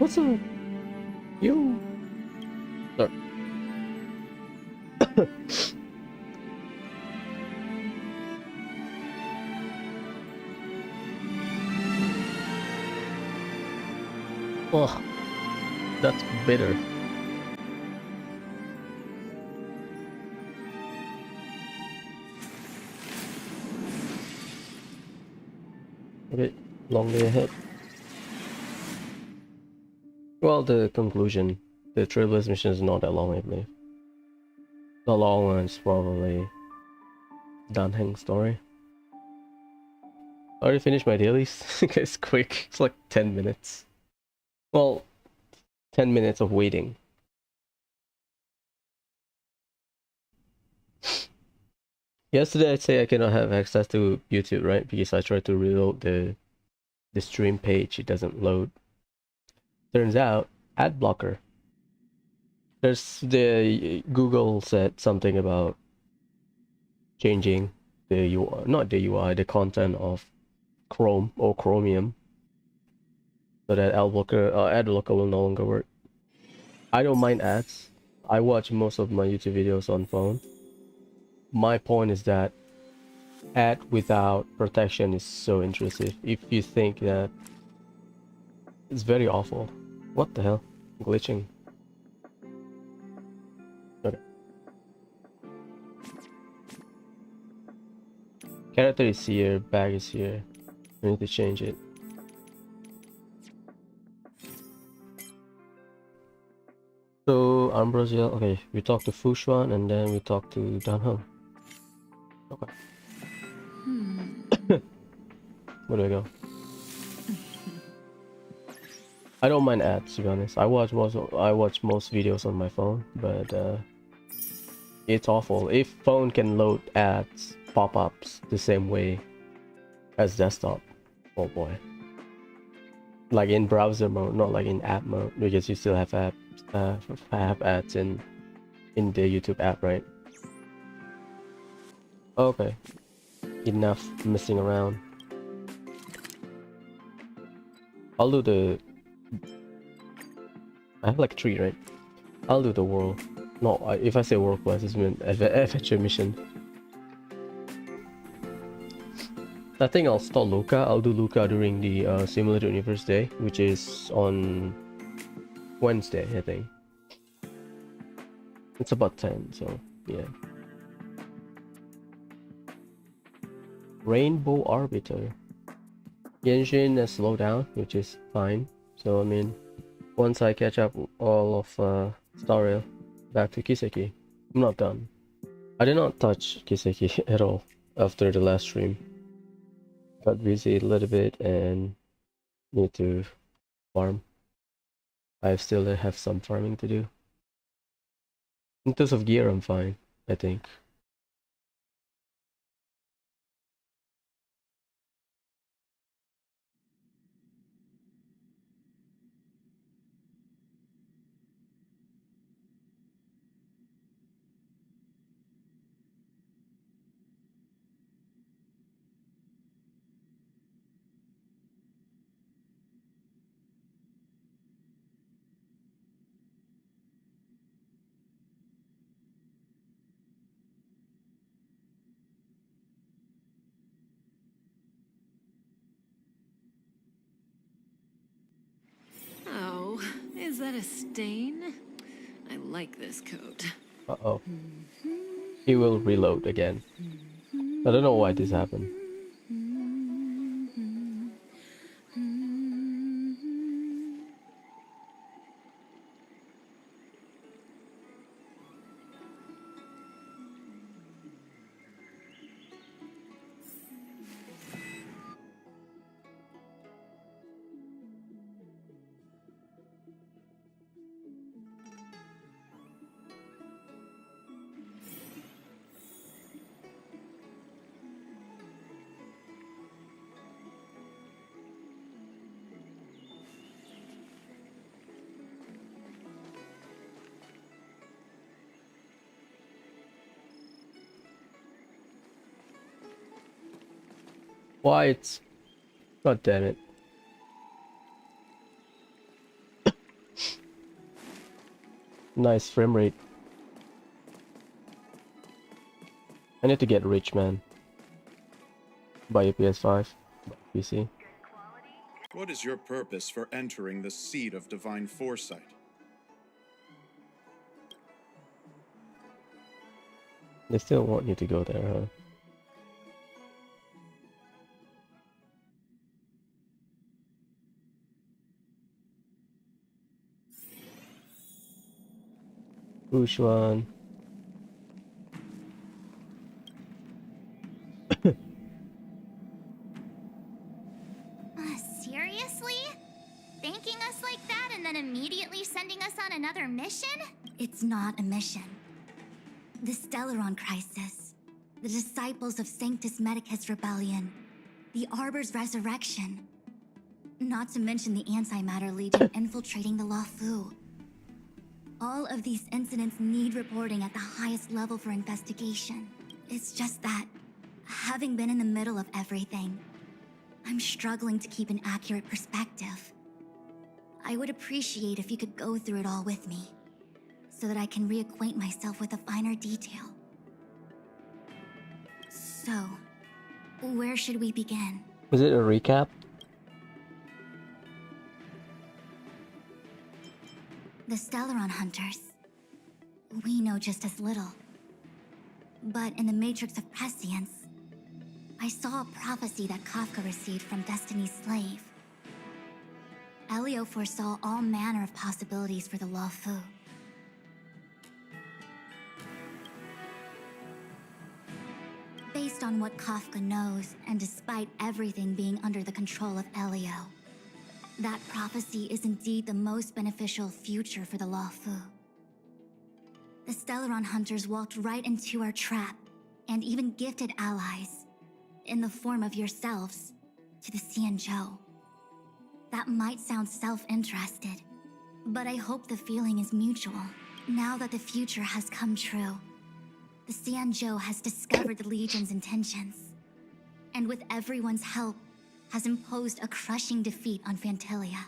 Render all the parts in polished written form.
What's up? You. Sorry. Oh, that's bitter. Okay, long day ahead. Well, the conclusion, the Trailblaze mission is not that long, I believe. The long one is probably Dan Heng story. I already finished my dailies. It's quick. It's like 10 minutes. Well, 10 minutes of waiting. Yesterday I'd say I cannot have access to YouTube, right? Because I tried to reload the stream page, it doesn't load. Turns out, ad blocker. There's the Google said something about changing the UI, not the UI, the content of Chrome or Chromium, so that ad blocker will no longer work. I don't mind ads. I watch most of my YouTube videos on phone. My point is that ad without protection is so intrusive. If you think that, it's very awful. What the hell? Glitching. Okay. Character is here, bag is here. I need to change it. So Ambrosia, okay, we talked to Fushuan and then we talked to Dan Heng. Okay. Where do I go? I don't mind ads, to be honest. I watch most videos on my phone, but it's awful. If phone can load ads, pop-ups the same way as desktop, oh boy. Like in browser mode, not like in app mode, because you still have ads in the YouTube app, right? Okay. Enough messing around. I'll do the... I have like 3, right? I'll do the world. No, if I say world quest, it's mean adventure mission. I think I'll start Luca. I'll do Luca during the Simulator Universe Day, which is on Wednesday, I think. It's about 10, so yeah. Rainbow Arbiter. Genshin has slowed down, which is fine. So I mean, once I catch up all of Star Rail, back to Kiseki. I'm not done. I did not touch Kiseki at all after the last stream. Got busy a little bit and need to farm. I still have some farming to do. In terms of gear, I'm fine, I think. Oh, is that a stain? I like this coat. Uh-oh. He will reload again. I don't know why this happened. Why it's... God damn it. Nice frame rate. I need to get rich, man. Buy a PS5, buy a PC. What is your purpose for entering the seat of divine foresight? They still want you to go there, huh? Which one? Seriously? Thanking us like that and then immediately sending us on another mission? It's not a mission. The Stellaron Crisis, the Disciples of Sanctus Medicus Rebellion, the Arbor's resurrection. Not to mention the Antimatter Legion infiltrating the Luofu. All of these incidents need reporting at the highest level for investigation. It's just that, having been in the middle of everything, I'm struggling to keep an accurate perspective. I would appreciate if you could go through it all with me, so that I can reacquaint myself with a finer detail. So, where should we begin? Is it a recap? The Stellaron Hunters. We know just as little. But in the Matrix of Prescience, I saw a prophecy that Kafka received from Destiny's slave. Elio foresaw all manner of possibilities for the Luofu. Based on what Kafka knows, and despite everything being under the control of Elio, that prophecy is indeed the most beneficial future for the Luofu. The Stellaron Hunters walked right into our trap, and even gifted allies, in the form of yourselves, to the Xianzhou. That might sound self-interested, but I hope the feeling is mutual. Now that the future has come true, the Xianzhou has discovered the Legion's intentions, and with everyone's help, has imposed a crushing defeat on Phantilia.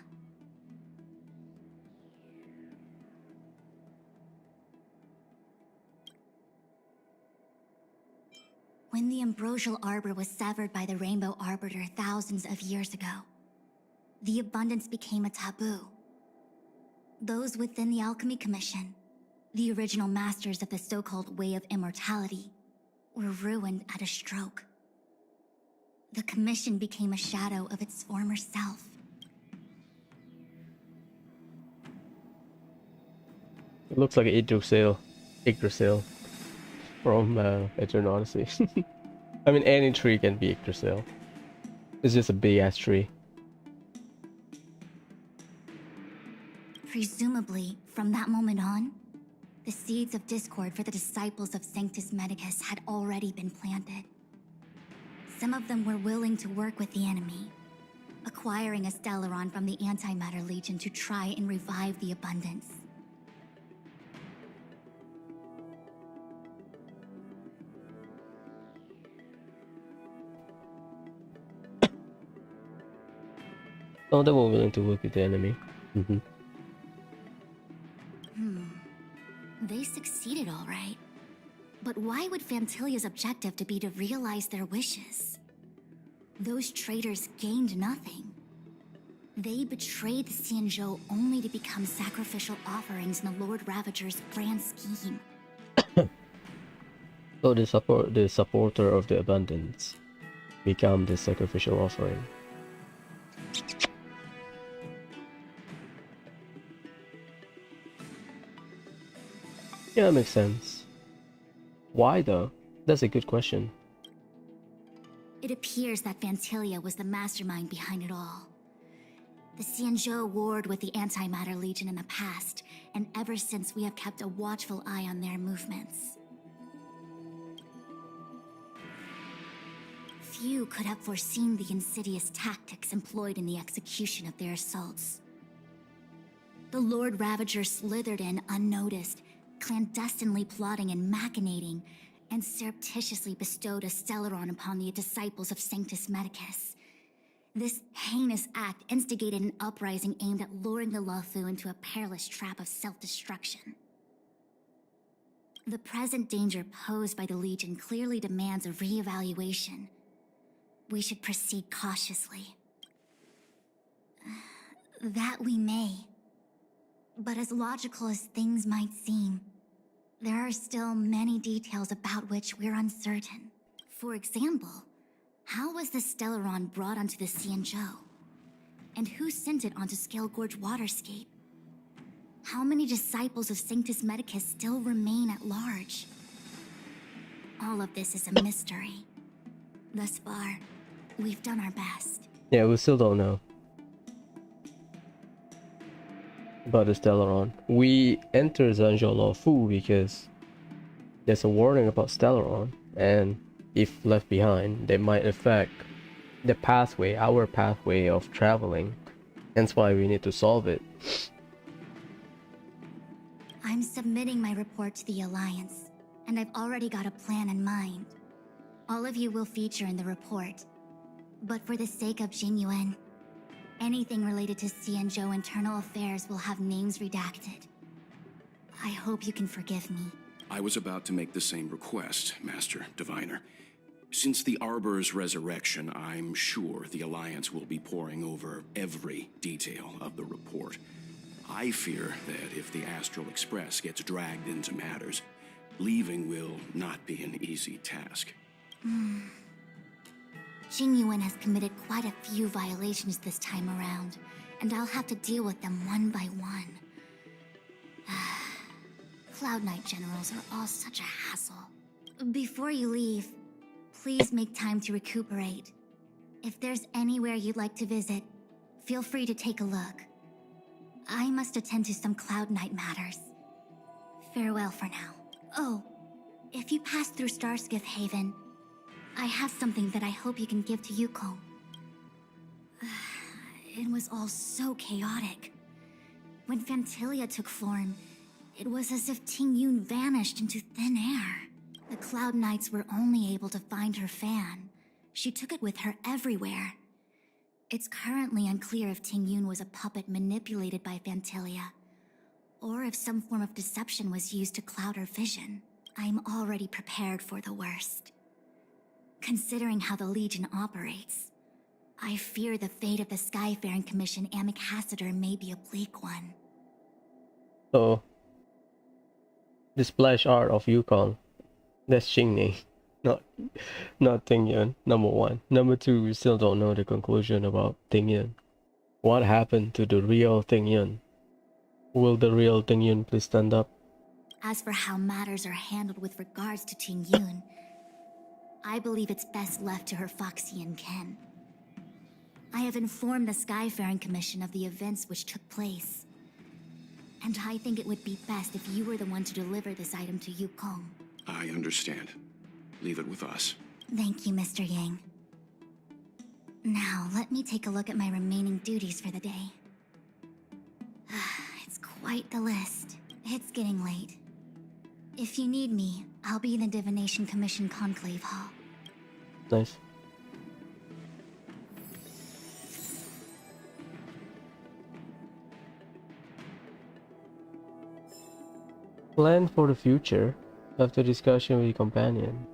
When the ambrosial arbor was severed by the Rainbow Arbiter thousands of years ago, the abundance became a taboo. Those within the Alchemy Commission, the original masters of the so-called Way of Immortality, were ruined at a stroke. The Commission became a shadow of its former self. It looks like Yggdrasil from Eternal Odyssey. I mean, any tree can be Yggdrasil. It's just a big ass tree. Presumably, from that moment on, the seeds of discord for the disciples of Sanctus Medicus had already been planted. Some of them were willing to work with the enemy, acquiring a Stellaron from the Antimatter Legion to try and revive the abundance. Oh, they were willing to work with the enemy. They succeeded all right. But why would Phantilia's objective to be to realize their wishes? Those traitors gained nothing. They betrayed the Xianzhou only to become sacrificial offerings in the Lord Ravager's grand scheme. So the supporter of the abundance become the sacrificial offering. Yeah, that makes sense. Why though? That's a good question. It appears that Phantilia was the mastermind behind it all. The Xianzhou warred with the Antimatter Legion in the past, and ever since we have kept a watchful eye on their movements. Few could have foreseen the insidious tactics employed in the execution of their assaults. The Lord Ravager slithered in unnoticed, clandestinely plotting and machinating, and surreptitiously bestowed a Stellaron upon the disciples of Sanctus Medicus. This heinous act instigated an uprising aimed at luring the Luofu into a perilous trap of self-destruction. The present danger posed by the Legion clearly demands a reevaluation. We should proceed cautiously. That we may. But as logical as things might seem, there are still many details about which we're uncertain. For example, how was the Stellaron brought onto the Xianzhou? And who sent it onto Scale Gorge Waterscape? How many disciples of Sanctus Medicus still remain at large? All of this is a mystery. Thus far, we've done our best. Yeah, we still don't know about the Stellaron. We enter Xianzhou Luofu because there's a warning about Stellaron, and if left behind, they might affect the pathway, our pathway of traveling. Hence why we need to solve it. I'm submitting my report to the Alliance, and I've already got a plan in mind. All of you will feature in the report. But for the sake of Jingyuan, anything related to Xianzhou internal affairs will have names redacted. I hope you can forgive me. I was about to make the same request, Master Diviner. Since the Arbor's resurrection, I'm sure the Alliance will be poring over every detail of the report. I fear that if the Astral Express gets dragged into matters, leaving will not be an easy task. Jingyuan has committed quite a few violations this time around, and I'll have to deal with them one by one. Cloud Knight generals are all such a hassle. Before you leave, please make time to recuperate. If there's anywhere you'd like to visit, feel free to take a look. I must attend to some Cloud Knight matters. Farewell for now. Oh, if you pass through Starskiff Haven, I have something that I hope you can give to Yukong. It was all so chaotic. When Fantilia took form, it was as if Ting Yun vanished into thin air. The Cloud Knights were only able to find her fan. She took it with her everywhere. It's currently unclear if Ting Yun was a puppet manipulated by Fantilia, or if some form of deception was used to cloud her vision. I'm already prepared for the worst. Considering how the Legion operates, I fear the fate of the Skyfaring Commission Ambassador may be a bleak one. So, the splash art of Yukon, that's Xingning, not Tingyun, number one. Number two, we still don't know the conclusion about Tingyun. What happened to the real Tingyun? Will the real Tingyun please stand up? As for how matters are handled with regards to Ting Yun, I believe it's best left to her Foxian ken. I have informed the Skyfaring Commission of the events which took place, and I think it would be best if you were the one to deliver this item to Yukong. I understand. Leave it with us. Thank you, Mr. Yang. Now, let me take a look at my remaining duties for the day. It's quite the list. It's getting late. If you need me, I'll be in the Divination Commission Conclave Hall. Nice. Plan for the future after discussion with your companion.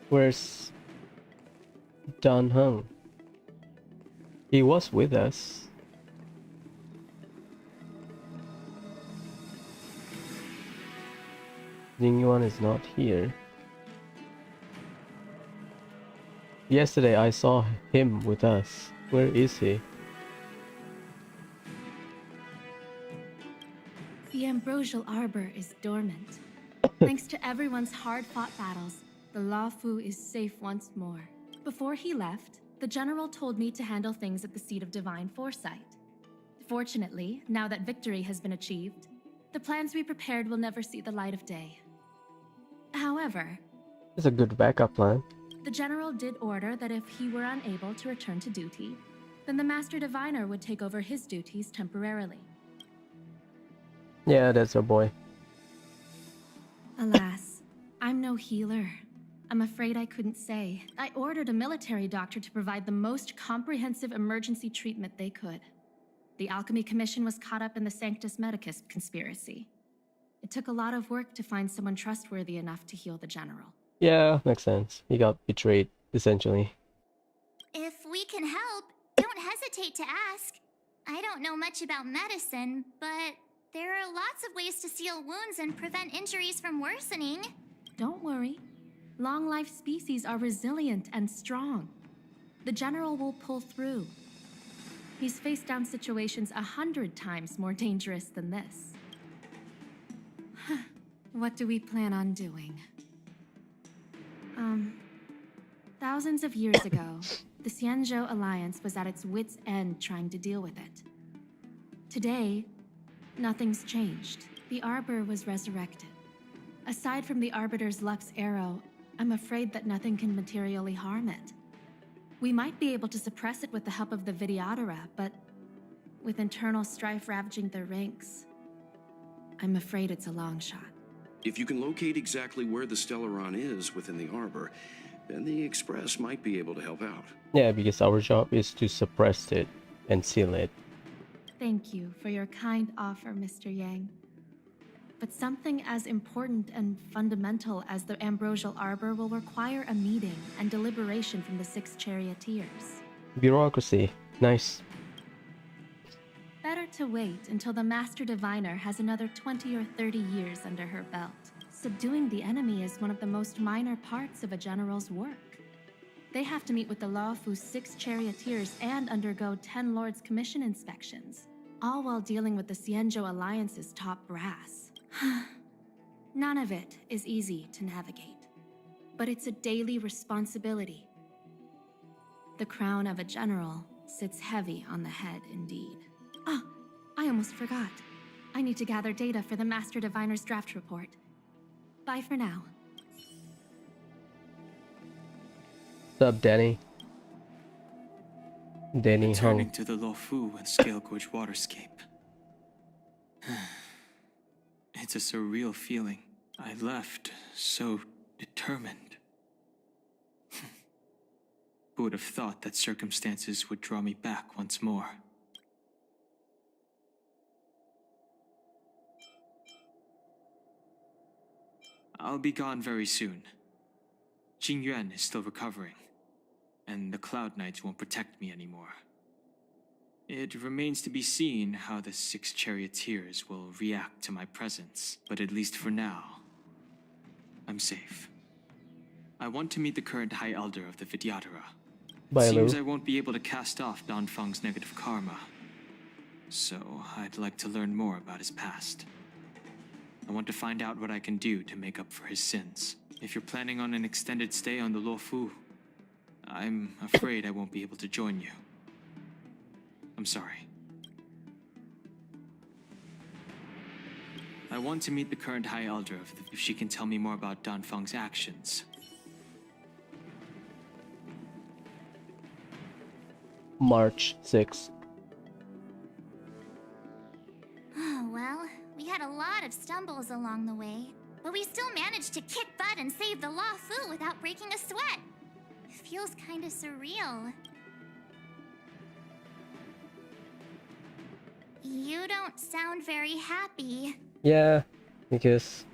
Where's Dan Heng? He was with us. Jingyuan is not here. Yesterday I saw him with us. Where is he? The ambrosial arbor is dormant. Thanks to everyone's hard-fought battles, the Luofu is safe once more. Before he left, the general told me to handle things at the seat of divine foresight. Fortunately, now that victory has been achieved, the plans we prepared will never see the light of day. However, It's a good backup plan. the general did order that if he were unable to return to duty, then the Master Diviner would take over his duties temporarily. Yeah, that's our boy. Alas, I'm no healer. I'm afraid I couldn't say. I ordered a military doctor to provide the most comprehensive emergency treatment they could. The Alchemy Commission was caught up in the Sanctus Medicus conspiracy. It took a lot of work to find someone trustworthy enough to heal the general. Yeah, makes sense. He got betrayed, essentially. If we can help, don't hesitate to ask. I don't know much about medicine, but there are lots of ways to seal wounds and prevent injuries from worsening. Don't worry. Long-life species are resilient and strong. The general will pull through. He's faced down situations 100 times more dangerous than this. What do we plan on doing? Thousands of years ago, the Xianzhou Alliance was at its wit's end trying to deal with it. Today, nothing's changed. The Arbor was resurrected. Aside from the Arbiter's Lux arrow, I'm afraid that nothing can materially harm it. We might be able to suppress it with the help of the Vidyadhara, but with internal strife ravaging their ranks, I'm afraid it's a long shot. If you can locate exactly where the Stellaron is within the Arbor, then the Express might be able to help out. Yeah, because our job is to suppress it and seal it. Thank you for your kind offer, Mr. Yang. But something as important and fundamental as the Ambrosial Arbor will require a meeting and deliberation from the 6 charioteers. Bureaucracy. Nice. Better to wait until the Master Diviner has another 20 or 30 years under her belt. Subduing the enemy is one of the most minor parts of a general's work. They have to meet with the Luofu 6 charioteers and undergo 10 Lords' Commission inspections, all while dealing with the Xianzhou Alliance's top brass. None of it is easy to navigate, but it's a daily responsibility. The crown of a general sits heavy on the head indeed. Ah, I almost forgot. I need to gather data for the Master Diviner's draft report. Bye for now. What's up, Danny? Danny Returning Heng. to the Luofu and Scale Gorge waterscape. It's a surreal feeling. I left so determined. Who would have thought that circumstances would draw me back once more? I'll be gone very soon. Jing Yuan is still recovering, and the Cloud Knights won't protect me anymore. It remains to be seen how the 6 charioteers will react to my presence, but at least for now, I'm safe. I want to meet the current High Elder of the Vidyadhara. Seems I won't be able to cast off Dan Feng's negative karma, so I'd like to learn more about his past. I want to find out what I can do to make up for his sins. If you're planning on an extended stay on the Luofu, I'm afraid I won't be able to join you. I'm sorry. I want to meet the current High Elder if she can tell me more about Dan Feng's actions. March 6th. Oh, well, we had a lot of stumbles along the way, but we still managed to kick butt and save the Luofu without breaking a sweat. Feels kinda surreal. You don't sound very happy. Yeah, because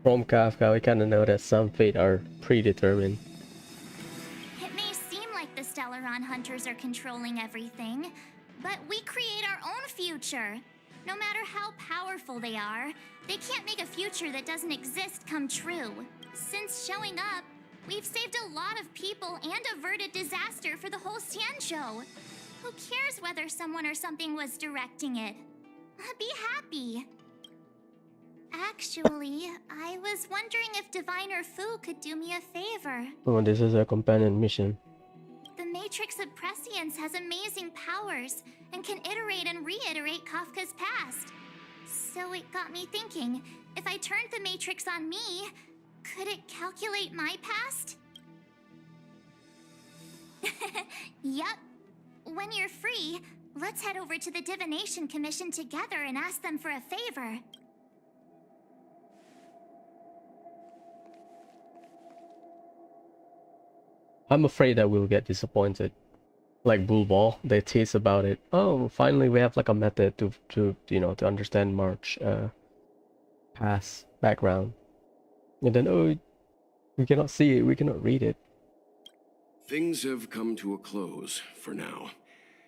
from Kafka we kinda know that some fate are predetermined. It may seem like the Stellaron hunters are controlling everything, but we create our own future. No matter how powerful they are, they can't make a future that doesn't exist come true. Since showing up, we've saved a lot of people and averted disaster for the whole Xianzhou. Who cares whether someone or something was directing it? Be happy. Actually, I was wondering if Diviner Fu could do me a favor. Oh, this is a companion mission. The Matrix of Prescience has amazing powers and can iterate and reiterate Kafka's past. So it got me thinking, if I turned the Matrix on me, could it calculate my past? Yup. When you're free, let's head over to the Divination Commission together and ask them for a favor. I'm afraid that we'll get disappointed. Like Bull Ball, they tease about it. Oh, finally we have like a method to you know to understand March past background. And then oh, we cannot see it, we cannot read it. Things have come to a close for now.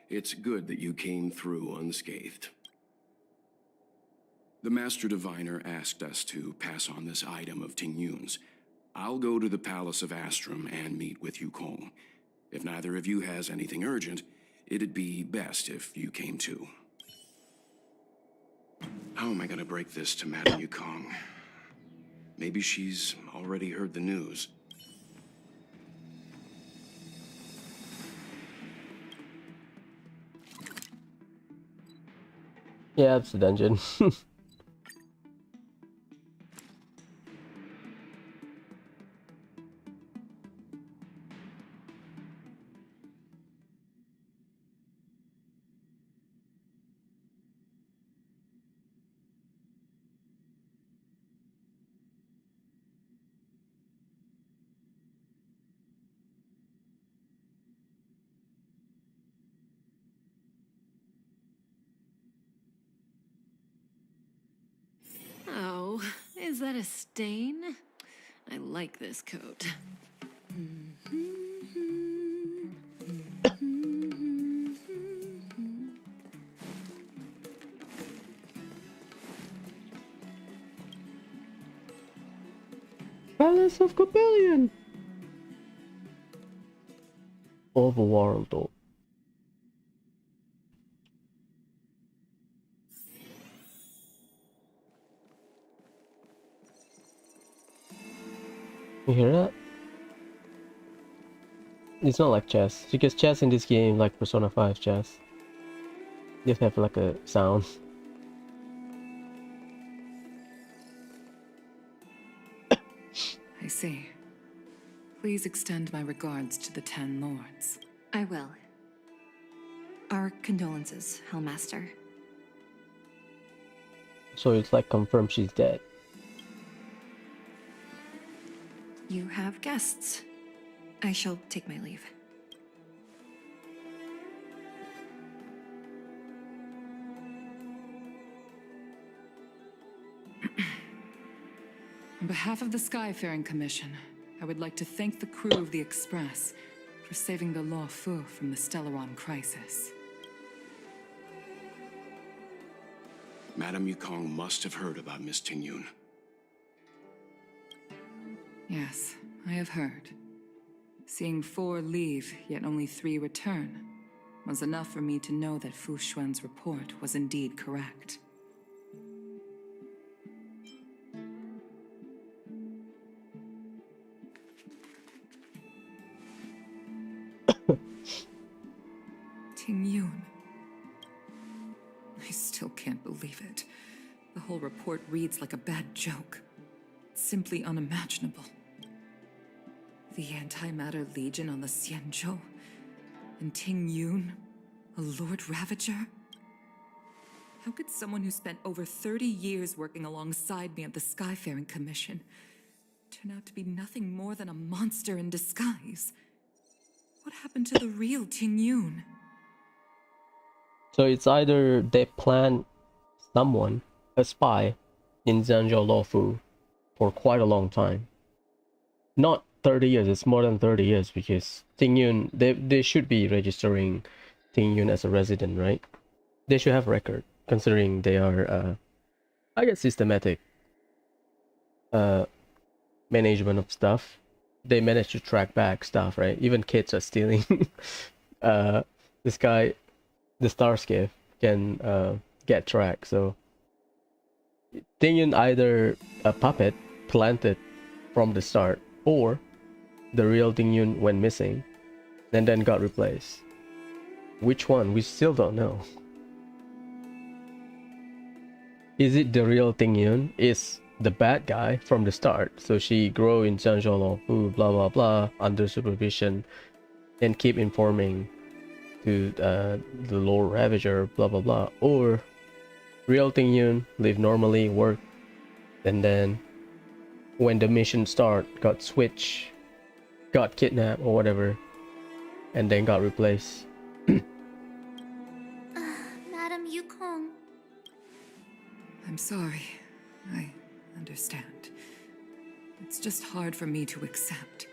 It's good that you came through unscathed. The Master Diviner asked us to pass on this item of Ting Yun's. I'll go to the Palace of Astrum and meet with Yukong. If neither of you has anything urgent, it'd be best if you came too. How am I gonna break this to Madame Yukong? Maybe she's already heard the news. Yeah, it's a dungeon. Oh, is that a stain? I like this coat. Palace of Copelion. Overworld. You hear that? It's not like chess, because chess in this game, like Persona 5 chess, just have like a sound. I see. Please extend my regards to the 10 lords. I will. Our condolences, Hellmaster. So it's like confirmed she's dead. You have guests. I shall take my leave. On behalf of the Skyfaring Commission, I would like to thank the crew of the Express for saving the Luofu from the Stellaron crisis. Madame Yukong must have heard about Miss Ting Yun. Yes, I have heard. Seeing 4 leave, yet only 3 return, was enough for me to know that Fu Xuan's report was indeed correct. Ting Yun. I still can't believe it. The whole report reads like a bad joke. It's simply unimaginable. The Antimatter Legion on the Xianzhou, and Ting Yun, a Lord Ravager? How could someone who spent over 30 years working alongside me at the Skyfaring Commission turn out to be nothing more than a monster in disguise? What happened to the real Ting Yun? So it's either they plan someone, a spy, in Xianzhou Luofu for quite a long time. Not 30 years, it's more than 30 years, because Ting Yun, they should be registering Ting Yun as a resident, right? They should have record, considering they are, I guess, systematic management of stuff. They manage to track back stuff, right? Even kids are stealing. This guy, the Starscape, can get tracked, so Ting Yun either a puppet planted from the start, or the real Ting Yun went missing and then got replaced. Which one? We still don't know. Is it the real Ting Yun? Is the bad guy from the start, so she grow in Xianzhou Luofu, blah blah blah, under supervision, and keep informing to the Lord Ravager, blah blah blah, or real Ting Yun live normally, work, and then when the mission start, got switched got kidnapped or whatever, and then got replaced. Madam Yukong. I'm sorry. I understand. It's just hard for me to accept.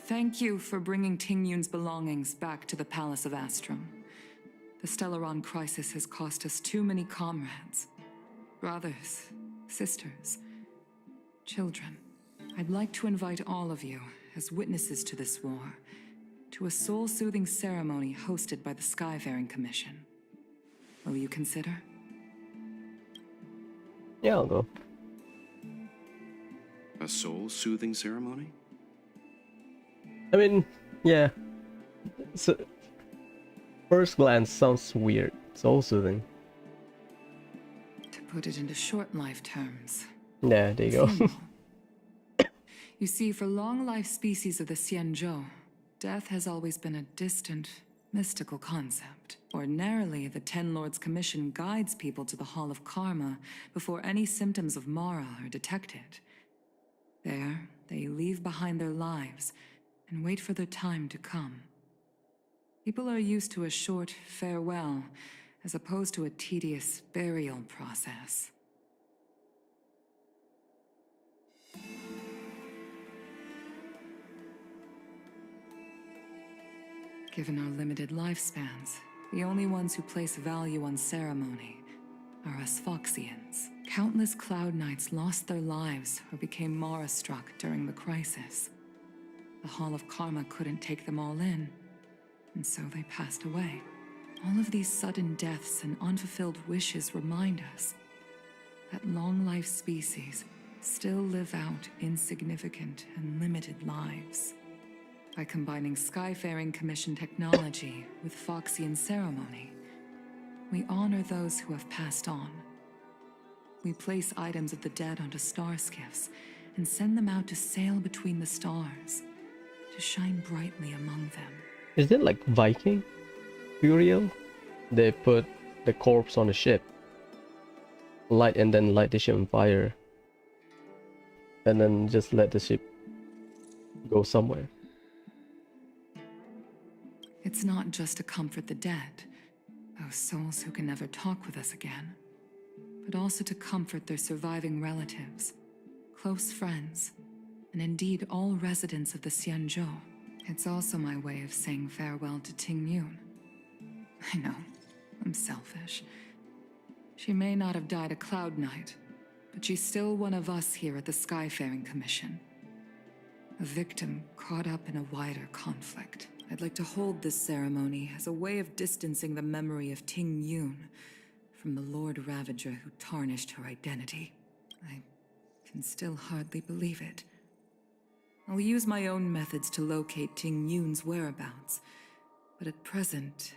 Thank you for bringing Ting Yun's belongings back to the Palace of Astrum. The Stellaron crisis has cost us too many comrades. Brothers, sisters, children. I'd like to invite all of you, as witnesses to this war, to a soul-soothing ceremony hosted by the Skyfaring Commission. Will you consider? Yeah, I'll go. A soul-soothing ceremony? I mean, yeah. So, first glance sounds weird. Soul soothing. To put it into short life terms. Yeah, there you go. You see, for long-life species of the Xianzhou, death has always been a distant, mystical concept. Ordinarily, the Ten Lords Commission guides people to the Hall of Karma before any symptoms of Mara are detected. There, they leave behind their lives and wait for their time to come. People are used to a short farewell, as opposed to a tedious burial process. Given our limited lifespans, the only ones who place value on ceremony are us Foxians. Countless Cloud Knights lost their lives or became Mara-struck during the crisis. The Hall of Karma couldn't take them all in, and so they passed away. All of these sudden deaths and unfulfilled wishes remind us that long-life species still live out insignificant and limited lives. By combining Skyfaring Commission technology with Foxian ceremony, we honor those who have passed on. We place items of the dead onto star skiffs and send them out to sail between the stars, to shine brightly among them. Is it like Viking? Burial? They put the corpse on a ship, light the ship on fire, and then just let the ship go somewhere. It's not just to comfort the dead, those souls who can never talk with us again, but also to comfort their surviving relatives, close friends, and indeed all residents of the Xianzhou. It's also my way of saying farewell to Ting Yun. I know, I'm selfish. She may not have died a Cloud Knight, but she's still one of us here at the Skyfaring Commission. A victim caught up in a wider conflict. I'd like to hold this ceremony as a way of distancing the memory of Ting Yun from the Lord Ravager who tarnished her identity. I can still hardly believe it. I'll use my own methods to locate Ting Yun's whereabouts, but at present,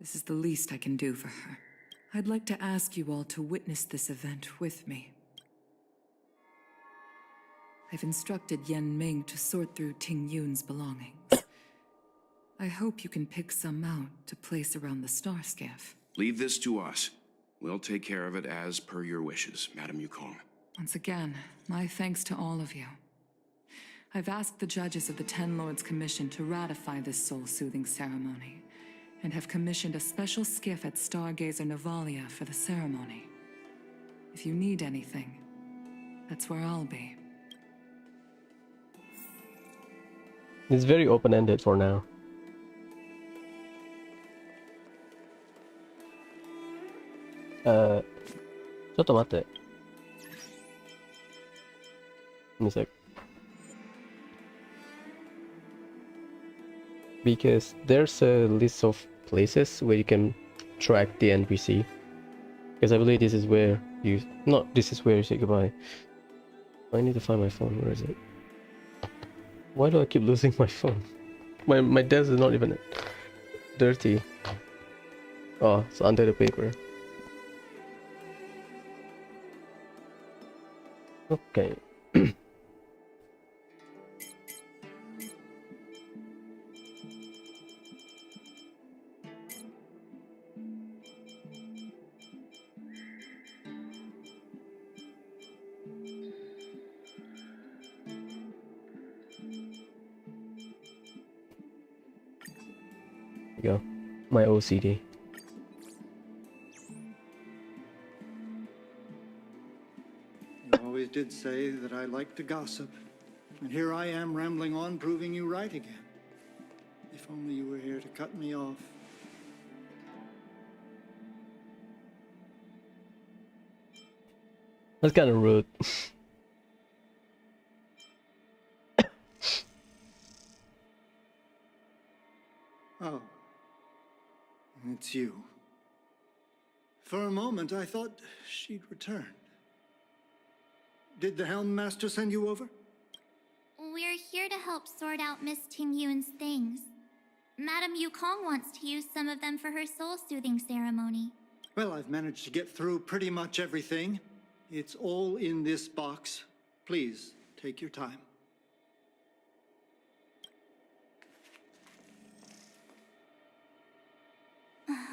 this is the least I can do for her. I'd like to ask you all to witness this event with me. I've instructed Yan Ming to sort through Ting Yun's belongings. I hope you can pick some out to place around the star skiff. Leave this to us. We'll take care of it as per your wishes, Madam Yukong. Once again, my thanks to all of you. I've asked the judges of the Ten Lords Commission to ratify this soul-soothing ceremony, and have commissioned a special skiff at Stargazer Navalia for the ceremony. If you need anything, that's where I'll be. It's very open-ended for now.ちょっと待って。Give me a sec. Because there's a list of places where you can track the NPC. Because I believe this is where you... No, this is where you say goodbye. I need to find my phone. Where is it? Why do I keep losing my phone? My desk is not even dirty. Oh, it's under the paper. Okay. go. My OCD. You always did say that I like to gossip. And here I am rambling on, proving you right again. If only you were here to cut me off. That's kind of rude. Oh. It's you. For a moment, I thought she'd returned. Did the Helm Master send you over? We're here to help sort out Miss Tingyun's things. Madame Yukong wants to use some of them for her soul-soothing ceremony. Well, I've managed to get through pretty much everything. It's all in this box. Please, take your time.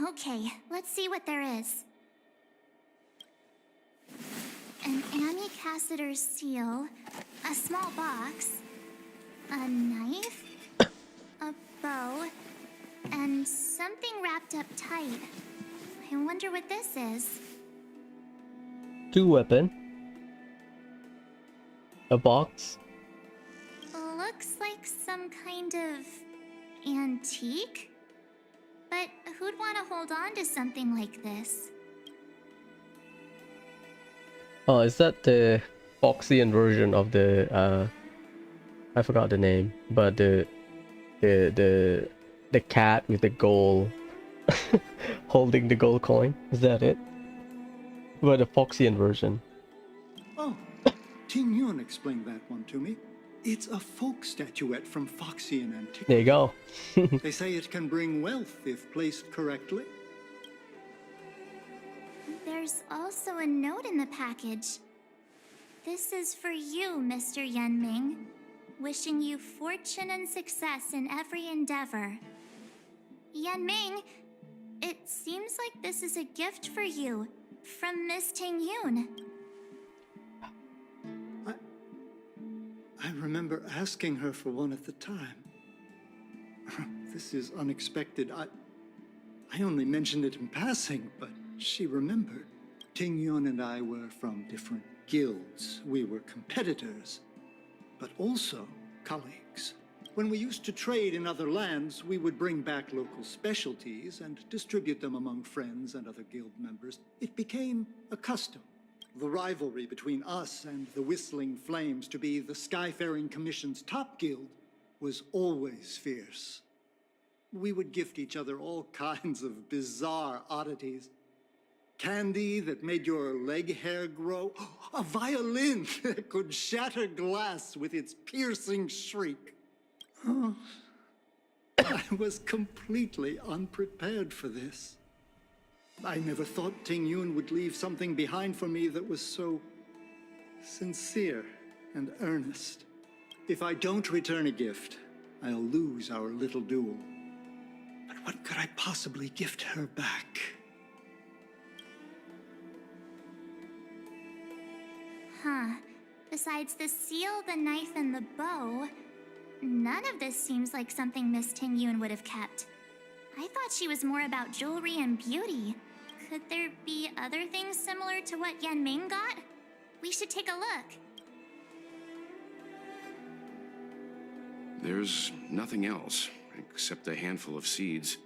Okay, let's see what there is. An Amicassator's seal, a small box, a knife, a bow, and something wrapped up tight. I wonder what this is. 2 weapon. A box. Looks like some kind of antique? But who'd want to hold on to something like this? Oh, is that the Foxian version of the I forgot the name, but the cat with the gold holding the gold coin? Is that it? But the Foxian version. Oh, Tingyun explained that one to me. It's a folk statuette from Foxian antiquity. There you go. They say it can bring wealth if placed correctly. There's also a note in the package. This is for you, Mr. Yanming. Wishing you fortune and success in every endeavor. Yanming, it seems like this is a gift for you from Miss Tingyun. I remember asking her for one at the time. This is unexpected. I only mentioned it in passing, but she remembered. Tingyun and I were from different guilds. We were competitors, but also colleagues. When we used to trade in other lands, we would bring back local specialties and distribute them among friends and other guild members. It became a custom. The rivalry between us and the Whistling Flames to be the Skyfaring Commission's top guild was always fierce. We would gift each other all kinds of bizarre oddities. Candy that made your leg hair grow. A violin that could shatter glass with its piercing shriek. Oh, I was completely unprepared for this. I never thought Tingyun would leave something behind for me that was so sincere and earnest. If I don't return a gift, I'll lose our little duel. But what could I possibly gift her back? Huh. Besides the seal, the knife, and the bow, none of this seems like something Miss Tingyun would have kept. I thought she was more about jewelry and beauty. Could there be other things similar to what Yanming got? We should take a look. There's nothing else, except a handful of seeds.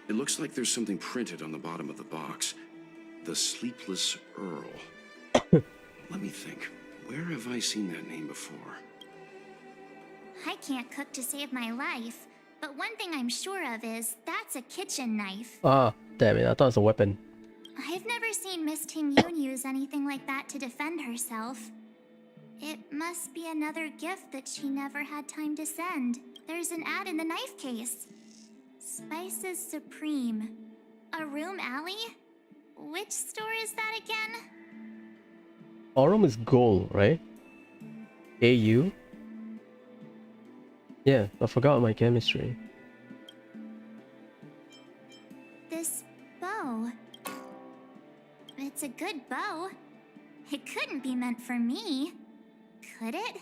It looks like there's something printed on the bottom of the box. The Sleepless Earl. Let me think. Where have I seen that name before? I can't cook to save my life, but one thing I'm sure of is that's a kitchen knife. Ah, damn it, I thought it was a weapon. I've never seen Miss Tingyun use anything like that to defend herself. It must be another gift that she never had time to send. There's an ad in the knife case. Spices Supreme. A room alley? Which store is that again? Aurum is gold, right? AU? Yeah, I forgot my chemistry. This bow. It's a good bow. It couldn't be meant for me, could it?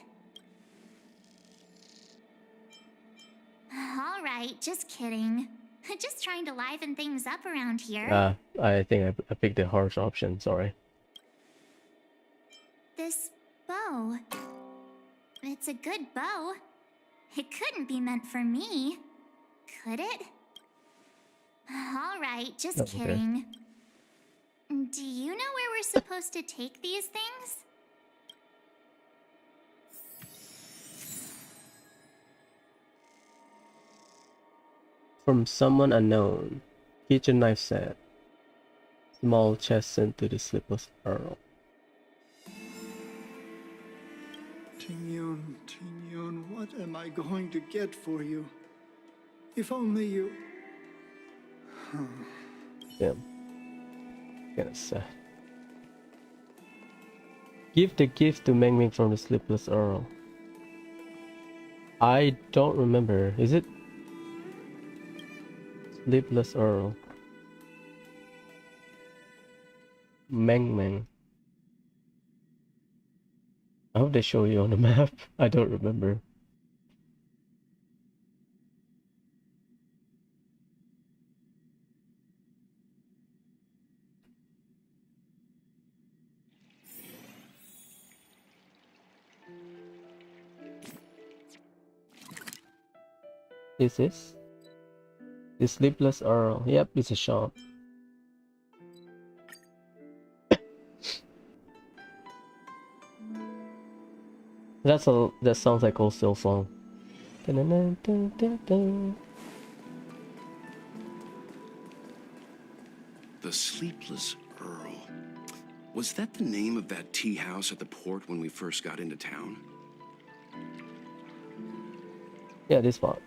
All right, just kidding. Just trying to liven things up around here. I think I picked the harsh option, sorry. This bow. It's a good bow. It couldn't be meant for me, could it? All right, just kidding. Do you know where we're supposed to take these things? From someone unknown. Kitchen knife set. Small chest sent to the Sleepless Earl. Ting-yun, what am I going to get for you? If only you... Damn. Kinda sad. Give the gift to Meng Ming from the Sleepless Earl. I don't remember. Is it Sleepless Earl? Meng Meng. I hope they show you on the map. I don't remember. Is this? The Sleepless Earl. Yep, it's a shop. That sounds like old still song. The Sleepless Earl. Was that the name of that tea house at the port when we first got into town? Yeah, this spot.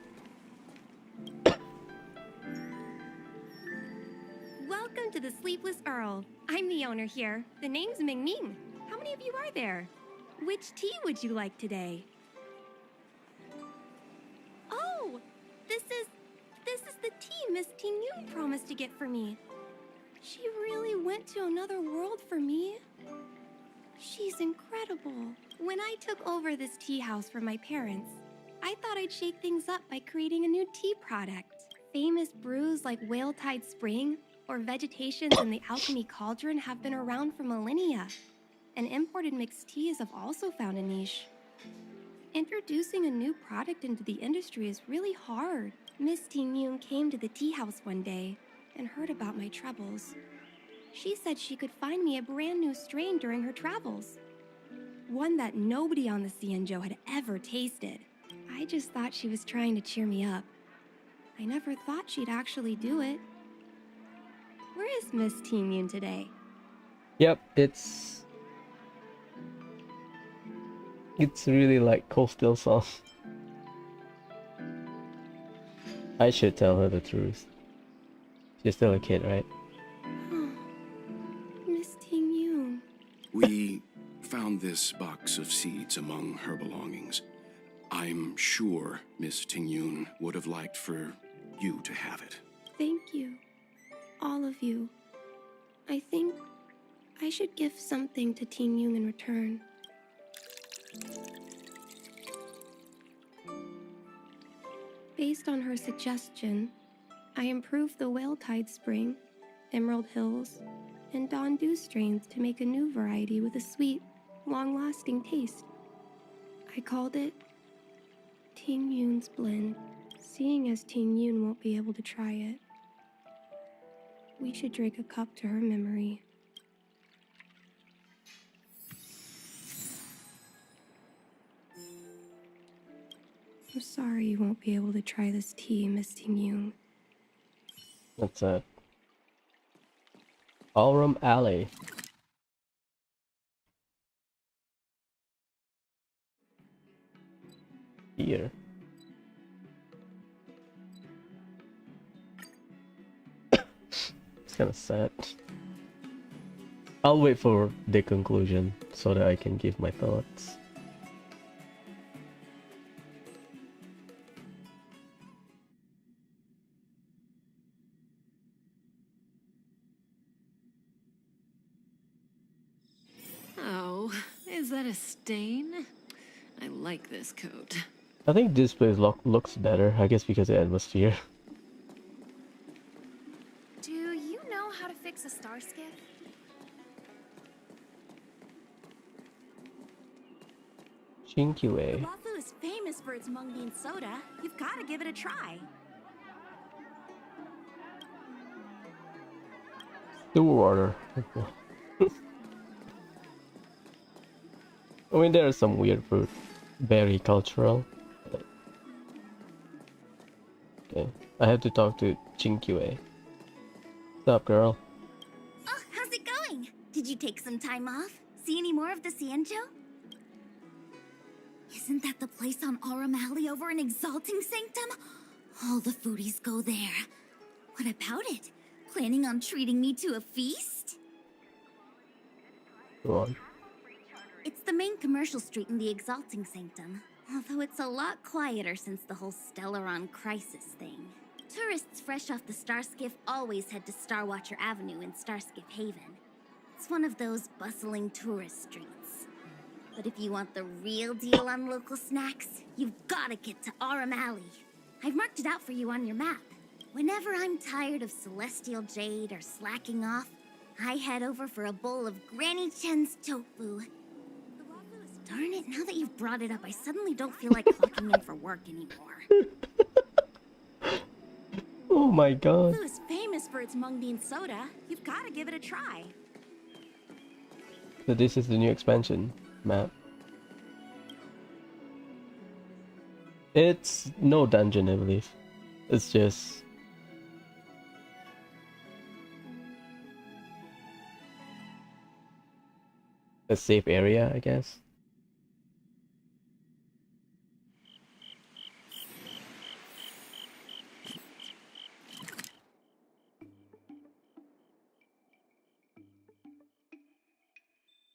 Welcome to the Sleepless Earl. I'm the owner here. The name's Ming Ming. How many of you are there? Which tea would you like today? Oh, this is the tea Miss Ting Yun promised to get for me. She really went to another world for me. She's incredible. When I took over this tea house from my parents, I thought I'd shake things up by creating a new tea product. Famous brews like Whale Tide Spring or Vegetations in the Alchemy Cauldron have been around for millennia, and imported mixed teas have also found a niche. Introducing a new product into the industry is really hard. Miss Ting Yun came to the tea house one day and heard about my troubles. She said she could find me a brand new strain during her travels, one that nobody on the Xianzhou had ever tasted. I just thought she was trying to cheer me up. I never thought she'd actually do it. Where is Miss Ting Yun today? Yep, it's really like cold still song. I should tell her the truth. She's still a kid, right? Miss Ting Yun. We found this box of seeds among her belongings. I'm sure Miss Ting Yun would have liked for you to have it. Thank you. All of you. I think I should give something to Ting Yun in return. Based on her suggestion, I improved the Whale Tide Spring, Emerald Hills, and Dawn Dew strains to make a new variety with a sweet, long-lasting taste. I called it Ting Yun's Blend, seeing as Ting Yun won't be able to try it. We should drink a cup to her memory. I'm sorry you won't be able to try this tea, Miss Ting Yun. That's it. Ballroom Alley. Here. It's kind of sad. I'll wait for the conclusion so that I can give my thoughts. Oh, is that a stain? I like this coat. I think this place looks better, I guess because of the atmosphere. Do you know how to fix a star skiff? Chinkyue. Luofu is famous for its mung bean soda. You've got to give it a try. Sewer water. I mean, there are some weird fruit. Very cultural. Okay, I have to talk to Chinkyue. What's up, girl? Oh, how's it going? Did you take some time off? See any more of the Xianzhou? Isn't that the place on Aurum Alley over in Exalting Sanctum? All the foodies go there. What about it? Planning on treating me to a feast? Go on. It's the main commercial street in the Exalting Sanctum, although it's a lot quieter since the whole Stellaron crisis thing. Tourists fresh off the Starskiff always head to Starwatcher Avenue in Starskiff Haven. It's one of those bustling tourist streets. But if you want the real deal on local snacks, you've gotta get to Aurum Alley. I've marked it out for you on your map. Whenever I'm tired of Celestial Jade or slacking off, I head over for a bowl of Granny Chen's tofu. Darn it, now that you've brought it up, I suddenly don't feel like clocking in for work anymore. Oh my god. Luofu is famous for its mung bean soda. You've got to give it a try. So this is the new expansion map. It's no dungeon, I believe. It's just a safe area, I guess.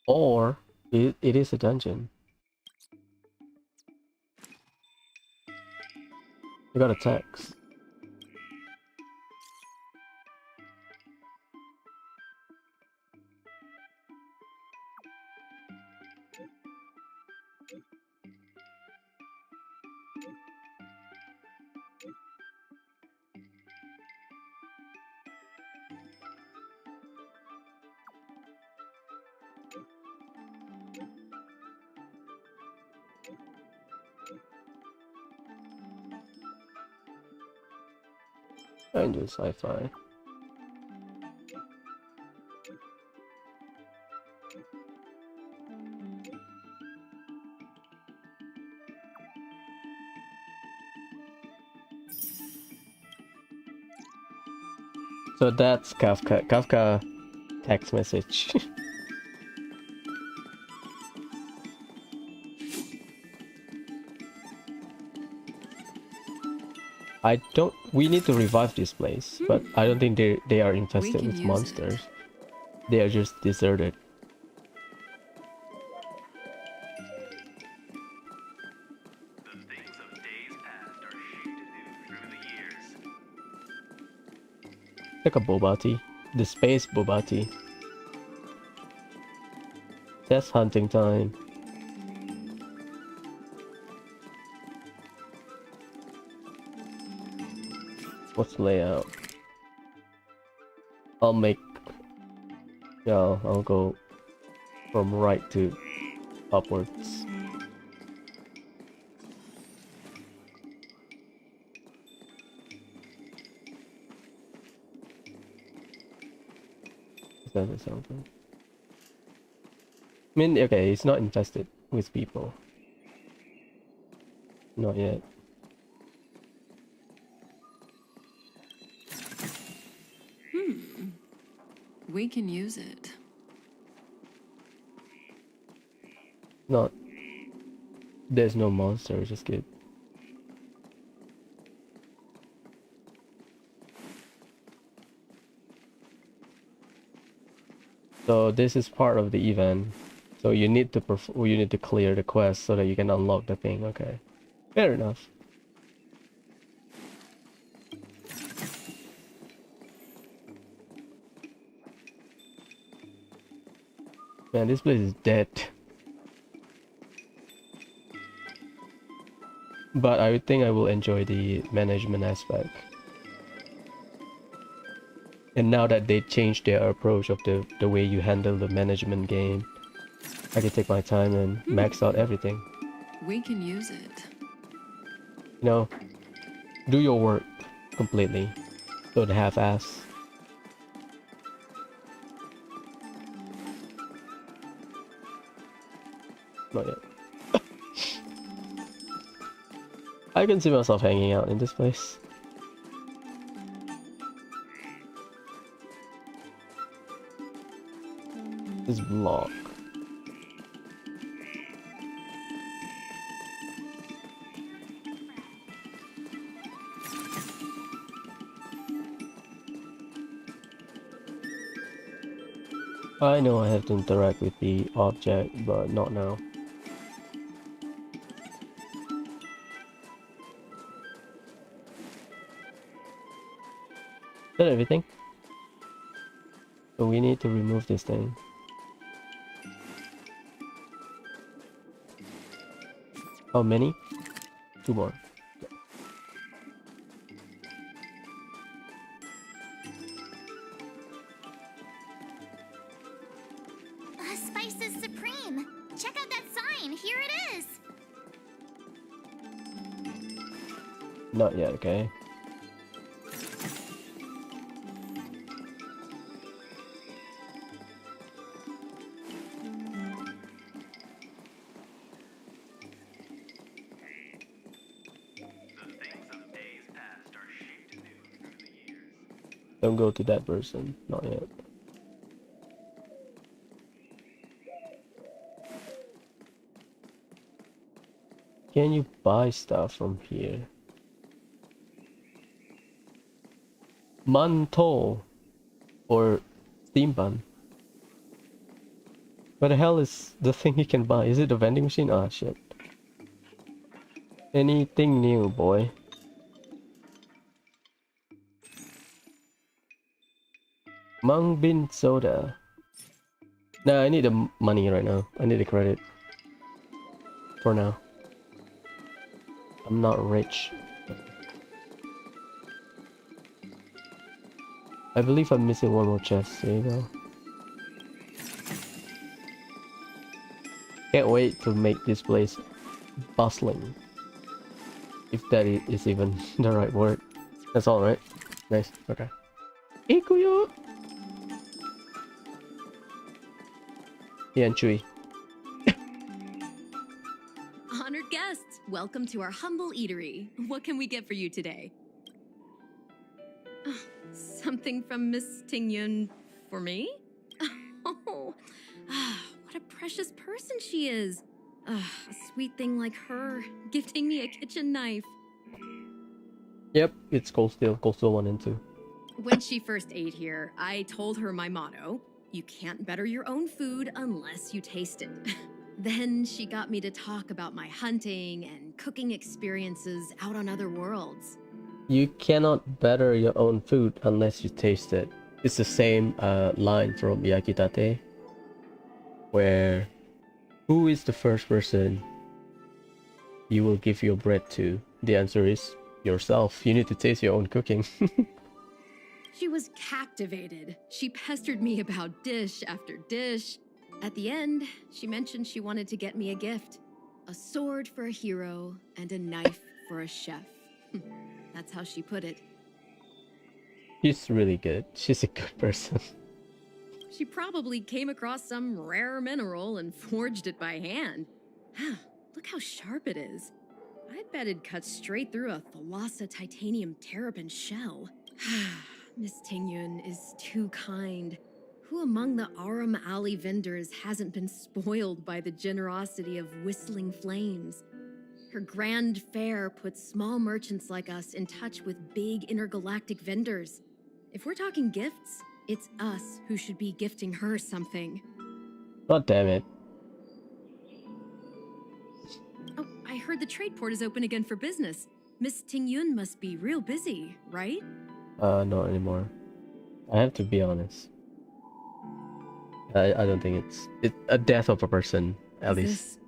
Or it is a dungeon. I got a text. And do sci-fi. So that's Kafka. Kafka text message. I don't. We need to revive this place, but I don't think they are infested with monsters. They are just deserted. The things of days past are shaped anew through the years. Like a boba tea. The space boba tea. That's hunting time. What's layout? I'll make. Yeah, I'll go from right to upwards. Is that something? I mean, okay, it's not infested with people. Not yet. We can use it. Not. There's no monster, just good. So this is part of the event. So you need to you need to clear the quest so that you can unlock the thing. Okay, fair enough. Man, this place is dead. But I think I will enjoy the management aspect. And now that they changed their approach of the way you handle the management game, I can take my time and max out everything. We can use it. You know, do your work completely. Don't half-ass. Not yet. I can see myself hanging out in this place. This block. I know I have to interact with the object, but not now. Is that everything? So we need to remove this thing. How many? 2 more. Spice is supreme. Check out that sign. Here it is. Not yet, okay. Don't go to that person, not yet. Can you buy stuff from here? Mantou or steam bun. What the hell is the thing you can buy? Is it a vending machine? Ah, shit. Anything new, boy? Mung Bean Soda. Nah, I need the money right now. I need the credit. For now. I'm not rich. I believe I'm missing one more chest. There you go. Can't wait to make this place bustling. If that is even the right word. That's all, right? Nice. Okay. Ikuyo! Yeah, and Chewy. Honored guests, welcome to our humble eatery. What can we get for you today? Something from Miss Tingyun for me? Oh, what a precious person she is. A sweet thing like her, gifting me a kitchen knife. Yep, it's Cold Steel 1 and 2. When she first ate here, I told her my motto: you can't better your own food unless you taste it. Then she got me to talk about my hunting and cooking experiences out on other worlds. You cannot better your own food unless you taste it. It's the same line from Yakitate, where who is the first person you will give your bread to? The answer is yourself. You need to taste your own cooking. She was captivated. She pestered me about dish after dish. At the end, she mentioned she wanted to get me a gift. A sword for a hero and a knife for a chef. That's how she put it. She's really good. She's a good person. She probably came across some rare mineral and forged it by hand. Look how sharp it is. I bet it cuts straight through a Thalassa titanium terrapin shell. Miss Tingyun is too kind. Who among the Aram Alley vendors hasn't been spoiled by the generosity of whistling flames? Her grand fare puts small merchants like us in touch with big intergalactic vendors. If we're talking gifts, it's us who should be gifting her something. God damn it. Oh, I heard the trade port is open again for business. Miss Tingyun must be real busy, right? Not anymore. I have to be honest. I don't think it's a death of a person, at least.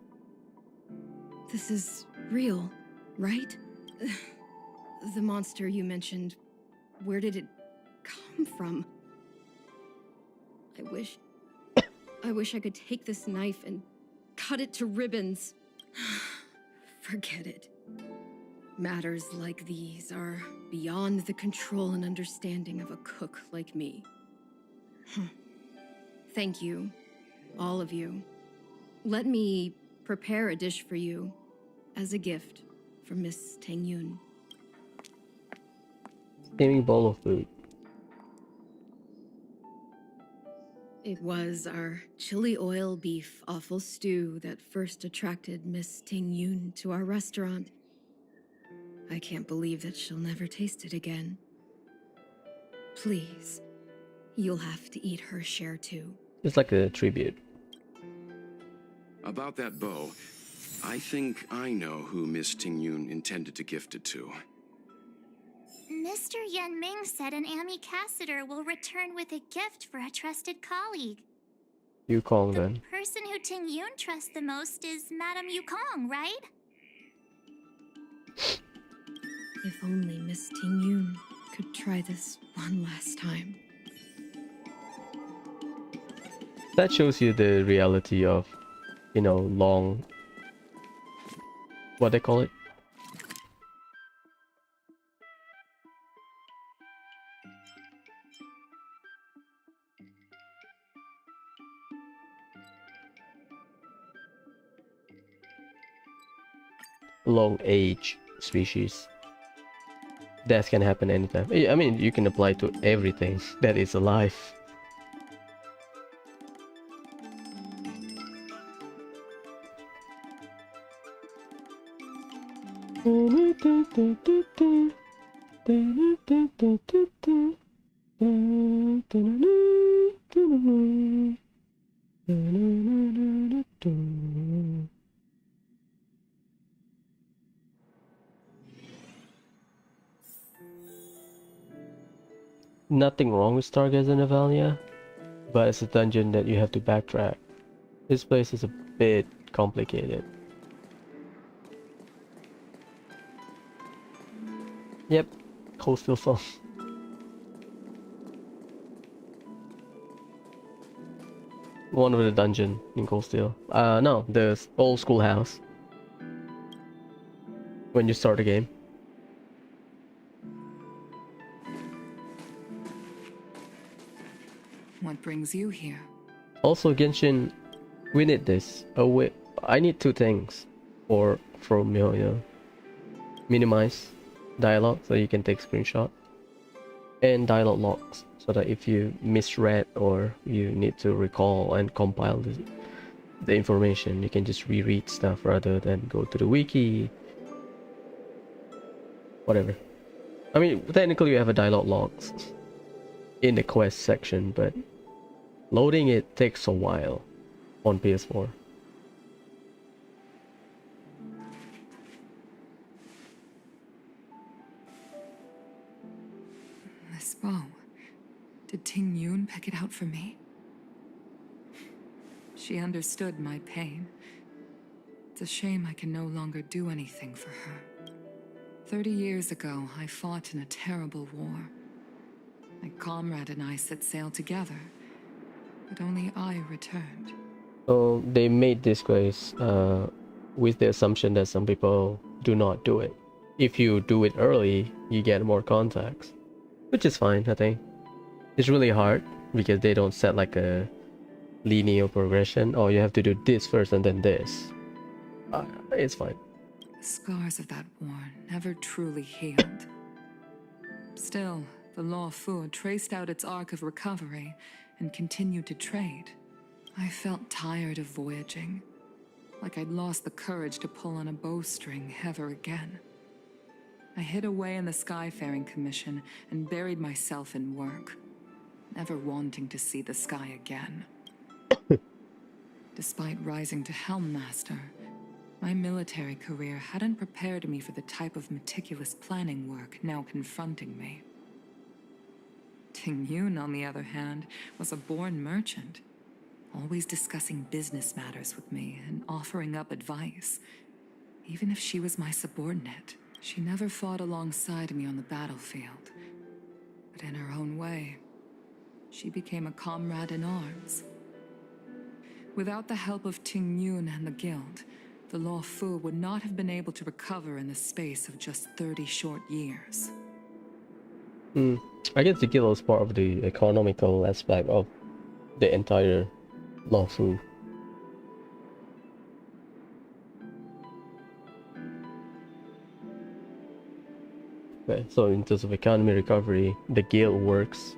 This is real. right? The monster you mentioned, where did it come from? I wish I could take this knife and cut it to ribbons. Forget it. Matters like these are beyond the control and understanding of a cook like me. Thank you, all of you. Let me prepare a dish for you as a gift from Miss Tang Yun. Steaming bowl of food. It was our chili oil beef offal stew that first attracted Miss Ting Yun to our restaurant. I can't believe that she'll never taste it again. Please, you'll have to eat her share too. It's like a tribute. About that bow, I think I know who Miss Ting Yun intended to gift it to. Mr. Yan Ming said an ambassador will return with a gift for a trusted colleague. Yukong then. The person who Ting Yun trusts the most is Madame Yukong, right? If only Miss Ting Yun could try this one last time. That shows you the reality of, you know, long... what they call it? Long age species. Death can happen anytime. I mean, you can apply to everything that is alive. Nothing wrong with Stargazer Navalia, but it's a dungeon that you have to backtrack. This place is a bit complicated. Yep, Cold Steel song. One of the dungeon in Cold Steel. No, the old schoolhouse. When you start the game. What brings you here? Also, Genshin, we need this. Oh wait, I need two things from you know, minimize dialogue so you can take screenshot, and dialogue logs so that if you misread or you need to recall and compile the information, you can just reread stuff rather than go to the wiki. Whatever. I mean, technically you have a dialogue logs in the quest section, but loading it takes a while on PS4. This bow. Did Ting Yun pick it out for me? She understood my pain. It's a shame I can no longer do anything for her. 30 years ago, I fought in a terrible war. My comrade and I set sail together, but only I returned. So they made this quest with the assumption that some people do not do it. If you do it early, you get more contacts, which is fine, I think. It's really hard because they don't set like a linear progression. Oh, you have to do this first and then this. It's fine. The scars of that war never truly healed. Still, the Luofu traced out its arc of recovery and continued to trade. I felt tired of voyaging, like I'd lost the courage to pull on a bowstring ever again. I hid away in the Skyfaring Commission and buried myself in work, never wanting to see the sky again. Despite rising to Helm Master, my military career hadn't prepared me for the type of meticulous planning work now confronting me. Ting Yun, on the other hand, was a born merchant, always discussing business matters with me and offering up advice. Even if she was my subordinate, she never fought alongside me on the battlefield. But in her own way, she became a comrade in arms. Without the help of Ting Yun and the Guild, the Luofu would not have been able to recover in the space of just 30 short years. I guess the guild is part of the economical aspect of the entire Luofu. Okay, so in terms of economy recovery, the guild works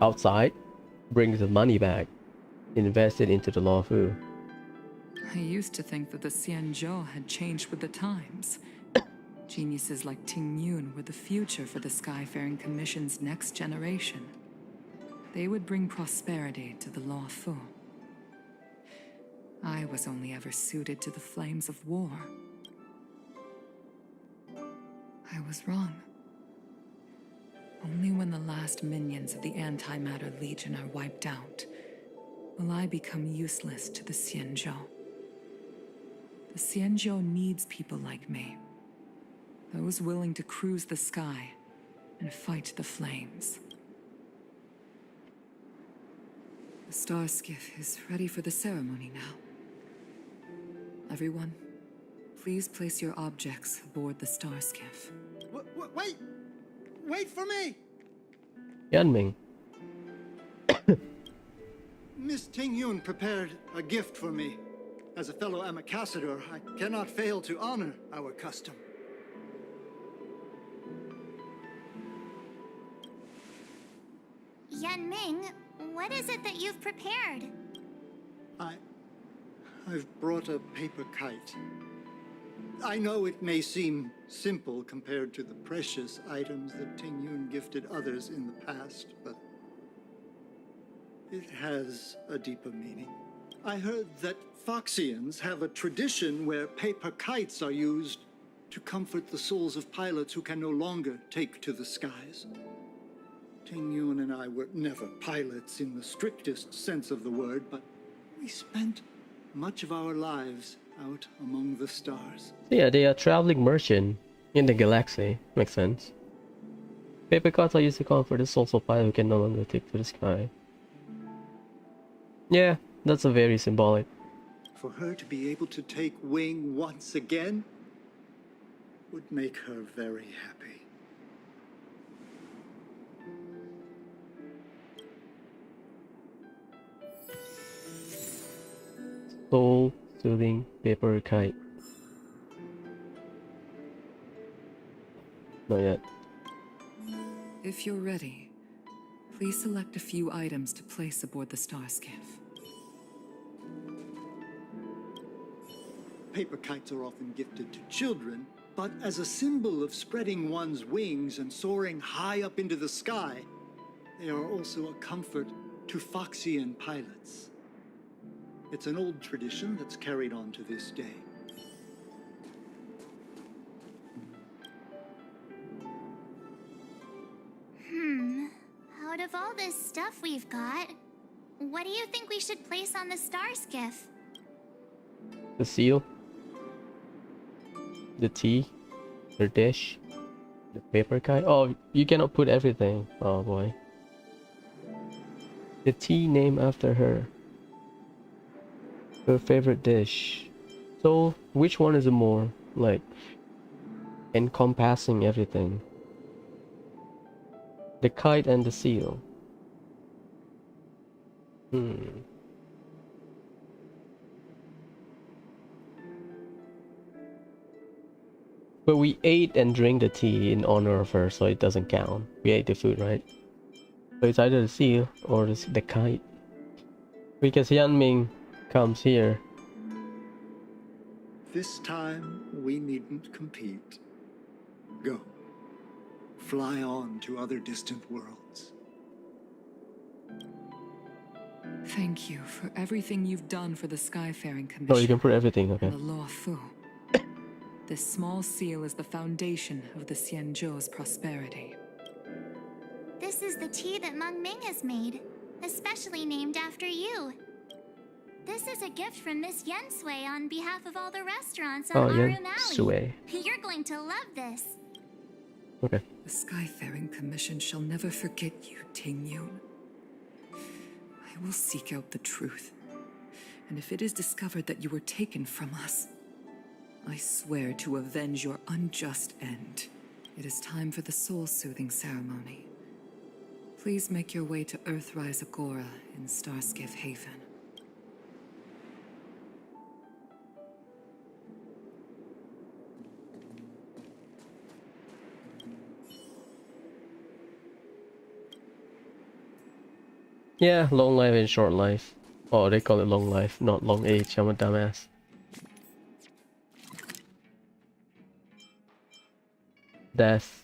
outside, brings the money back, invested into the Luofu. I used to think that the Xianzhou had changed with the times. Geniuses like Ting Yun were the future for the Skyfaring Commission's next generation. They would bring prosperity to the Luofu. I was only ever suited to the flames of war. I was wrong. Only when the last minions of the Antimatter Legion are wiped out will I become useless to the Xianzhou. The Xianzhou needs people like me. Those willing to cruise the sky and fight the flames. The star skiff is ready for the ceremony now. Everyone, please place your objects aboard the star skiff. Wait! Wait for me! Yanming. Miss Ting Yun prepared a gift for me. As a fellow ambassador, I cannot fail to honor our custom. Yanming, what is it that you've prepared? I've brought a paper kite. I know it may seem simple compared to the precious items that Ting Yun gifted others in the past, but it has a deeper meaning. I heard that Foxians have a tradition where paper kites are used to comfort the souls of pilots who can no longer take to the skies. Ting Yun and I were never pilots in the strictest sense of the word, but we spent much of our lives out among the stars. Yeah, they are traveling merchant in the galaxy. Makes sense. Paper cards are used to comfort the souls of pilots who can no longer take to the sky. Yeah, that's a very symbolic. For her to be able to take wing once again would make her very happy. Soul soothing paper kite. Not yet. If you're ready, please select a few items to place aboard the star skiff. Paper kites are often gifted to children, but as a symbol of spreading one's wings and soaring high up into the sky, they are also a comfort to Foxian pilots. It's an old tradition that's carried on to this day. Out of all this stuff we've got, what do you think we should place on the star skiff? The seal. The tea. The dish. The paper kite. Oh, you cannot put everything. Oh boy. The tea named after her. Her favorite dish. So, which one is more, like, encompassing everything? The kite and the seal. But we ate and drank the tea in honor of her, so it doesn't count. We ate the food, right? So it's either the seal or the kite. Because Yanming comes here. This time, we needn't compete. Go. Fly on to other distant worlds. Thank you for everything you've done for the Skyfaring Commission. Oh, you can put everything, okay. And the Luofu. This small seal is the foundation of the Xianzhou's prosperity. This is the tea that Meng Ming has made, especially named after you. This is a gift from Miss Yensui on behalf of all the restaurants Oh, on Arum Yensui. Alley. You're going to love this. Okay. The Skyfaring Commission shall never forget you, Ting Yun. I will seek out the truth. And if it is discovered that you were taken from us, I swear to avenge your unjust end. It is time for the soul-soothing ceremony. Please make your way to Earthrise Agora in Starskiff Haven. Yeah, long life and short life. Oh, they call it long life, not long age. I'm a dumbass. Death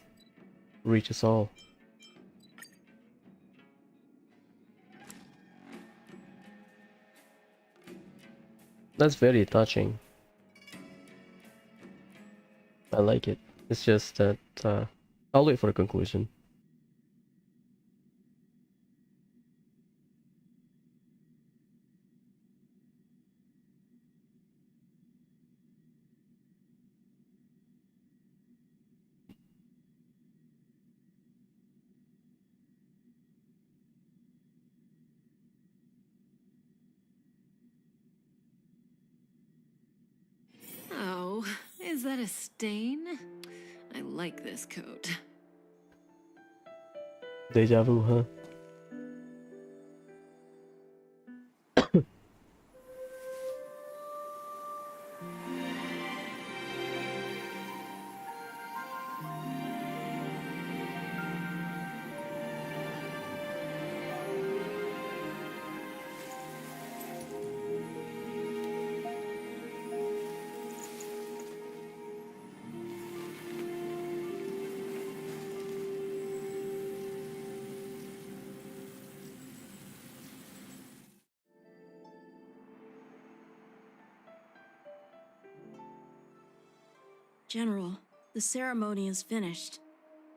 reaches all. That's very touching. I like it. It's just that I'll wait for the conclusion. Oh, is that a stain? I like this coat. Deja vu, huh? General, the ceremony is finished.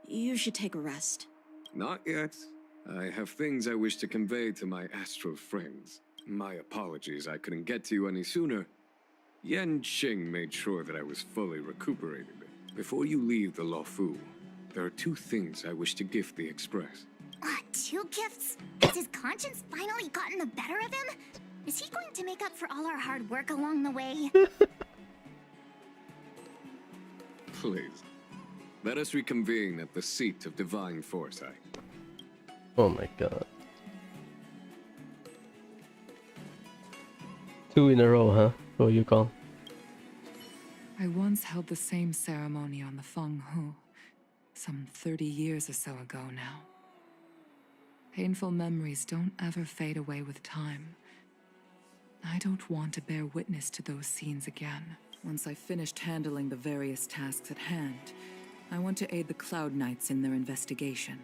You should take a rest. Not yet. I have things I wish to convey to my astral friends. My apologies I couldn't get to you any sooner. Yan Qing made sure that I was fully recuperated. Before you leave the Luofu, there are two things I wish to gift the Express. 2 gifts? Has his conscience finally gotten the better of him? Is he going to make up for all our hard work along the way? Please, let us reconvene at the seat of divine foresight. Oh my god. 2 in a row, huh? What you call? I once held the same ceremony on the Feng Hu, some 30 years or so ago now. Painful memories don't ever fade away with time. I don't want to bear witness to those scenes again. Once I've finished handling the various tasks at hand, I want to aid the Cloud Knights in their investigation.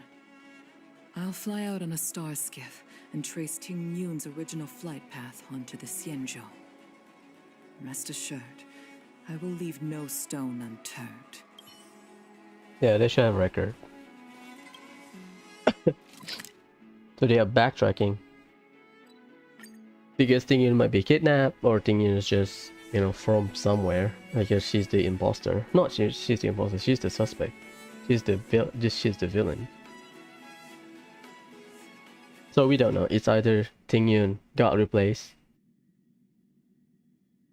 I'll fly out on a star skiff and trace Ting Yun's original flight path onto the Xianzhou. Rest assured, I will leave no stone unturned. Yeah, they should have record. So they are backtracking. Because Ting Yun might be kidnapped, or Ting Yun is just, you know, from somewhere. I guess she's the imposter. Not she's the imposter, she's the suspect. She's the villain. So we don't know. It's either Ting Yun got replaced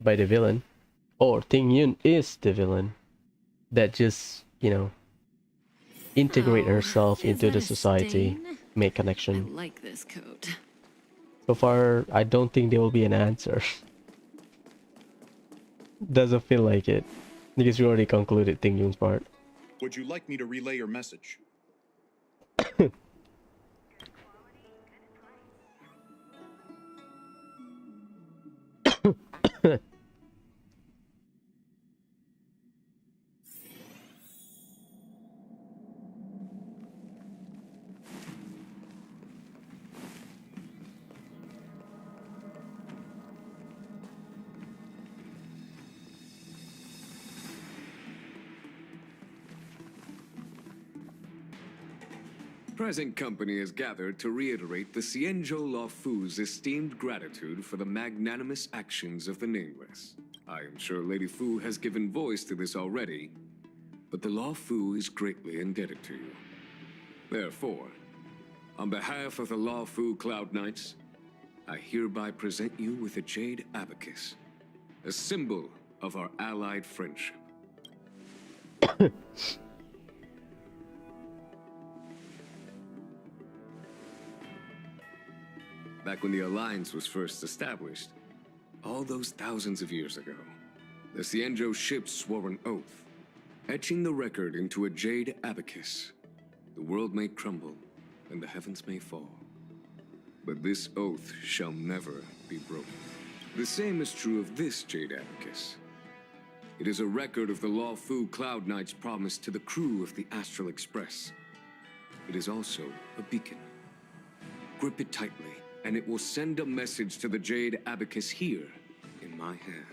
by the villain, or Ting Yun is the villain that just, you know, integrate herself into the society, make connection. I like this coat. So far, I don't think there will be an answer. Doesn't feel like it, because we already concluded Ting Yun's part. Would you like me to relay your message? present company is gathered to reiterate the Xianzhou Luofu's esteemed gratitude for the magnanimous actions of the Nameless. I am sure Lady Fu has given voice to this already, but the Luofu is greatly indebted to you. Therefore, on behalf of the Luofu Cloud Knights, I hereby present you with a jade abacus, a symbol of our allied friendship. Back when the Alliance was first established, all those thousands of years ago, the Xianzhou ships swore an oath, etching the record into a jade abacus. The world may crumble, and the heavens may fall, but this oath shall never be broken. The same is true of this jade abacus. It is a record of the Luofu Cloud Knight's promise to the crew of the Astral Express. It is also a beacon. Grip it tightly, and it will send a message to the jade abacus here in my hand.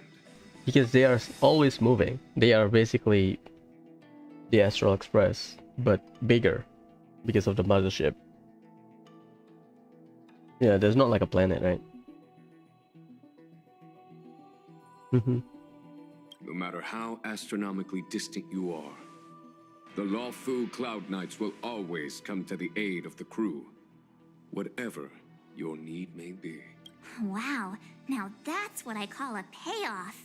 Because they are always moving. They are basically the Astral Express, but bigger because of the mothership. Yeah, there's not like a planet, right? No matter how astronomically distant you are, the Luofu Cloud Knights will always come to the aid of the crew, whatever your need may be. Wow, now that's what I call a payoff.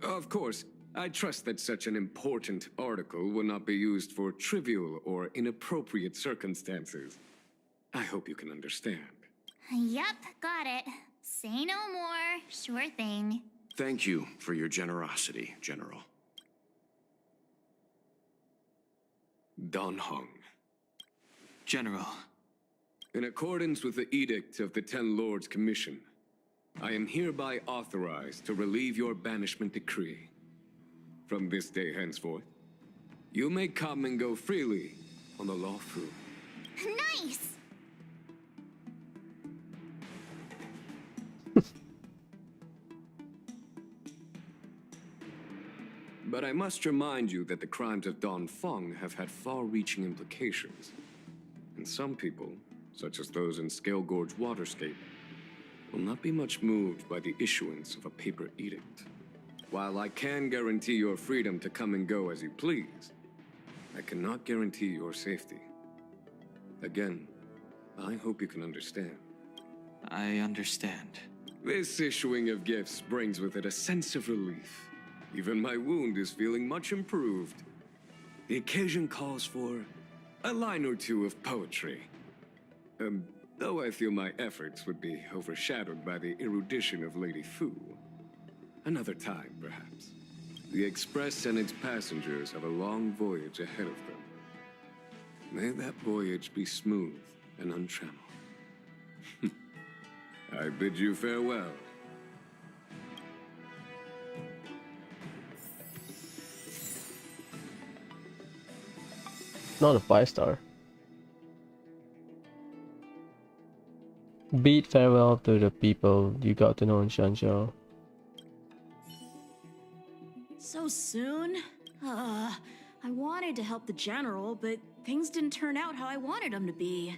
Of course, I trust that such an important article will not be used for trivial or inappropriate circumstances. I hope you can understand. Yup, got it. Say no more. Sure thing. Thank you for your generosity, General. Dan Heng. General. In accordance with the Edict of the Ten Lords Commission, I am hereby authorized to relieve your banishment decree. From this day henceforth, you may come and go freely on the Luofu. Nice! But I must remind you that the crimes of Don Feng have had far-reaching implications. And some people, such as those in Scale Gorge Waterscape, will not be much moved by the issuance of a paper edict. While I can guarantee your freedom to come and go as you please, I cannot guarantee your safety. Again, I hope you can understand. I understand. This issuing of gifts brings with it a sense of relief. Even my wound is feeling much improved. The occasion calls for a line or two of poetry. Though I feel my efforts would be overshadowed by the erudition of Lady Fu. Another time, perhaps. The Express and its passengers have a long voyage ahead of them. May that voyage be smooth and untrammeled. I bid you farewell. Not a 5-star. Bid farewell to the people you got to know in Xianzhou. So soon? I wanted to help the general, but things didn't turn out how I wanted them to be.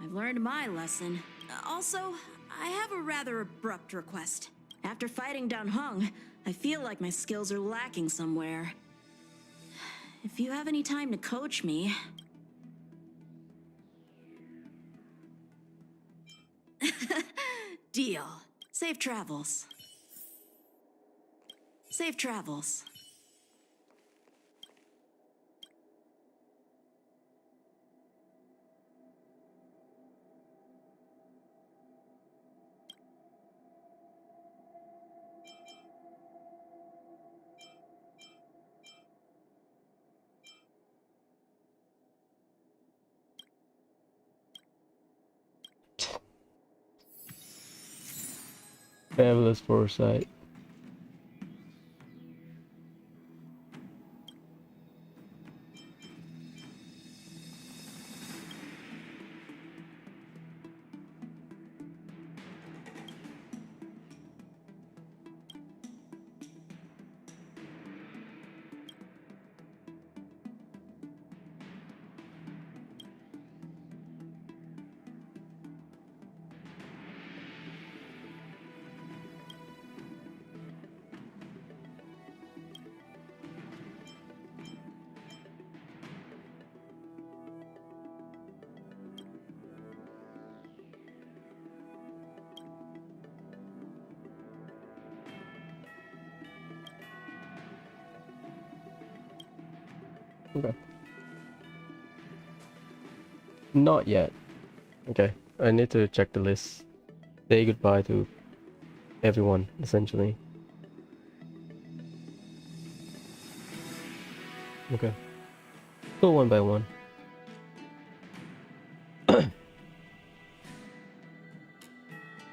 I've learned my lesson. Also, I have a rather abrupt request. After fighting Dan Heng, I feel like my skills are lacking somewhere. If you have any time to coach me... Deal. Safe travels. Safe travels. Fabulous foresight. Okay. Not yet. Okay, I need to check the list. Say goodbye to everyone, essentially. Okay. Go one by one.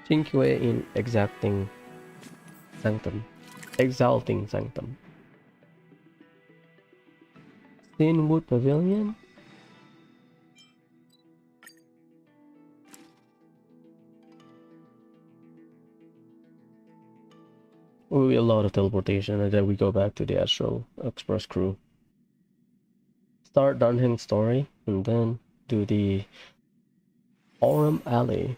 Cinque in exacting sanctum. Exalting sanctum. Thinwood Pavilion? Will be a lot of teleportation, and then we go back to the Astral Express crew. Start Dan Heng's story, and then do the Aurum Alley.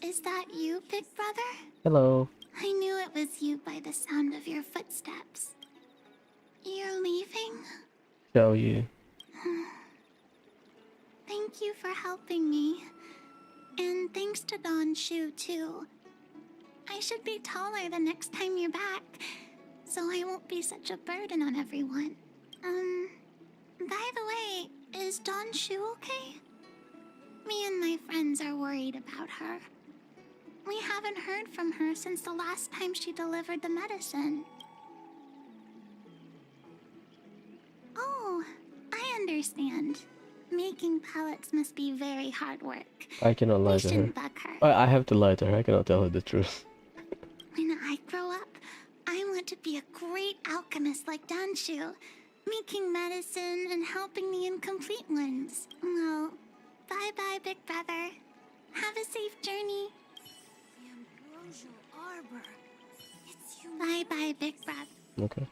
Is that you, Big Brother? Hello. I knew it was you by the sound of your footsteps. You're leaving? Show you. Thank you for helping me. And thanks to Don Shu, too. I should be taller the next time you're back, so I won't be such a burden on everyone. By the way, is Don Shu okay? Me and my friends are worried about her. We haven't heard from her since the last time she delivered the medicine. Oh, I understand. Making pellets must be very hard work. I cannot lie We to her. shouldn't bug her. I have to lie to her. I cannot tell her the truth. When I grow up, I want to be a great alchemist like Danshu, making medicine and helping the incomplete ones. Well, bye-bye, Big Brother. Have a safe journey. Arbor. Bye-bye, Big Brother. Okay.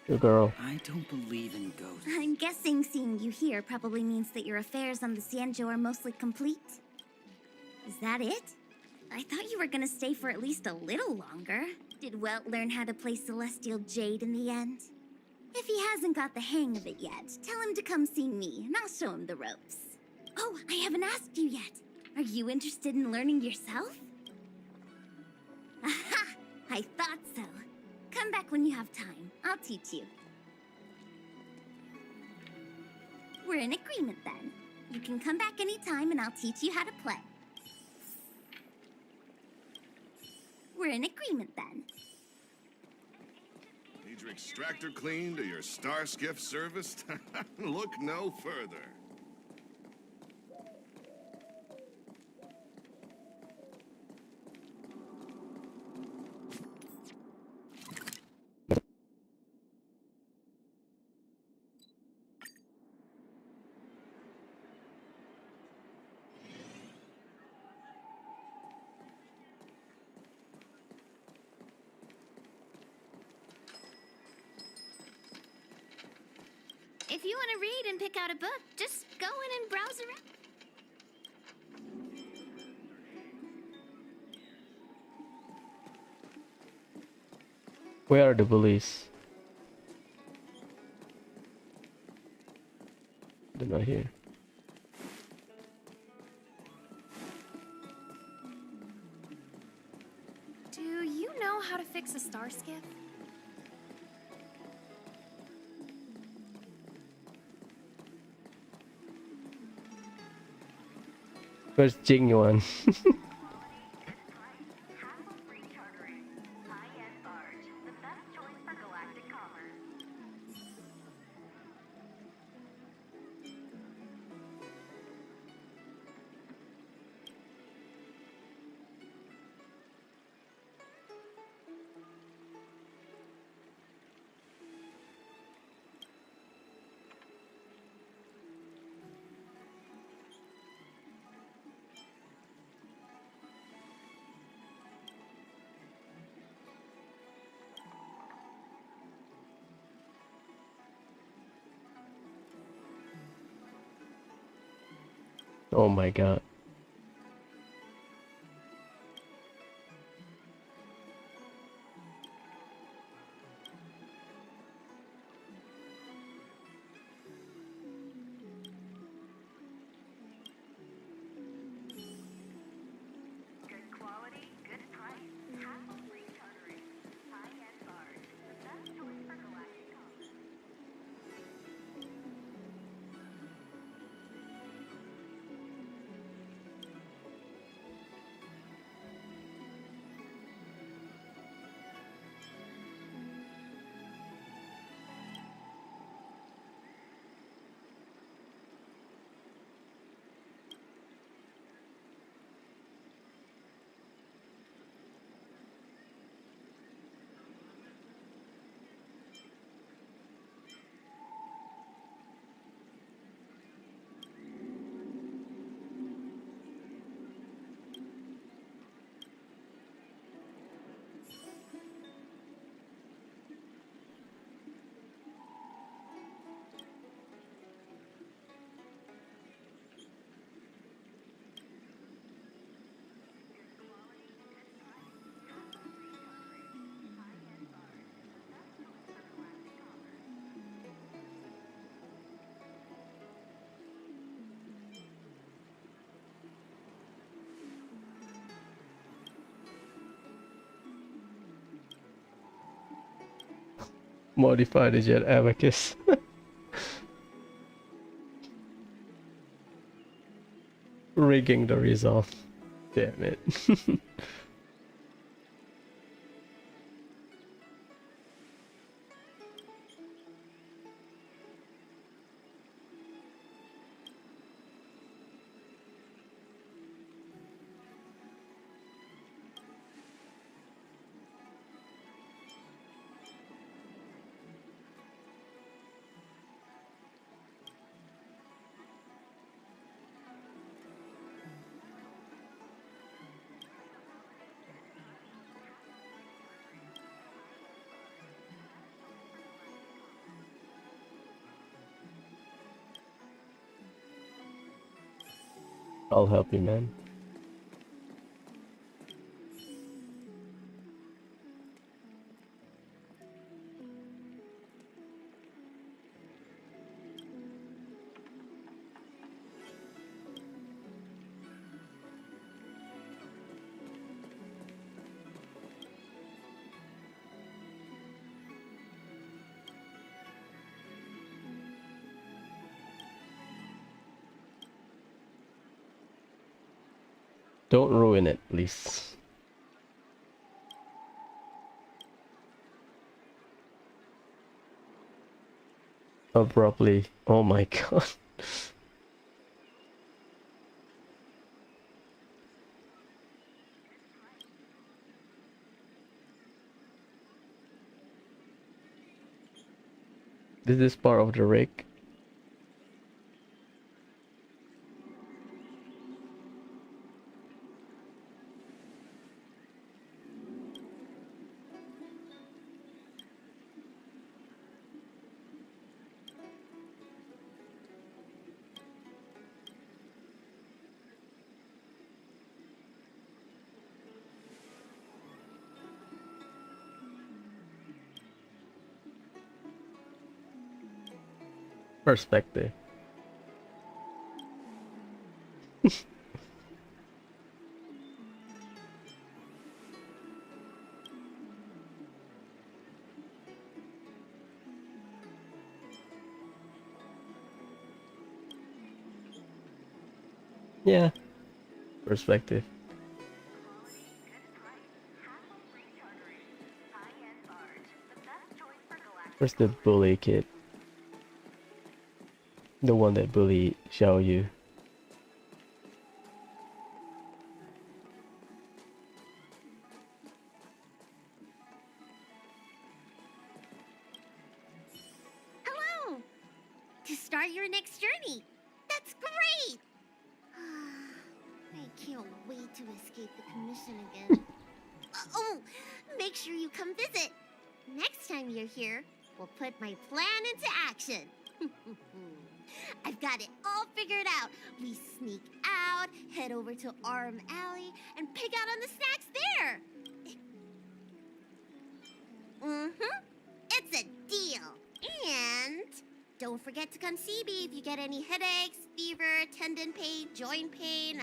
Good girl. I don't believe in ghosts. I'm guessing seeing you here probably means that your affairs on the Xianzhou are mostly complete. Is that it? I thought you were gonna stay for at least a little longer. Did Welt learn how to play Celestial Jade in the end? If he hasn't got the hang of it yet, tell him to come see me, and I'll show him the ropes. Oh, I haven't asked you yet. Are you interested in learning yourself? Aha! I thought so. Come back when you have time. I'll teach you. We're in agreement then. You can come back anytime and I'll teach you how to play. We're in agreement then. Need your extractor cleaned or your star skiff serviced? Look no further. If you want to read and pick out a book, just go in and browse around. Where are the bullies? They're not here. Do you know how to fix a star skiff? Where's Jingyuan? Oh my god. Modify the jet abacus. Rigging the result. Damn it. I'll help you, man. Don't ruin it, please. Abruptly. Oh my god. This is part of the rig. Perspective. Yeah. Perspective. Where's the bully kid? The one that bullied Xiaoyu. Hello! To start your next journey. That's great! I can't wait to escape the commission again. Oh, make sure you come visit. Next time you're here, we'll put my plan into action. I've got it all figured out. We sneak out, head over to Arm Alley, and pick out on the snacks there. It's a deal. And don't forget to come see me if you get any headaches, fever, tendon pain, joint pain,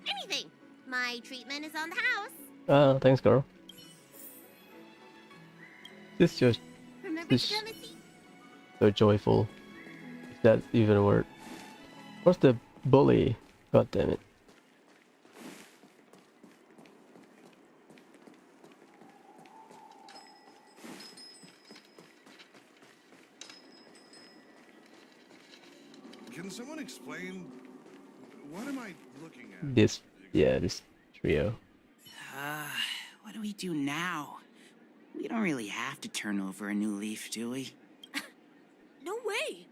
anything. My treatment is on the house. Ah, thanks, girl. This just Remember to come and see. so joyful. If that's even a word. What's the bully? God damn it. Can someone explain? What am I looking at? This trio. What do we do now? We don't really have to turn over a new leaf, do we? No way!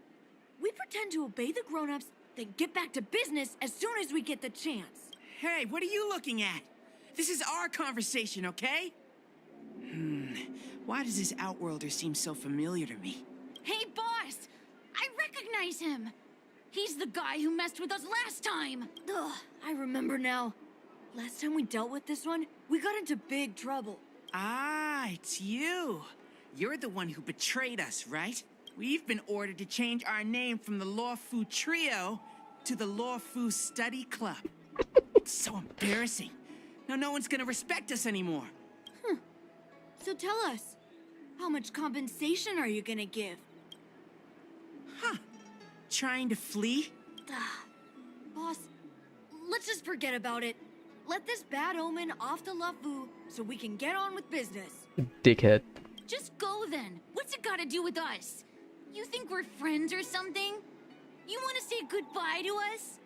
We pretend to obey the grown-ups, then get back to business as soon as we get the chance. Hey, what are you looking at? This is our conversation, okay? Why does this Outworlder seem so familiar to me? Hey, boss! I recognize him! He's the guy who messed with us last time! Ugh, I remember now. Last time we dealt with this one, we got into big trouble. Ah, it's you. You're the one who betrayed us, right? We've been ordered to change our name from the Luofu Trio to the Luofu Study Club. It's so embarrassing. Now no one's gonna respect us anymore. So tell us, How much compensation are you gonna give? Huh. Trying to flee? Boss, let's just forget about it. Let this bad omen off the Luofu so we can get on with business. Dickhead. Just go then. What's it got to do with us? You think we're friends or something? You want to say goodbye to us?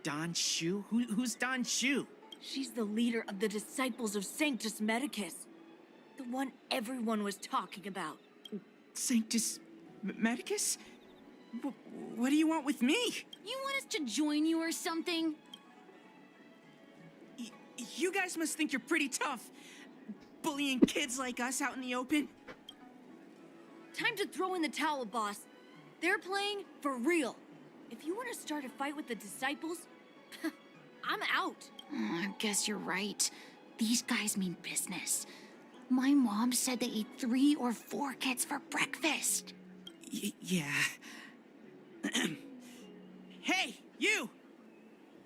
Don Shu? Who's Don Shu? She's the leader of the Disciples of Sanctus Medicus. The one everyone was talking about. Sanctus Medicus? What do you want with me? You want us to join you or something? You guys must think you're pretty tough, bullying kids like us out in the open. Time to throw in the towel, boss. They're playing for real. If you want to start a fight with the Disciples, I'm out. I guess you're right. These guys mean business. My mom said they ate 3 or 4 kids for breakfast. Yeah. Hey, you!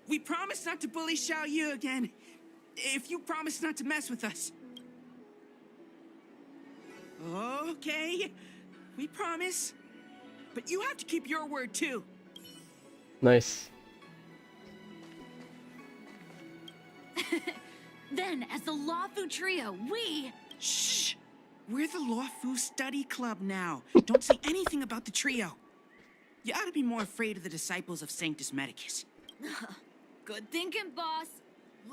We promise not to bully Xiao Yu again. If you promise not to mess with us. Okay, we promise. But you have to keep your word too. Nice. Then, as the Luofu Trio, we... Shh! We're the Luofu Study Club now. Don't say anything about the trio. You ought to be more afraid of the Disciples of Sanctus Medicus. Good thinking, boss.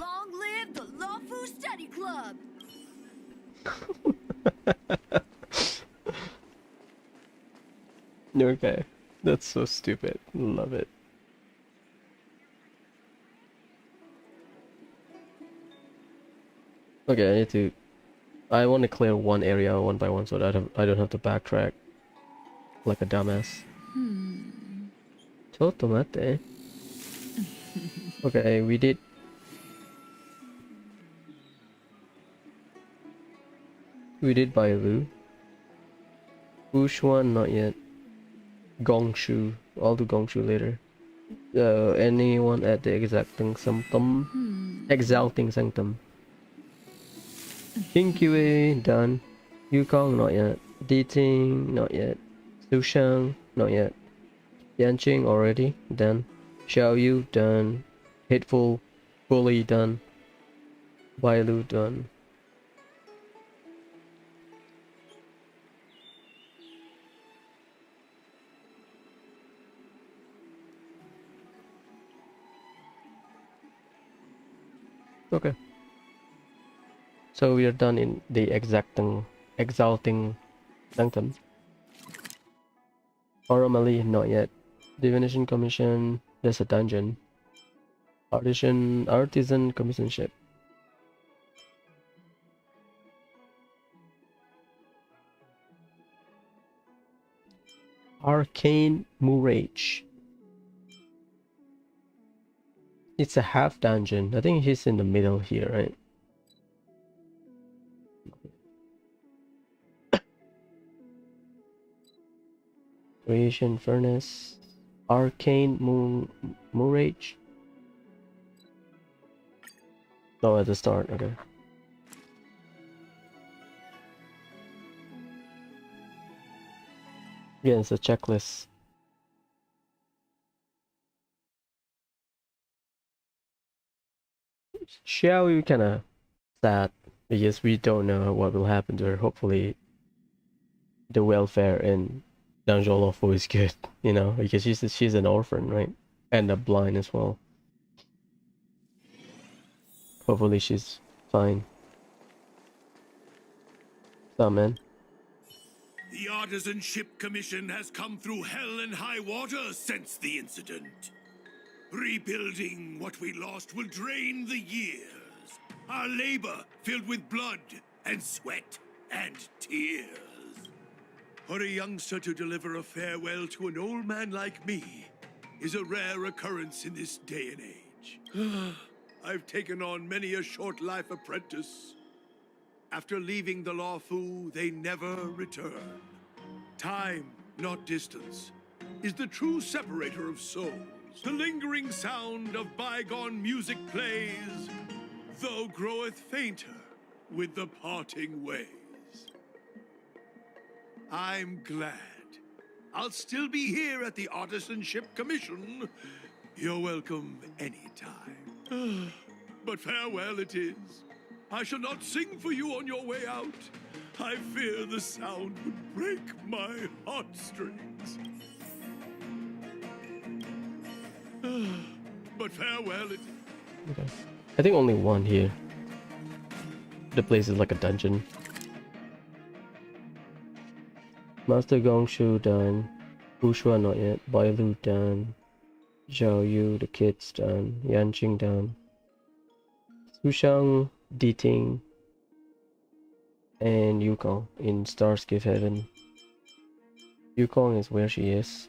Long live the Luofu Study Club. Okay. That's so stupid. Love it. Okay, I want to clear one area one by one so that I don't have to backtrack like a dumbass. Cotto mate. Okay, we did Bailu. Wushuan not yet. Gongshu. I'll do Gongshu later. Anyone at the Exalting Sanctum? Exalting Sanctum. Kinkue done. Yukong not yet. Diting not yet. Sushang not yet. Yanqing already done. Xiao Yu done. Hateful Bully done. Bailu done. Okay. So we are done in the exalting sanctum. Oromali, not yet. Divination Commission, there's a dungeon. Artisan commissionship. Arcane Murage. It's a half dungeon. I think he's in the middle here, right? Creation Furnace. Arcane Murage. Oh, at the start, okay. Yeah, it's a checklist. Xiao Yu kinda sad because we don't know what will happen to her. Hopefully the welfare in Xianzhou Luofu is good, you know, because she's an orphan, right? And a blind as well. Hopefully she's fine. What's up, man? The Artisanship Commission has come through hell and high water since the incident. Rebuilding what we lost will drain the years. Our labor filled with blood and sweat and tears. For a youngster to deliver a farewell to an old man like me is a rare occurrence in this day and age. I've taken on many a short life apprentice. After leaving the Luofu, they never return. Time, not distance, is the true separator of souls. The lingering sound of bygone music plays, though groweth fainter with the parting ways. I'm glad. I'll still be here at the Artisanship Commission. You're welcome anytime. But farewell it is. I shall not sing for you on your way out. I fear the sound would break my heartstrings. But farewell it is. Okay. I think only one here. The place is like a dungeon. Master Gongshu done. Wushua not yet. Bailu done. Zhao Yu, the kids done. Yanqing done. Sushang, Diting, and Yukong in Starscape Heaven. Yukong is where she is.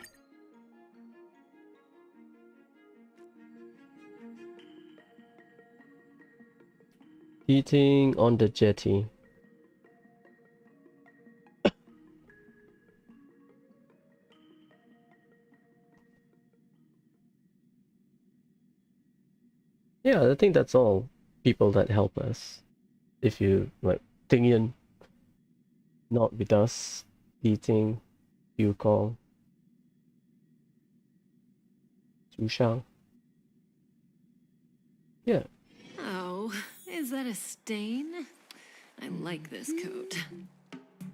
Eating on the jetty. Yeah, I think that's all people that help us. If you like Tingyan, not with us, Eating, Yukong, Sushang. Yeah. Oh, is that a stain? I like this coat.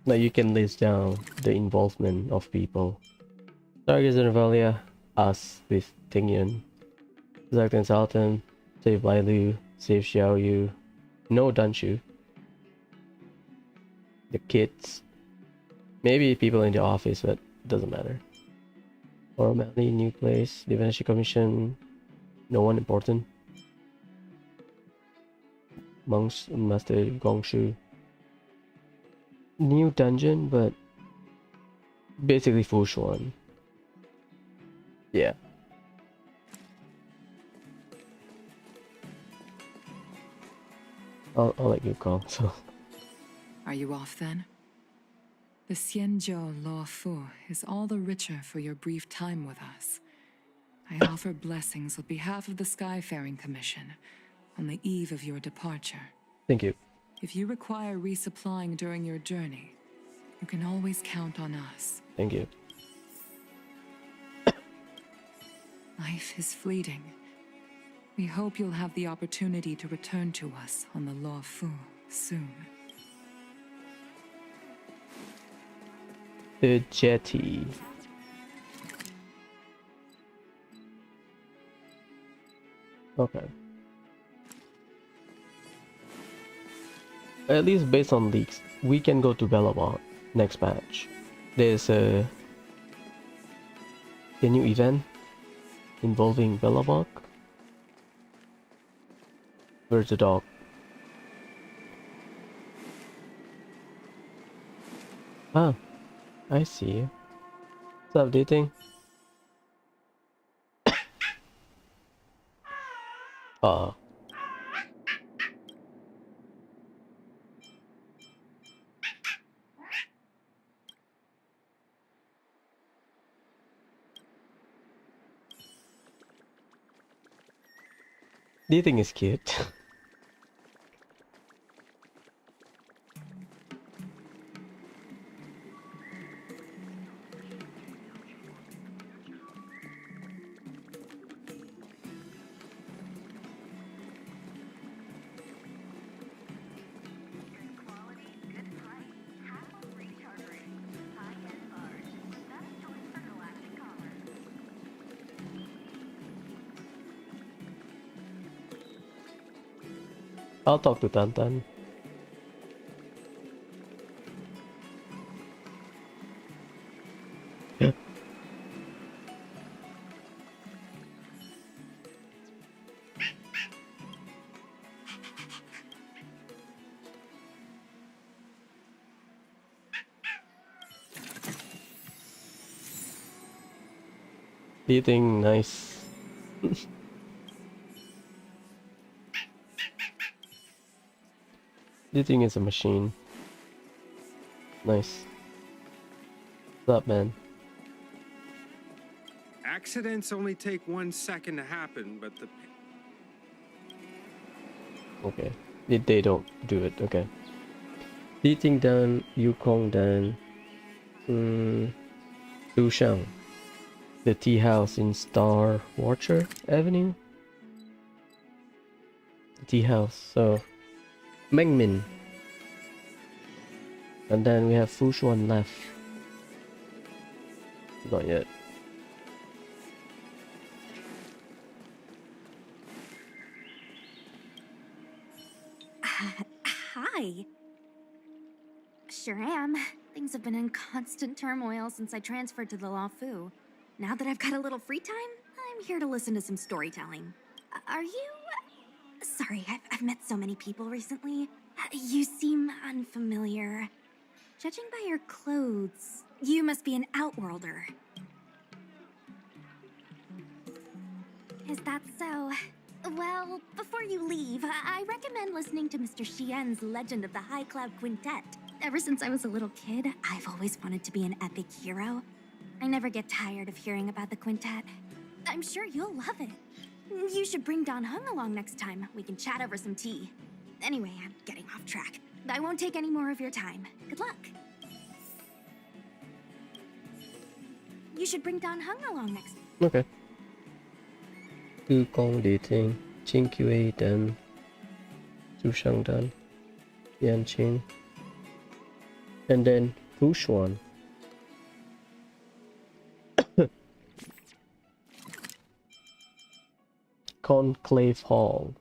Now you can list down the involvement of people. Stargazer and Valia, us with Tingyan, Zack and Salton, save Bailu, save Xiao Yu, no Danshu, the kids, maybe people in the office, but doesn't matter. Or Mally, new place, Divinity Commission, no one important. Monks, Master Gongshu. New dungeon, but basically Fushuan. Yeah. I'll let you call, so. Are you off then? The Xianzhou Luofu is all the richer for your brief time with us. I offer blessings on behalf of the Skyfaring Commission on the eve of your departure. Thank you. If you require resupplying during your journey, you can always count on us. Thank you. Life is fleeting. We hope you'll have the opportunity to return to us on the Luofu soon. The jetty. Okay. At least based on leaks, we can go to Bellabot next patch. There's a new event involving Bellabot. Where's the dog? Ah, I see. What's up, dating? Dating is cute. I'll talk to Tantan. Eating nice. Eating is a machine. Nice. What's up, man? Accidents only take 1 second to happen, but the... Okay. They don't do it, okay. Eating done, Yukong done. Dushang, the tea house in Star Watcher Avenue. The tea house. So Mengmin, and then we have Fushuan left. Not yet. Hi. Sure am. Things have been in constant turmoil since I transferred to the Luofu. Now that I've got a little free time, I'm here to listen to some storytelling. Are you... Sorry, I've met so many people recently. You seem unfamiliar. Judging by your clothes, you must be an outworlder. Is that so? Well, before you leave, I recommend listening to Mr. Xian's Legend of the High Cloud Quintet. Ever since I was a little kid, I've always wanted to be an epic hero. I never get tired of hearing about the quintet. I'm sure you'll love it. You should bring Dan Heng along next time. We can chat over some tea. Anyway, I'm getting off track. I won't take any more of your time. Good luck. You should bring Dan Heng along next. Okay. Tư Công Lý Tinh, Chính QA Dan, Zhu Shangdan, Yan Qin, and then Fushuan. Conclave Hall.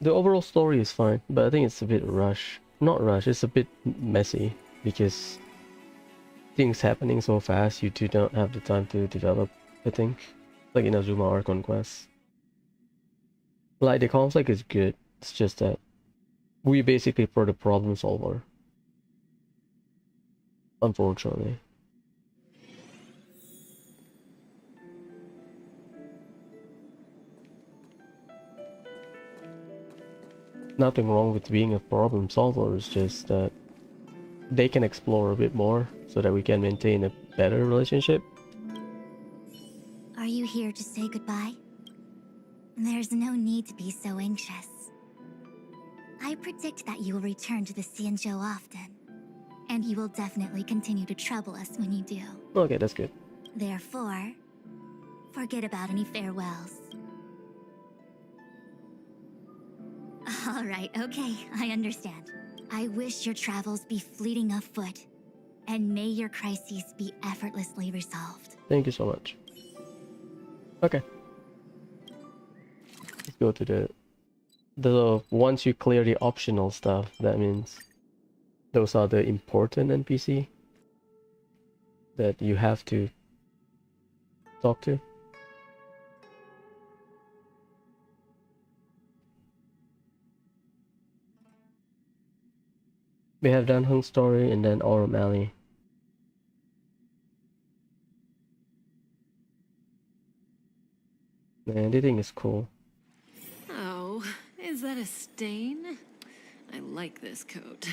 The overall story is fine, but I think it's a bit rushed. Not rushed, it's a bit messy because things happening so fast, you do not have the time to develop, I think. Like in Azuma or Conquest. Like the conflict is good, it's just that we basically for the problem solver. Unfortunately. Nothing wrong with being a problem solver, it's just that they can explore a bit more so that we can maintain a better relationship. Are you here to say goodbye? There's no need to be so anxious. I predict that you will return to the Xianzhou often, and you will definitely continue to trouble us when you do. Okay, that's good. Therefore, forget about any farewells. Alright, okay, I understand. I wish your travels be fleeting of foot, and may your crises be effortlessly resolved. Thank you so much. Okay. Let's go to the once you clear the optional stuff, that means those are the important NPC that you have to talk to. We have Dan Heng's story and then Aurum Alley. Man, the thing is cool. Oh, is that a stain? I like this coat.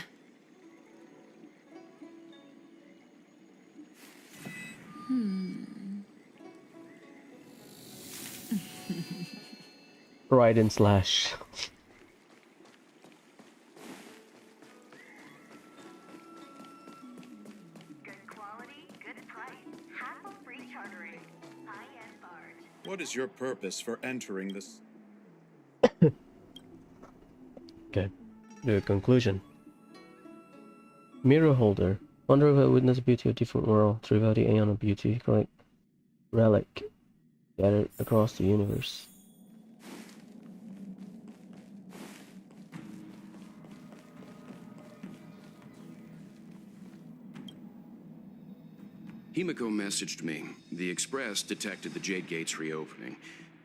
Right and slash. What is your purpose for entering this? Okay, the conclusion. Mirror holder. Wonder if I witness beauty of different world. Trivial the aeon of beauty. Collect relic. Scattered across the universe. Himiko messaged me. The Express detected the Jade Gate's reopening.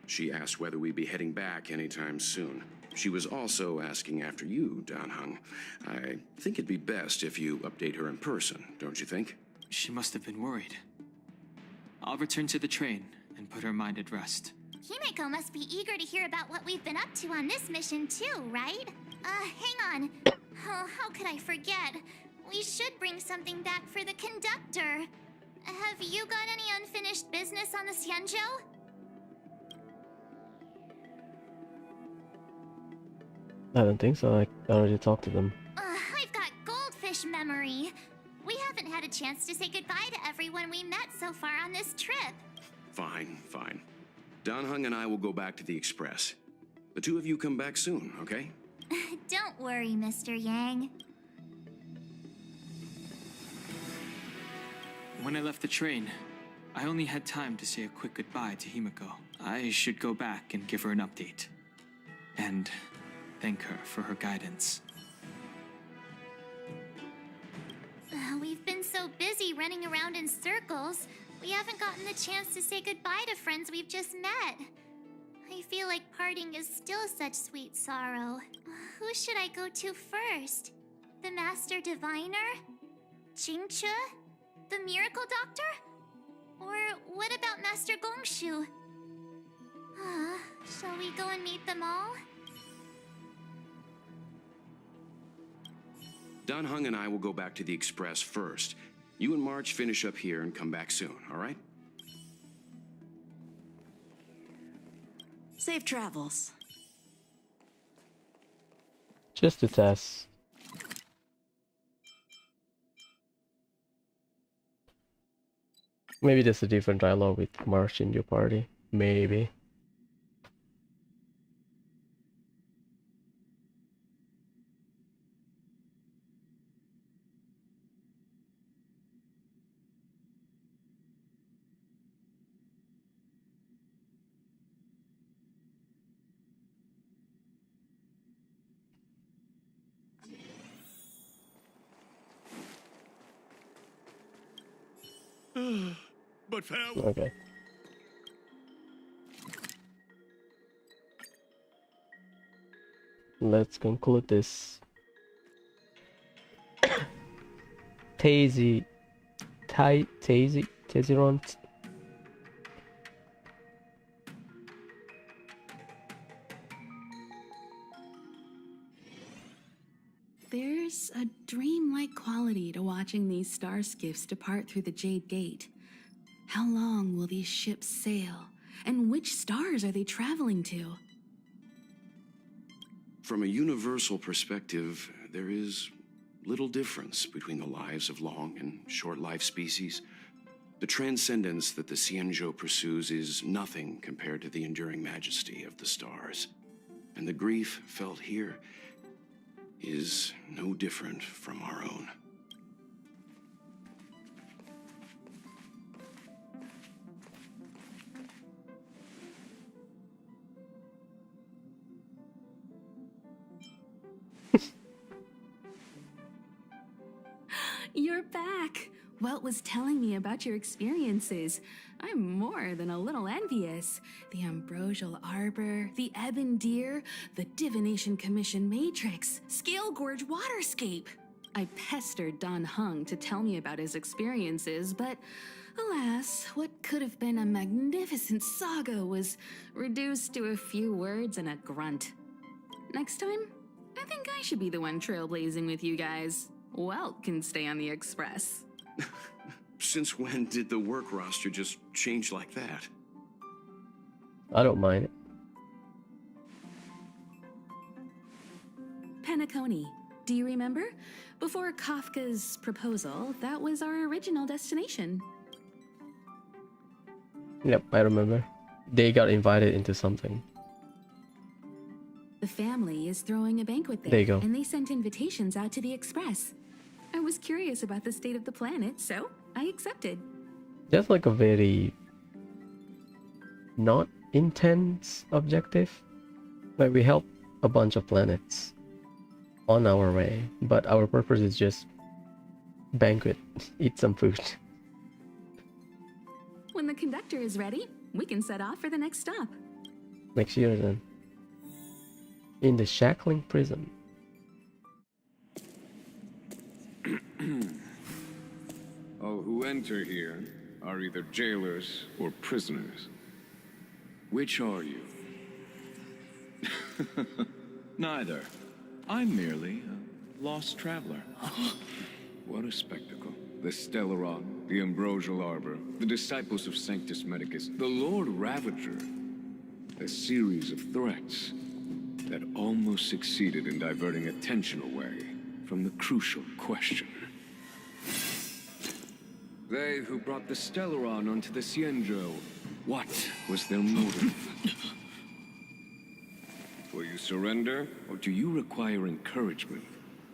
She asked whether we'd be heading back anytime soon. She was also asking after you, Dan Heng. I think it'd be best if you update her in person, don't you think? She must have been worried. I'll return to the train and put her mind at rest. Himeko must be eager to hear about what we've been up to on this mission too, right? Hang on. Oh, how could I forget? We should bring something back for the conductor. Have you got any unfinished business on the Xianzhou? I don't think so. I already talked to them. I've got goldfish memory. We haven't had a chance to say goodbye to everyone we met so far on this trip. Fine, fine. Dan Heng and I will go back to the Express. The two of you come back soon, okay? Don't worry, Mr. Yang. When I left the train, I only had time to say a quick goodbye to Himiko. I should go back and give her an update. And thank her for her guidance. We've been so busy running around in circles, we haven't gotten the chance to say goodbye to friends we've just met. I feel like parting is still such sweet sorrow. Who should I go to first? The Master Diviner? Jingche? The Miracle Doctor? Or what about Master Gongshu? Shall we go and meet them all? Dan Heng and I will go back to the Express first. You and March finish up here and come back soon, all right? Safe travels. Just to test. Maybe there's a different dialogue with March in your party. Maybe. But farewell. Okay. Let's conclude this. Taziront. There's a dreamlike quality to watching these star skiffs depart through the Jade Gate. How long will these ships sail? And which stars are they traveling to? From a universal perspective, there is little difference between the lives of long and short-lived species. The transcendence that the Xianzhou pursues is nothing compared to the enduring majesty of the stars. And the grief felt here is no different from our own. You're back! Welt was telling me about your experiences. I'm more than a little envious. The Ambrosial Arbor, the Ebon Deer, the Divination Commission Matrix, Scale Gorge Waterscape. I pestered Dan Heng to tell me about his experiences, but alas, what could have been a magnificent saga was reduced to a few words and a grunt. Next time, I think I should be the one trailblazing with you guys. Welt can stay on the Express. Since when did the work roster just change like that? I don't mind it. Penacony, do you remember? Before Kafka's proposal, that was our original destination. Yep, I remember. They got invited into something. The family is throwing a banquet There you go. and they sent invitations out to the Express. I was curious about the state of the planet, so I accepted. That's like a very not intense objective. Like we help a bunch of planets on our way, but our purpose is just banquet, eat some food. When the conductor is ready, we can set off for the next stop. Next year then. In the shackling prison. All who enter here are either jailers or prisoners. Which are you? Neither. I'm merely a lost traveler. What a spectacle. The Stellaron, the Ambrosial Arbor, the Disciples of Sanctus Medicus, the Lord Ravager. A series of threats. that almost succeeded in diverting attention away from the crucial question. They who brought the Stellaron onto the Xianzhou, what was their motive? Will you surrender, or do you require encouragement?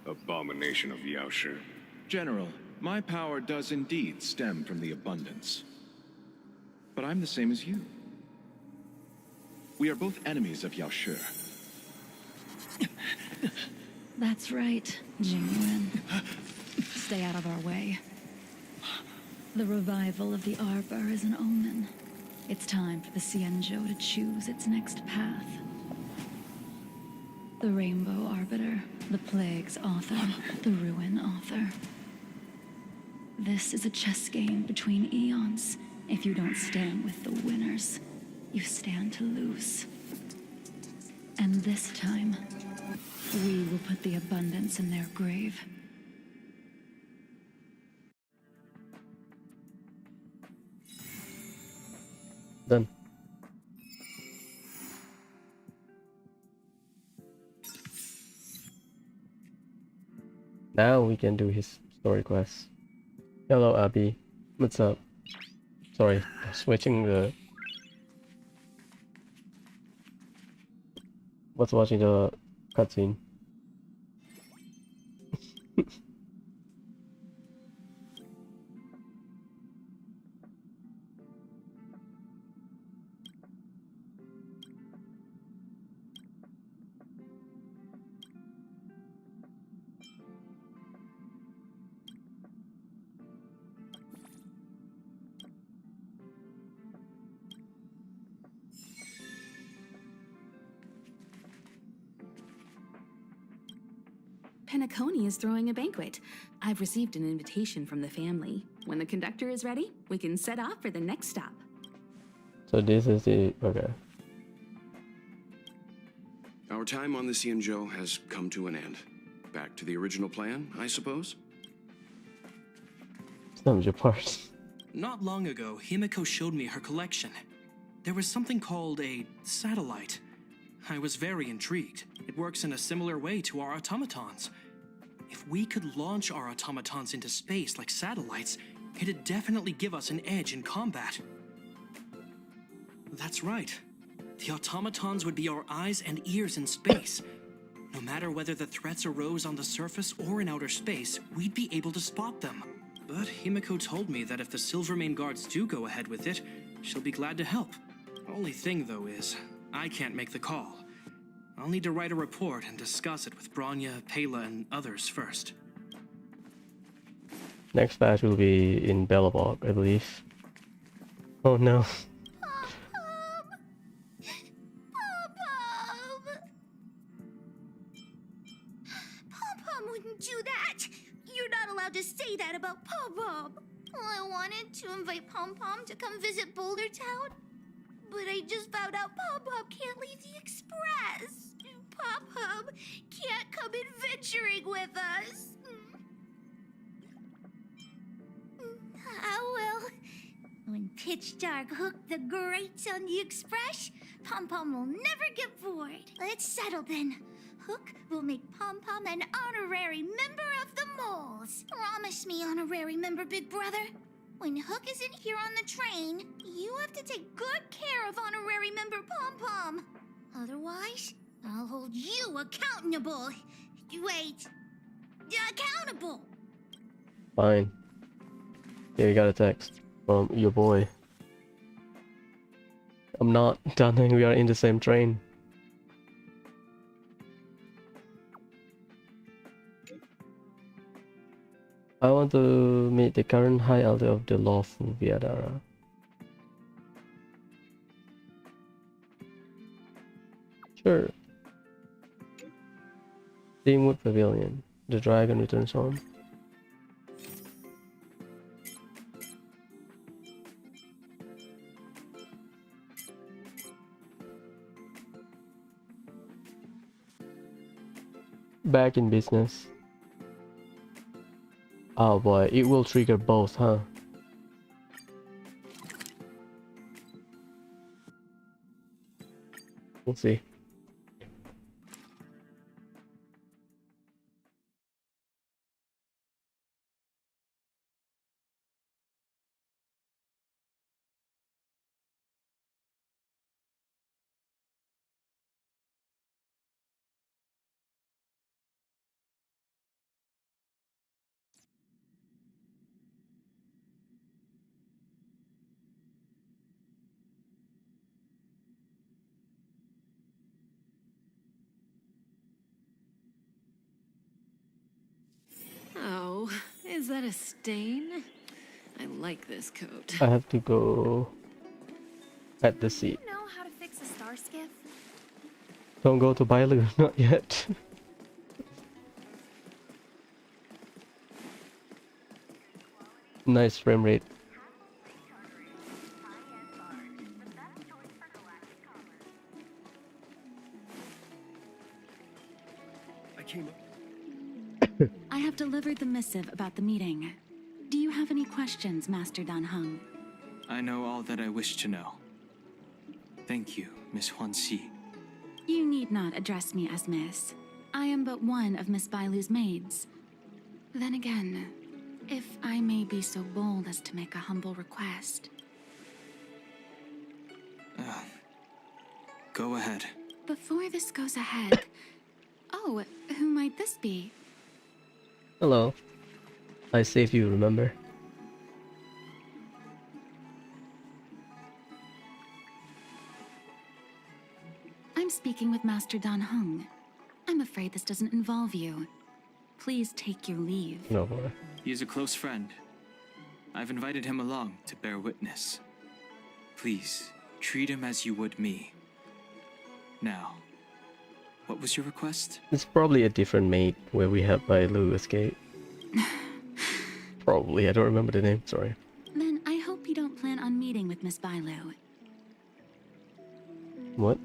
Abomination of Yaoshi. General, my power does indeed stem from the abundance. But I'm the same as you. We are both enemies of Yaoshi. That's right, Jingyuan. Stay out of our way. The revival of the Arbor is an omen. It's time for the Xianzhou to choose its next path. The Rainbow Arbiter, the Plague's author, the Ruin author. This is a chess game between eons. If you don't stand with the winners, you stand to lose. And this time, we will put the abundance in their grave. Done. Now we can do his story quest. Hello, Abby. What's up? Sorry, switching the... What's watching the cutscene? Penacony is throwing a banquet. I've received an invitation from the family. When the conductor is ready, we can set off for the next stop. So this is the... okay. Our time on the Xianzhou has come to an end. Back to the original plan, I suppose? Some your part. Not long ago, Himiko showed me her collection. There was something called a satellite. I was very intrigued. It works in a similar way to our automatons. If we could launch our automatons into space like satellites, it'd definitely give us an edge in combat. That's right. The automatons would be our eyes and ears in space. No matter whether the threats arose on the surface or in outer space, we'd be able to spot them. But Himiko told me that if the Silvermane guards do go ahead with it, she'll be glad to help. Only thing, though, is I can't make the call. I'll need to write a report and discuss it with Branya, Pela, and others first. Next batch will be in Belobog, I believe. Oh no. Pom-Pom wouldn't do that! You're not allowed to say that about Pom-Pom! Well, I wanted to invite Pom-Pom to come visit Boulder Town, but I just found out Pom-Pom can't leave the Express! Pom-Pom can't come adventuring with us! Oh well. When Pitch Dark hooked the grates on the Express, Pom-Pom will never get bored. Let's settle then. Hook will make Pom-Pom an honorary member of the Moles. Promise me, honorary member, big brother. When Hook isn't here on the train, you have to take good care of honorary member Pom-Pom. Otherwise, I'll hold you accountable. Wait, accountable. Fine. Yeah, you got a text from your boy. I'm not Dan Heng, we are in the same train. I want to meet the current high elder of the Luofu Viadara. Sure. Steamwood Pavilion. The dragon returns home. Back in business. Oh boy, it will trigger both, huh? We'll see. that a stain? I like this coat. I have to go at the seat. You know how to fix a star skiff? Don't go to Bailu, not yet. Nice frame rate. I have delivered the missive about the meeting. Do you have any questions, Master Dan Heng? I know all that I wish to know. Thank you, Miss Huanxi. You need not address me as Miss. I am but one of Miss Bailu's maids. Then again, if I may be so bold as to make a humble request. Go ahead. Before this goes ahead... Oh, who might this be? Hello. I saved you, remember? I'm speaking with Master Dan Heng. I'm afraid this doesn't involve you. Please take your leave. No boy. He is a close friend. I've invited him along to bear witness. Please, treat him as you would me. Now, what was your request? It's probably a different maid where we helped Bailu escape. Probably, I don't remember the name, sorry. Then I hope you don't plan on meeting with Miss Bailu. What?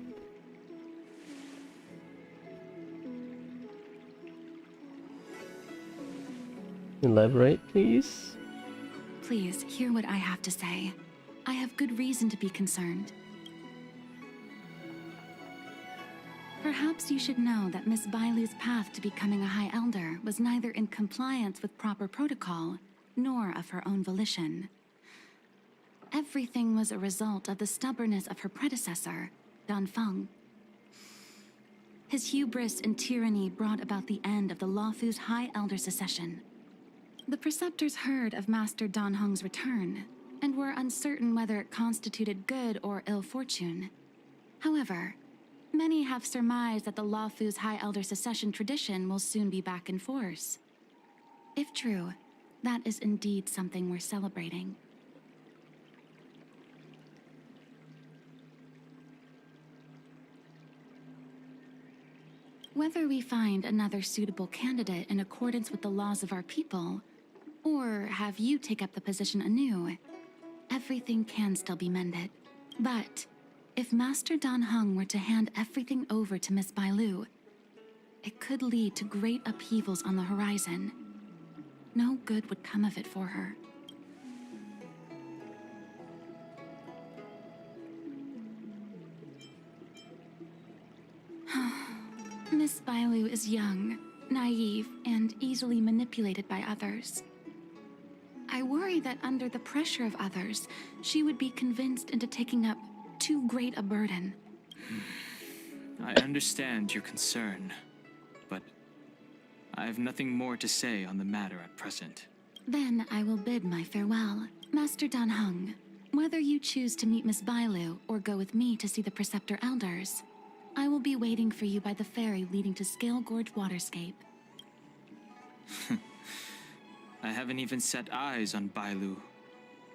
Elaborate, please? Please, hear what I have to say. I have good reason to be concerned. Perhaps you should know that Miss Bailu's path to becoming a High Elder was neither in compliance with proper protocol, nor of her own volition. Everything was a result of the stubbornness of her predecessor, Dan Feng. His hubris and tyranny brought about the end of the Luofu's High Elder succession. The preceptors heard of Master Dan Heng's return, and were uncertain whether it constituted good or ill fortune. However, many have surmised that the Luofu's High Elder succession tradition will soon be back in force. If true, that is indeed something worth celebrating. Whether we find another suitable candidate in accordance with the laws of our people, or have you take up the position anew, everything can still be mended. But if Master Dan Heng were to hand everything over to Miss Bailu, it could lead to great upheavals on the horizon. No good would come of it for her. Miss Bailu is young, naive, and easily manipulated by others. I worry that under the pressure of others, she would be convinced into taking up too great a burden. I understand your concern, but I have nothing more to say on the matter at present. Then I will bid my farewell. Master Dan Heng, whether you choose to meet Miss Bailu or go with me to see the Preceptor Elders, I will be waiting for you by the ferry leading to Scale Gorge Waterscape. I haven't even set eyes on Bailu,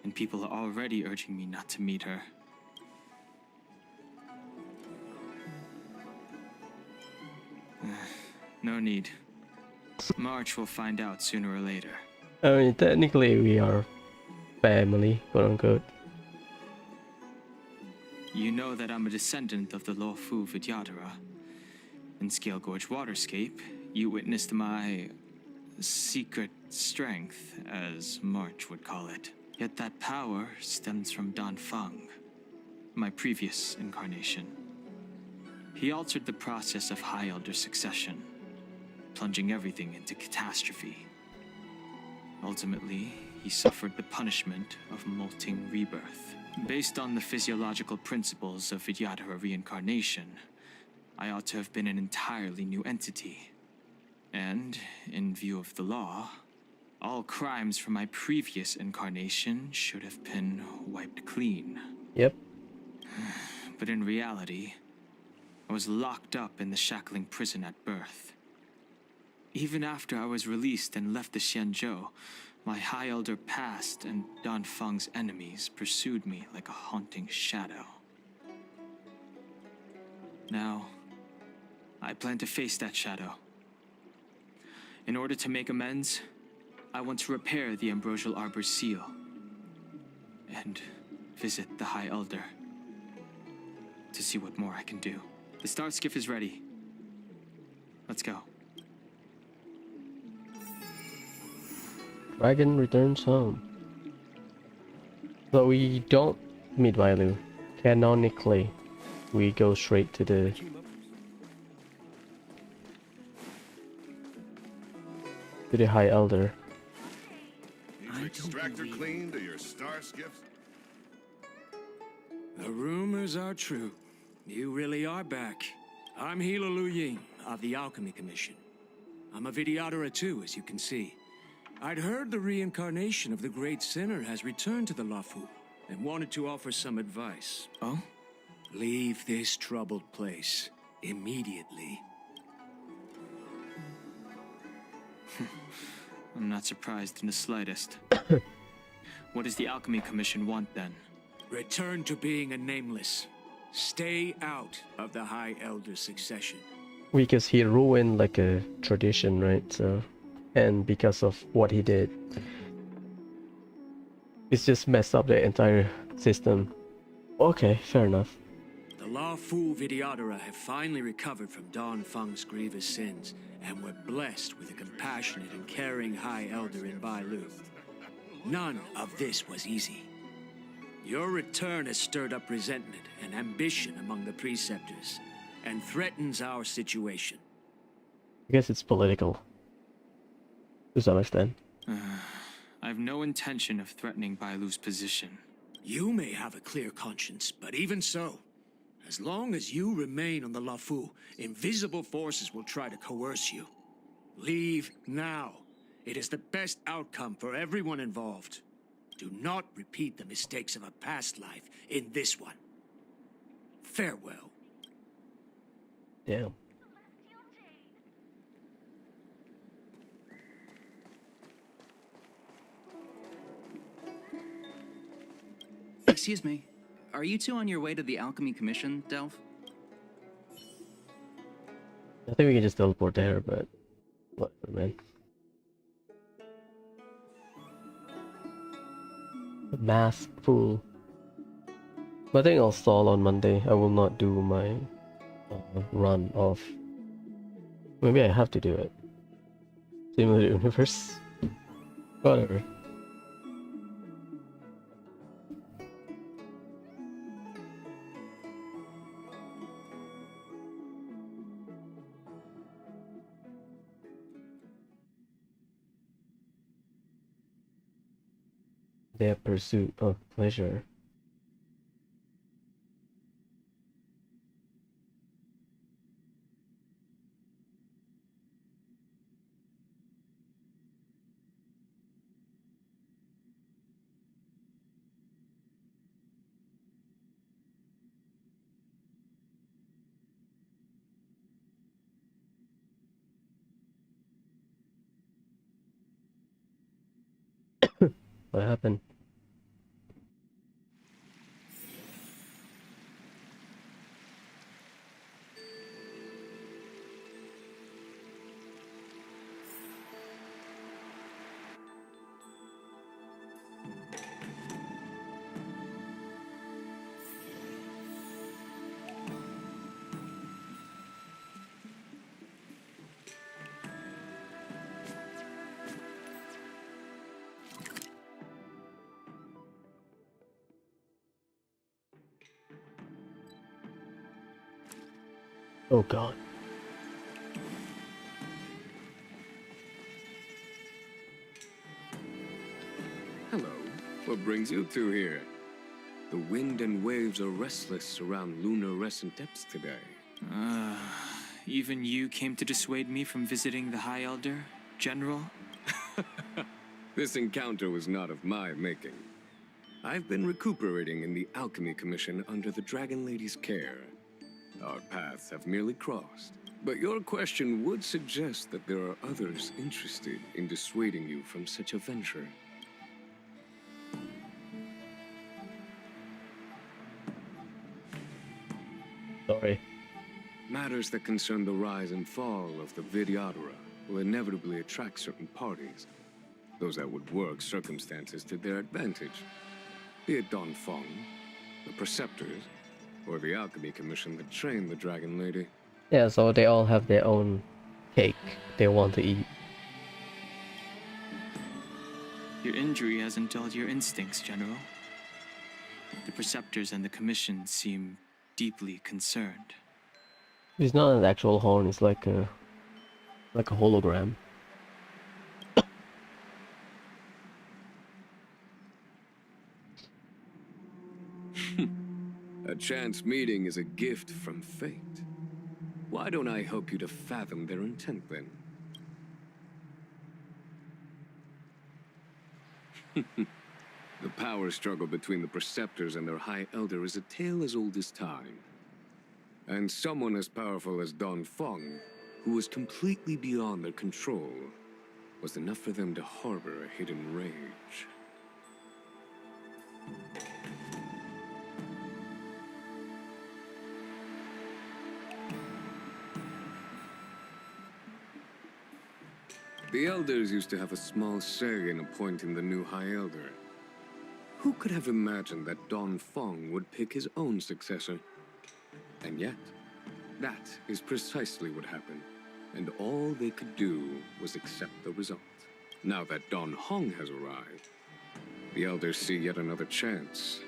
and people are already urging me not to meet her. No need. March will find out sooner or later. I mean, technically we are family, quote unquote. You know that I'm a descendant of the Luofu Vidyadhara. In Scale Gorge Waterscape, you witnessed my secret strength, as March would call it. Yet that power stems from Dan Feng, my previous incarnation. He altered the process of High Elder succession, plunging everything into catastrophe. Ultimately, he suffered the punishment of molting rebirth. Based on the physiological principles of Vidyadhara reincarnation, I ought to have been an entirely new entity. And, in view of the law, all crimes from my previous incarnation should have been wiped clean. Yep. But in reality, I was locked up in the shackling prison at birth. Even after I was released and left the Xianzhou, My High Elder passed, and Dan Feng's enemies pursued me like a haunting shadow. Now, I plan to face that shadow. In order to make amends, I want to repair the Ambrosial Arbor's seal and visit the High Elder to see what more I can do. The star skiff is ready. Let's go. Dragon returns home. So we don't meet Bailu. Canonically, we go straight to the High Elder. Your extractor cleaned or your star skiffs? The rumors are true. You really are back. I'm Hilo Lu Ying of the Alchemy Commission. I'm a Videodora too, as you can see. I'd heard the reincarnation of the great sinner has returned to the Luofu and wanted to offer some advice. Oh? Leave this troubled place immediately. I'm not surprised in the slightest. What does the Alchemy Commission want then? Return to being a nameless. Stay out of the High Elder's succession. Because he ruined like a tradition, right? So, and because of what he did, it's just messed up the entire system. Okay, fair enough. The Luofu Videodora have finally recovered from Dan Feng's grievous sins, and were blessed with a compassionate and caring High Elder in Bailu. None of this was easy. Your return has stirred up resentment and ambition among the preceptors, and threatens our situation. I guess it's political. To some extent. I have no intention of threatening Bailu's position. You may have a clear conscience, but even so, as long as you remain on the Luofu, invisible forces will try to coerce you. Leave now. It is the best outcome for everyone involved. Do not repeat the mistakes of a past life in this one. Farewell. Damn. Excuse me. Are you two on your way to the Alchemy Commission, Delph? I think we can just teleport there, but whatever, man. The mask pool. But I think I'll stall on Monday. I will not do my run of. Maybe I have to do it. Simulated universe. Whatever. Their pursuit of pleasure. What happened? Oh god. Hello. What brings you two here? The wind and waves are restless around lunar-rescent depths today. Even you came to dissuade me from visiting the High Elder, General? This encounter was not of my making. I've been recuperating in the Alchemy Commission under the Dragon Lady's care. Our paths have merely crossed. But your question would suggest that there are others interested in dissuading you from such a venture. Sorry. Matters that concern the rise and fall of the Vidyadhara will inevitably attract certain parties. Those that would work circumstances to their advantage. Be it Don Feng, the Preceptors, or the Alchemy Commission that trained the Dragon Lady. Yeah, so they all have their own cake they want to eat. Your injury hasn't dulled your instincts, General. The Preceptors and the Commission seem deeply concerned. It's not an actual horn, it's like a hologram. A chance meeting is a gift from fate. Why don't I help you to fathom their intent then? The power struggle between the Preceptors and their High Elder is a tale as old as time. And someone as powerful as Don Feng, who was completely beyond their control, was enough for them to harbor a hidden rage. The Elders used to have a small say in appointing the new High Elder. Who could have imagined that Don Feng would pick his own successor? And yet, that is precisely what happened, and all they could do was accept the result. Now that Dan Heng has arrived, the Elders see yet another chance.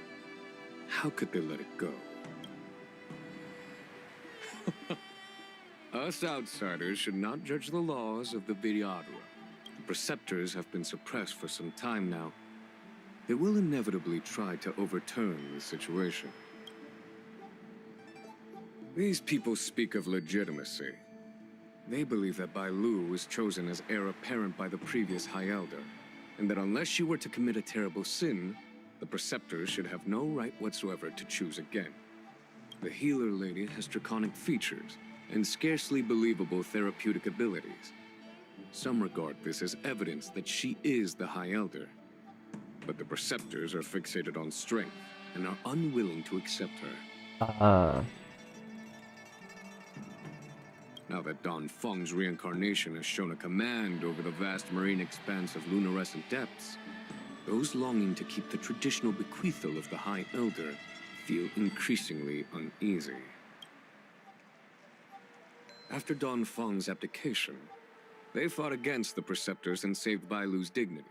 How could they let it go? Us outsiders should not judge the laws of the Vidyadhara. The Preceptors have been suppressed for some time now. They will inevitably try to overturn the situation. These people speak of legitimacy. They believe that Bai Lu was chosen as heir apparent by the previous High Elder, and that unless you were to commit a terrible sin, the Preceptors should have no right whatsoever to choose again. The Healer Lady has draconic features and scarcely believable therapeutic abilities. Some regard this as evidence that she is the High Elder, but the Preceptors are fixated on strength and are unwilling to accept her. Now that Don Feng's reincarnation has shown a command over the vast marine expanse of luminescent depths, those longing to keep the traditional bequeathal of the High Elder feel increasingly uneasy. After Don Feng's abdication, they fought against the Preceptors and saved Bai Lu's dignity.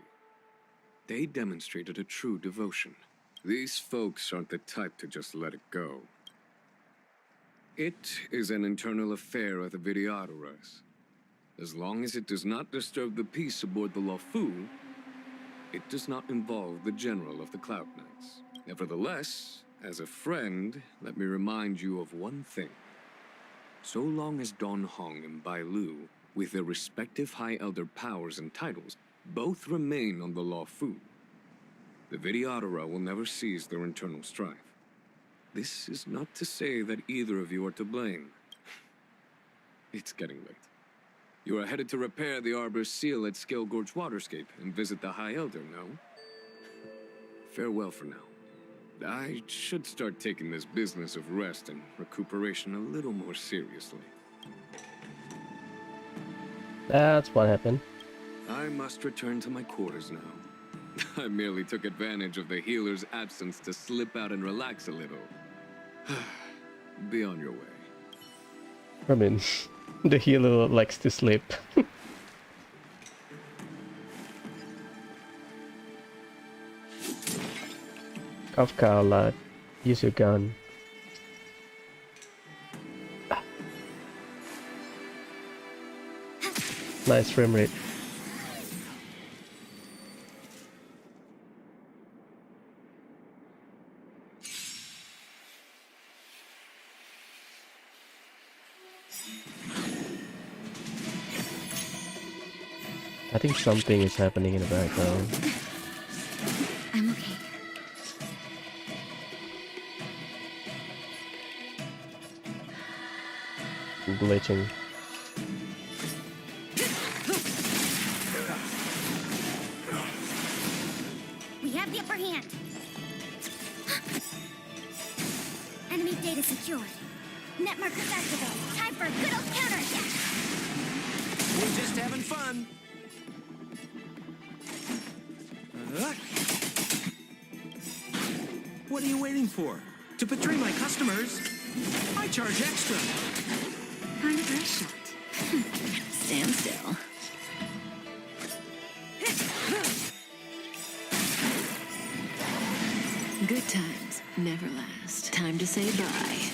They demonstrated a true devotion. These folks aren't the type to just let it go. It is an internal affair of the Vidyadharas. As long as it does not disturb the peace aboard the Luofu, it does not involve the General of the Cloud Knights. Nevertheless, as a friend, let me remind you of one thing. So long as Dan Heng and Bai Lu, with their respective High Elder powers and titles, both remain on the Luofu, the Vidyadhara will never cease their internal strife. This is not to say that either of you are to blame. It's getting late. You are headed to repair the Arbor's seal at Scale Gorge Waterscape and visit the High Elder, no? Farewell for now. I should start taking this business of rest and recuperation a little more seriously. That's what happened. I must return to my quarters now. I merely took advantage of the healer's absence to slip out and relax a little. Be on your way. I mean, the healer likes to sleep. Kafka, lad. Use your gun. Nice frame rate. I think something is happening in the background. I'm okay. Glitching. have the upper hand. Enemy data secured. Net markers activated. Time for a good old counterattack. We're just having fun. What are you waiting for? To betray my customers, I charge extra. Kind of dress shot. Stand still. Good times never last. Time to say bye.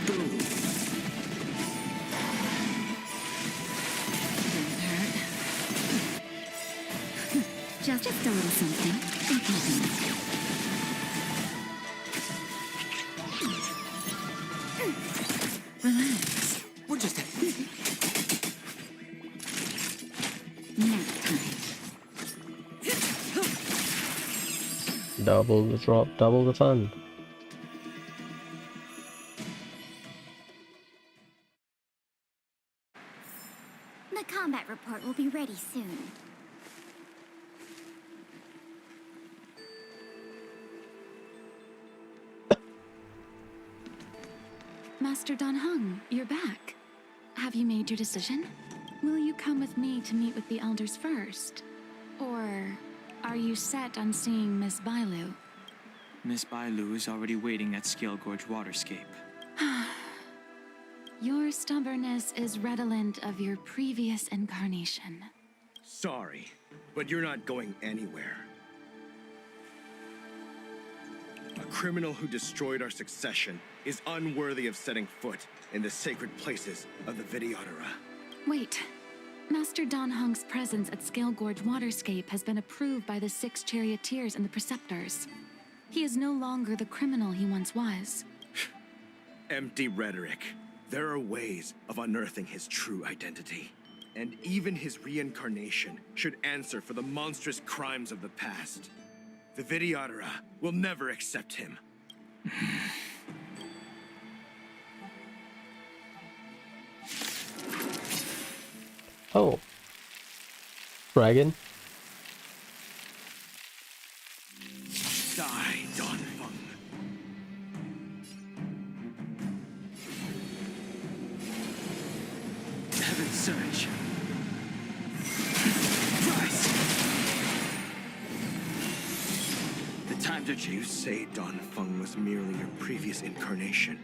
Boom. Doesn't hurt. Just a little something. It happens. Relax. We're just nap time. Double the drop, double the fun. The combat report will be ready soon. Master Dan Heng, you're back. Have you made your decision? Will you come with me to meet with the elders first? Or are you set on seeing Miss Bailu? Miss Bailu is already waiting at Scale Gorge Waterscape. Your stubbornness is redolent of your previous incarnation. Sorry, but you're not going anywhere. A criminal who destroyed our succession is unworthy of setting foot in the sacred places of the Videodora. Wait. Master Dan Heng's presence at Scale Gorge Waterscape has been approved by the 6 charioteers and the preceptors. He is no longer the criminal he once was. Empty rhetoric. There are ways of unearthing his true identity. And even his reincarnation should answer for the monstrous crimes of the past. The Videodora will never accept him. Oh. Dragon? Die, Dan Feng. Heaven surge. Rise. The time to you say Dan Feng was merely your previous incarnation.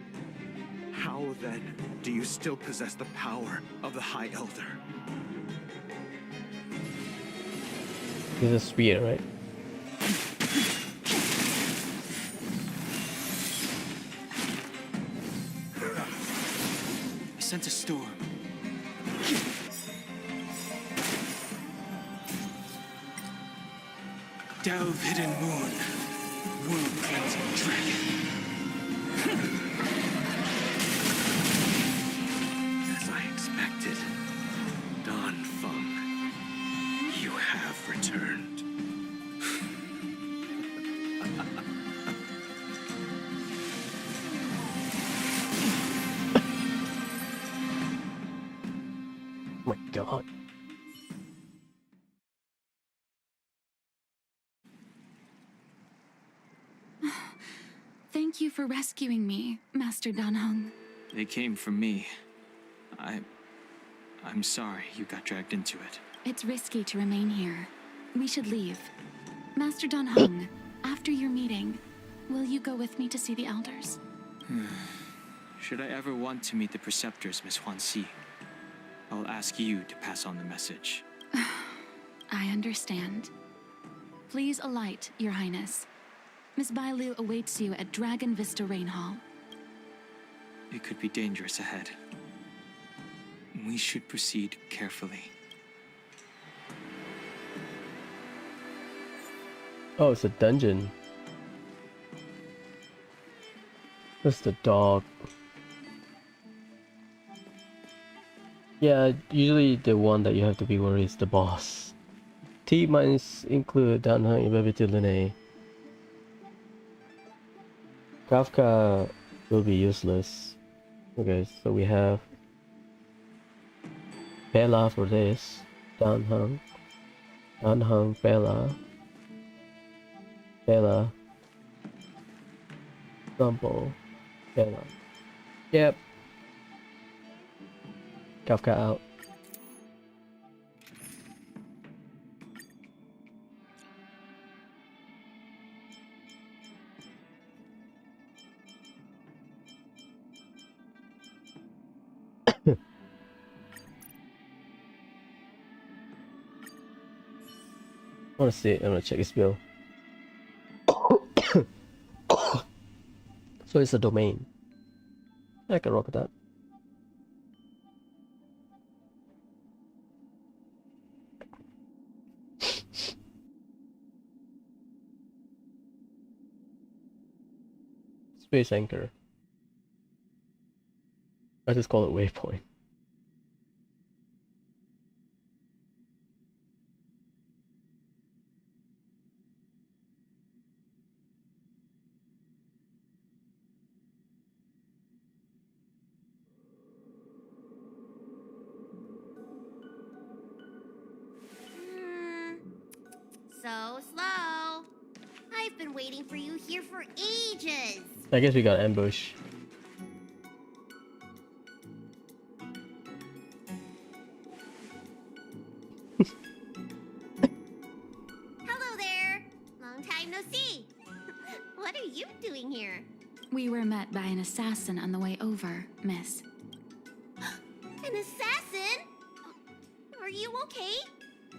How then do you still possess the power of the High Elder? He's a spear, right? I sent a storm. Delve hidden moon. World cleansing dragon. As I expected, Dan Feng, you have returned. Oh my god. Thank you for rescuing me, Master Dan Heng. They came for me. I'm sorry you got dragged into it. It's risky to remain here. We should leave. Master Dan Heng, after your meeting, will you go with me to see the elders? Should I ever want to meet the preceptors, Miss Huanxi, I'll ask you to pass on the message. I understand. Please alight, Your Highness. Miss Bailu awaits you at Dragon Vista Rain Hall. It could be dangerous ahead. We should proceed carefully. Oh, it's a dungeon. That's the dog. Yeah, usually the one that you have to be worried is the boss. T mines include Dan Heng, Ability Lune. Kafka will be useless. Okay, so we have Bella for this. Dan Heng, Bella. Bella. Dumble. Bella. Yep. Kafka out. I wanna see it. I'm gonna check his bill. So it's a domain. I can rock with that. Space anchor. I just call it waypoint. So slow. I've been waiting for you here for ages. I guess we got ambush. Hello there. Long time no see. What are you doing here? We were met by an assassin on the way over, miss. An assassin? Are you okay?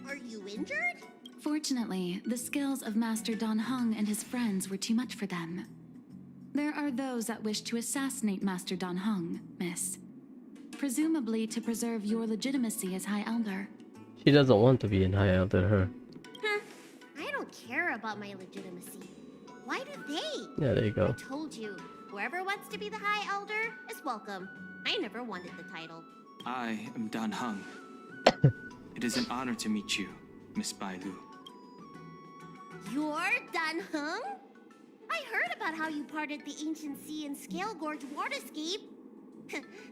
Are you injured? Fortunately, the skills of Master Dan Heng and his friends were too much for them. There are those that wish to assassinate Master Dan Heng, miss. Presumably to preserve your legitimacy as High Elder. She doesn't want to be in High Elder, her. Huh. I don't care about my legitimacy. Why do they? Yeah, there you go. I told you, whoever wants to be the High Elder is welcome. I never wanted the title. I am Dan Heng. It is an honor to meet you, Miss Bailu. You're Dan Heng? I heard about how you parted the ancient sea and Scale Gorge waterscape.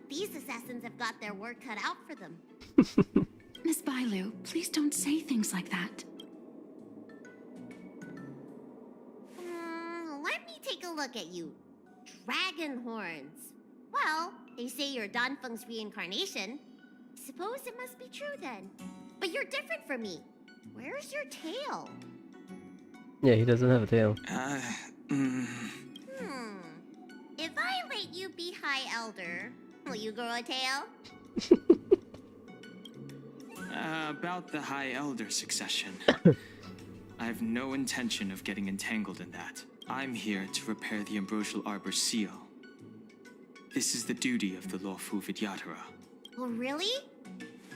These assassins have got their work cut out for them. Miss Bailu, please don't say things like that. Let me take a look at you. Dragon horns. Well, they say you're Dan Feng's reincarnation. Suppose it must be true then. But you're different from me. Where's your tail? Yeah, he doesn't have a tail. If I let you be High Elder, will you grow a tail? About the High Elder succession. I have no intention of getting entangled in that. I'm here to repair the Ambrosial Arbor seal. This is the duty of the Luofu Vidyadhara. Oh, really?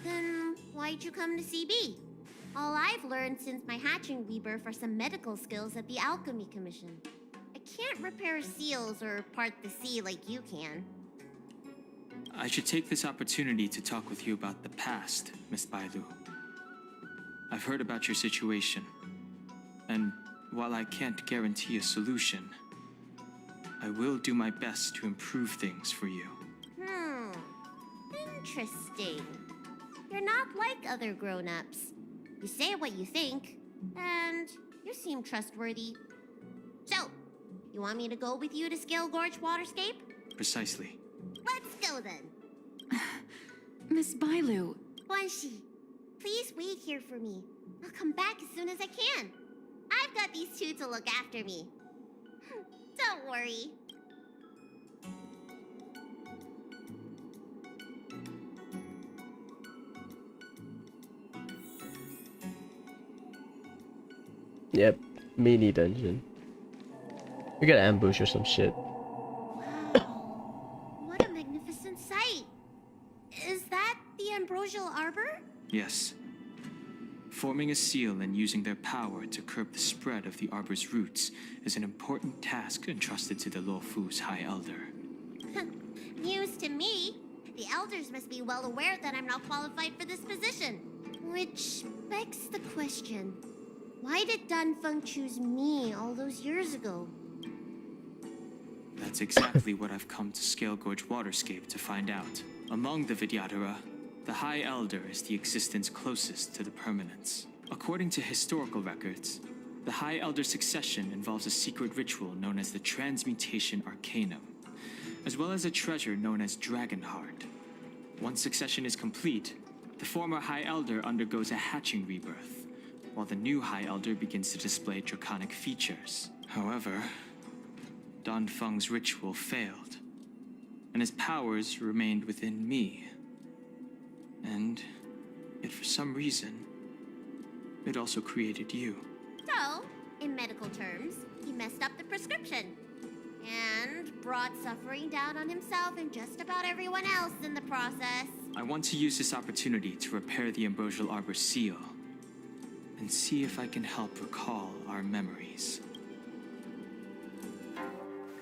Then why'd you come to CB? All I've learned since my hatching rebirth are some medical skills at the Alchemy Commission. I can't repair seals or part the sea like you can. I should take this opportunity to talk with you about the past, Miss Bailu. I've heard about your situation, and while I can't guarantee a solution, I will do my best to improve things for you. Interesting. You're not like other grown-ups. You say what you think, and you seem trustworthy. So, you want me to go with you to Scale Gorge Waterscape? Precisely. Let's go then. Miss Bailu. Guanxi, please wait here for me. I'll come back as soon as I can. I've got these two to look after me. Don't worry. Yep, mini dungeon. We got ambush or some shit. What a magnificent sight. Is that the Ambrosial Arbor? Yes. Forming a seal and using their power to curb the spread of the Arbor's roots is an important task entrusted to the Luofu's High Elder. News to me. The Elders must be well aware that I'm not qualified for this position. Which begs the question. Why did Dan Feng choose me all those years ago? That's exactly what I've come to Scale Gorge Waterscape to find out. Among the Vidyadhara, the High Elder is the existence closest to the permanence. According to historical records, The High Elder succession involves a secret ritual known as the Transmutation Arcanum, as well as a treasure known as Dragonheart. Once succession is complete, the former High Elder undergoes a hatching rebirth, while the new High Elder begins to display draconic features. However, Dan Feng's ritual failed, and his powers remained within me. And yet for some reason, it also created you. So, in medical terms, he messed up the prescription. And brought suffering down on himself and just about everyone else in the process. I want to use this opportunity to repair the Ambrosial Arbor seal, and see if I can help recall our memories.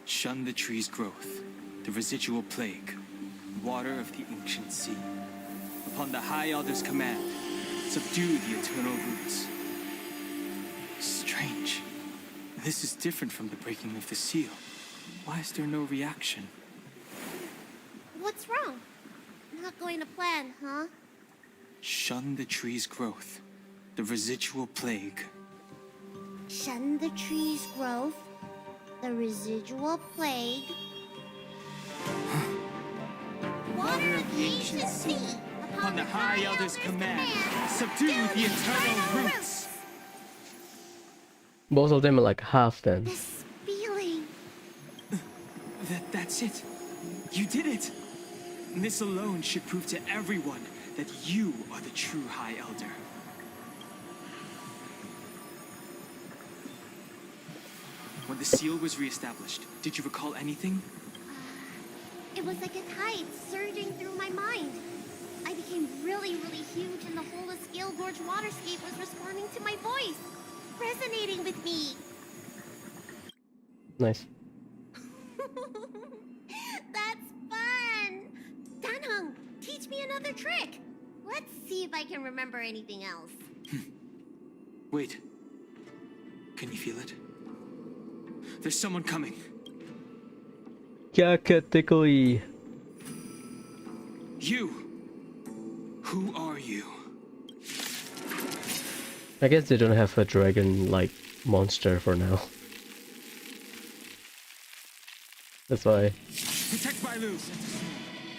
Shun the tree's growth, the residual plague, water of the ancient sea. Upon the High Elder's command, subdue the eternal roots. Strange. This is different from the breaking of the seal. Why is there no reaction? What's wrong? Not going to plan, huh? Shun the tree's growth, the residual plague. Shun the tree's growth, the residual plague. Water of the ancient sea. Upon the High Elder's command, subdue the eternal roots. Both of them are like half then. This feeling. That's it. You did it. This alone should prove to everyone that you are the true High Elder. When the seal was reestablished, did you recall anything? It was like a tide surging through my mind. I became really, really huge, and the whole of Scale Gorge waterscape was responding to my voice, resonating with me. Nice. That's fun! Dan Heng, teach me another trick. Let's see if I can remember anything else. Wait. Can you feel it? There's someone coming. Tickly. You! Who are you? I guess they don't have a dragon-like monster for now. That's why. Protect Bailu!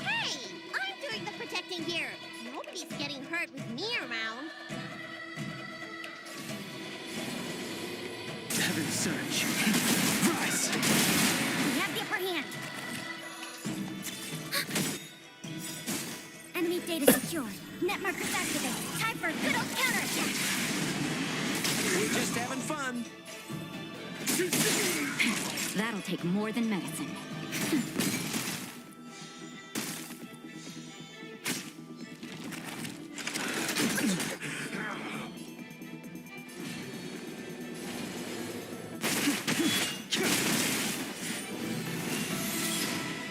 Hey! I'm doing the protecting here. Nobody's getting hurt with me around. Heaven surge. Rise! We have the upper hand. Enemy data secure. Net markers activated. Time for a good old counterattack. We're just having fun. That'll take more than medicine.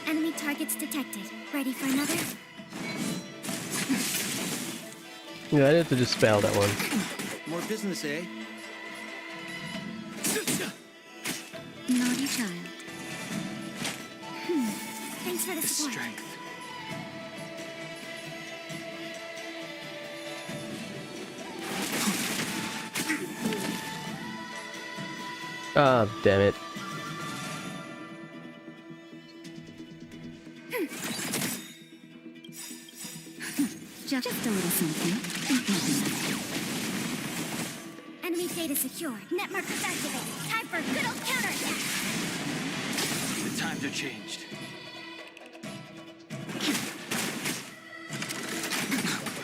Enemy targets detected. Ready for another? Yeah, I need to dispel that one. More business, eh? Naughty child. Thanks for the support. Strength. Ah, damn it. Just a little something. Enemy data secure. Net markers activated. Time for a good old counterattack. The times are changed.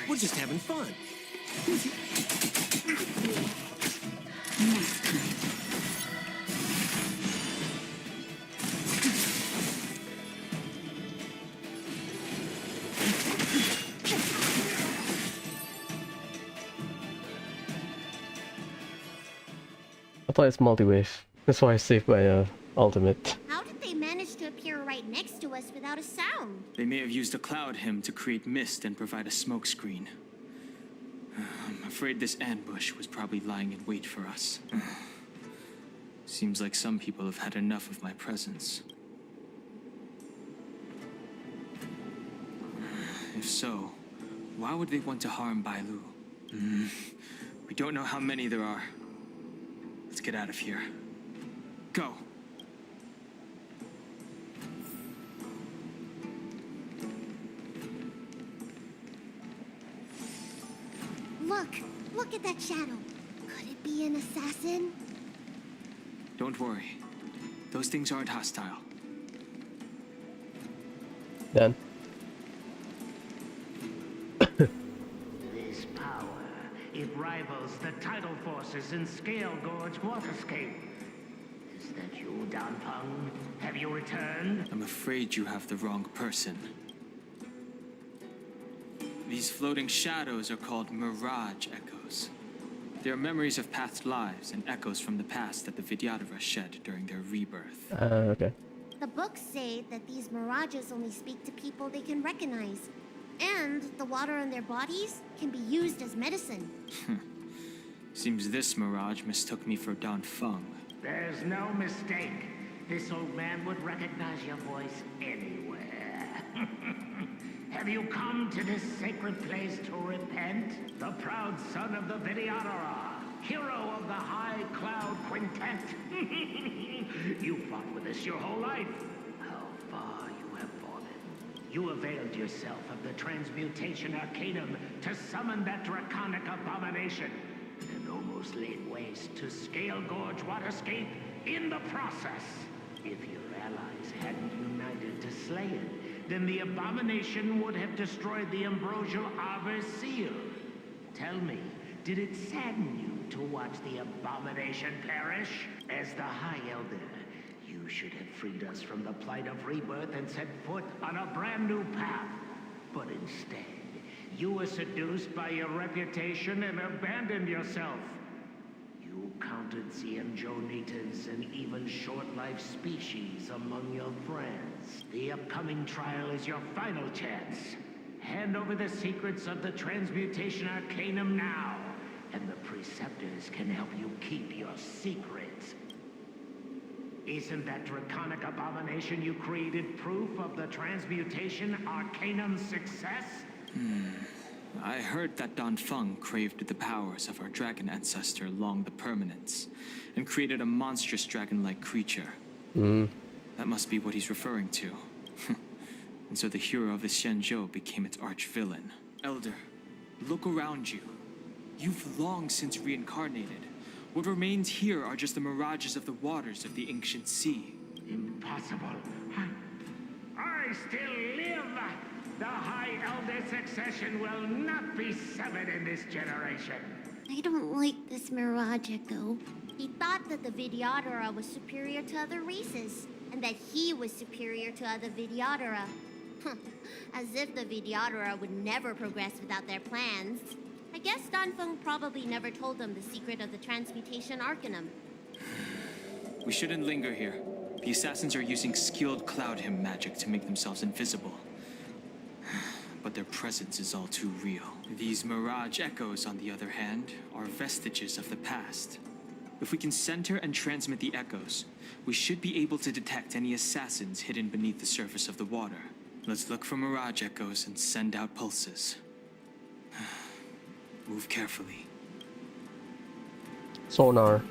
We're just having fun. Next time. I thought it's multi-wave. That's why I saved my ultimate. How did they manage to appear right next to us without a sound? They may have used a cloud hymn to create mist and provide a smoke screen. I'm afraid this ambush was probably lying in wait for us. Seems like some people have had enough of my presence. If so, why would they want to harm Bailu? We don't know how many there are. Let's get out of here. Go. Look at that shadow. Could it be an assassin? Don't worry. Those things aren't hostile. Done. This power, it rivals the tidal forces in Scale Gorge Waterscape. Is that you, Dan Heng? Have you returned? I'm afraid you have the wrong person. These floating shadows are called mirage echoes. They are memories of past lives and echoes from the past that the Vidyadhara shed during their rebirth. Okay. The books say that these mirages only speak to people they can recognize. And the water in their bodies can be used as medicine. Seems this mirage mistook me for Dan Feng. There's no mistake. This old man would recognize your voice anywhere. Have you come to this sacred place to repent? The proud son of the Vidyadhara, hero of the High Cloud Quintet. You fought with us your whole life. How far you have fallen. You availed yourself of the transmutation arcanum to summon that draconic abomination, and almost laid waste to Scale Gorge Waterscape in the process. If your allies hadn't united to slay it, then the abomination would have destroyed the Ambrosial Arbor's seal. Tell me, did it sadden you to watch the abomination perish? As the High Elder, you should have freed us from the plight of rebirth and set foot on a brand new path. But instead, you were seduced by your reputation and abandoned yourself. You counted Xianzhou natives and even short-life species among your friends. The upcoming trial is your final chance. Hand over the secrets of the transmutation arcanum now, and the preceptors can help you keep your secrets. Isn't that draconic abomination you created proof of the transmutation arcanum's success? I heard that Dan Feng craved the powers of our dragon ancestor Long the Permanence, and created a monstrous dragon-like creature. That must be what he's referring to. And so the hero of the Xianzhou became its arch-villain. Elder, look around you. You've long since reincarnated. What remains here are just the mirages of the waters of the ancient sea. Impossible. I still live! The High Elder succession will not be severed in this generation. I don't like this Mirage Echo. He thought that the Vidyadhara was superior to other races, and that he was superior to other Vidyadhara. As if the Vidyadhara would never progress without their plans. I guess Dan Feng probably never told them the secret of the transmutation arcanum. We shouldn't linger here. The assassins are using skilled cloud hymn magic to make themselves invisible. But their presence is all too real. These mirage echoes, on the other hand, are vestiges of the past. If we can center and transmit the echoes, we should be able to detect any assassins hidden beneath the surface of the water. Let's look for mirage echoes and send out pulses. Move carefully. Sonar.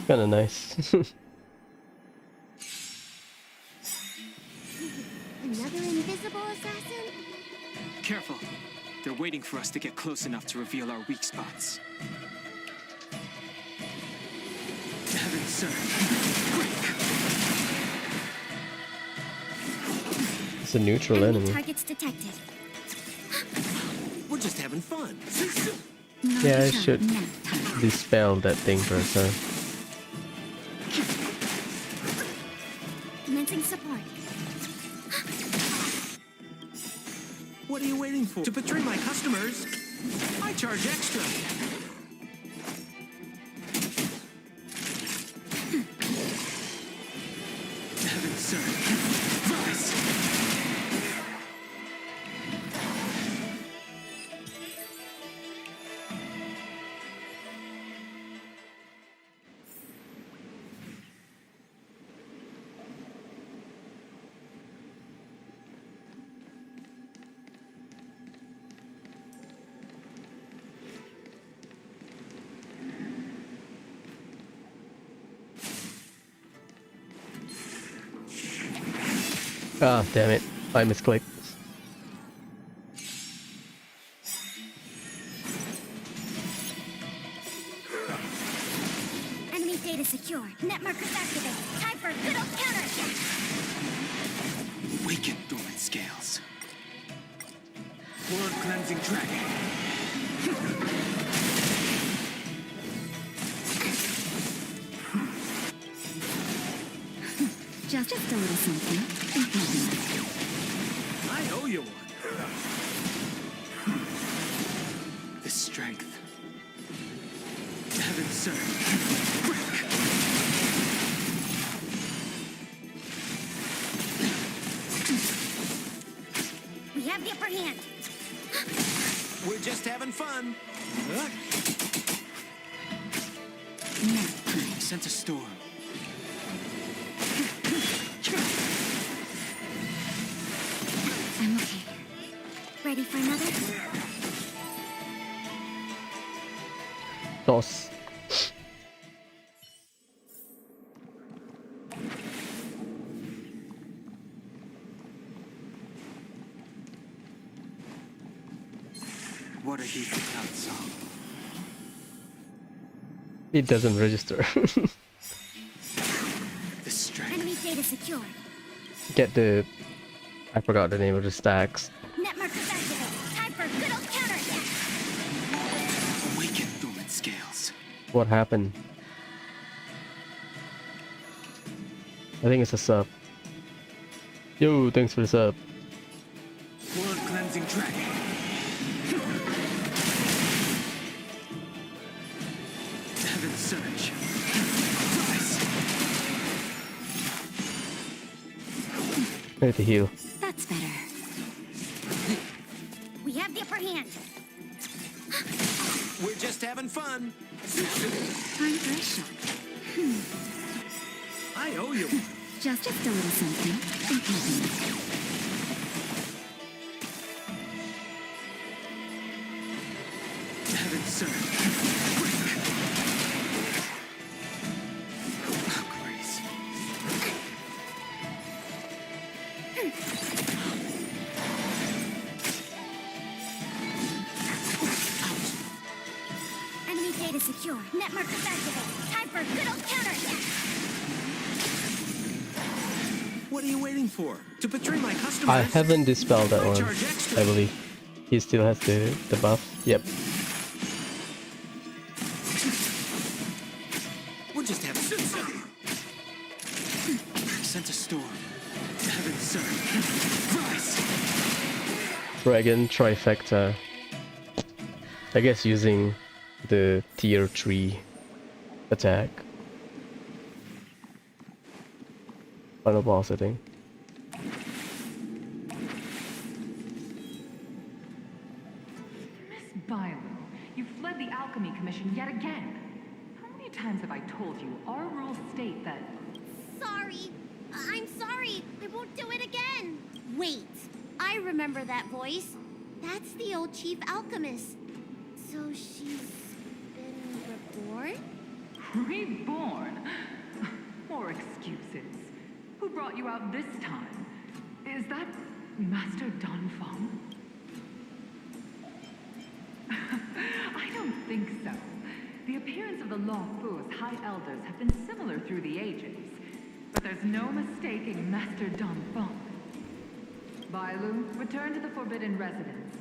Kinda nice. Another invisible assassin? Careful. They're waiting for us to get close enough to reveal our weak spots. Heavens, sir. Quick! It's a neutral enemy. Targets detected. We're just having fun. Yeah, I should dispel that thing first, huh? Commencing support. What are you waiting for? To betray my customers, I charge extra. Heavens, sir. Rise! Ah, damn it. I misclicked. Enemy data secure. Net markers activate. Time for a good old counterattack. Awaken dormant scales. Blood cleansing dragon. Just a little something. I owe you one. The strength. Heaven surge. We have the upper hand. We're just having fun. Sense a storm. I'm okay. Ready for another? Toss. What are these accounts of? It doesn't register. The strength. Enemy data secure. Get the... I forgot the name of the stacks. Net markers activate. Time for a good old counterattack. Awaken dormant scales. What happened? I think it's a sub. Yo, thanks for the sub. Blood cleansing dragon. Heaven surge. I need to heal. That's better. We have the upper hand. We're just having fun. Time for a shot. I owe you one. Just a little something. Heaven surge. Enemy data secure. Net markers activate. Time for a good old counterattack. What are you waiting for? To betray my customers? I haven't dispelled that one, I believe. He still has the buff. Yep. We're just having fun. Sense a storm. Heaven surge. Rise. Dragon trifecta. I guess using the tier 3 attack. Final boss, I think. Miss Bailu, you fled the Alchemy Commission yet again. How many times have I told you our rules state that... Sorry. I'm sorry. I won't do it again. Wait. I remember that voice. That's the old chief alchemist. So she's been reborn? Reborn? More excuses. Who brought you out this time? Is that Master Dan Feng? I don't think so. The appearance of the Luofu's High Elders have been similar through the ages. But there's no mistaking Master Dan Feng. Bailu, return to the Forbidden Residence.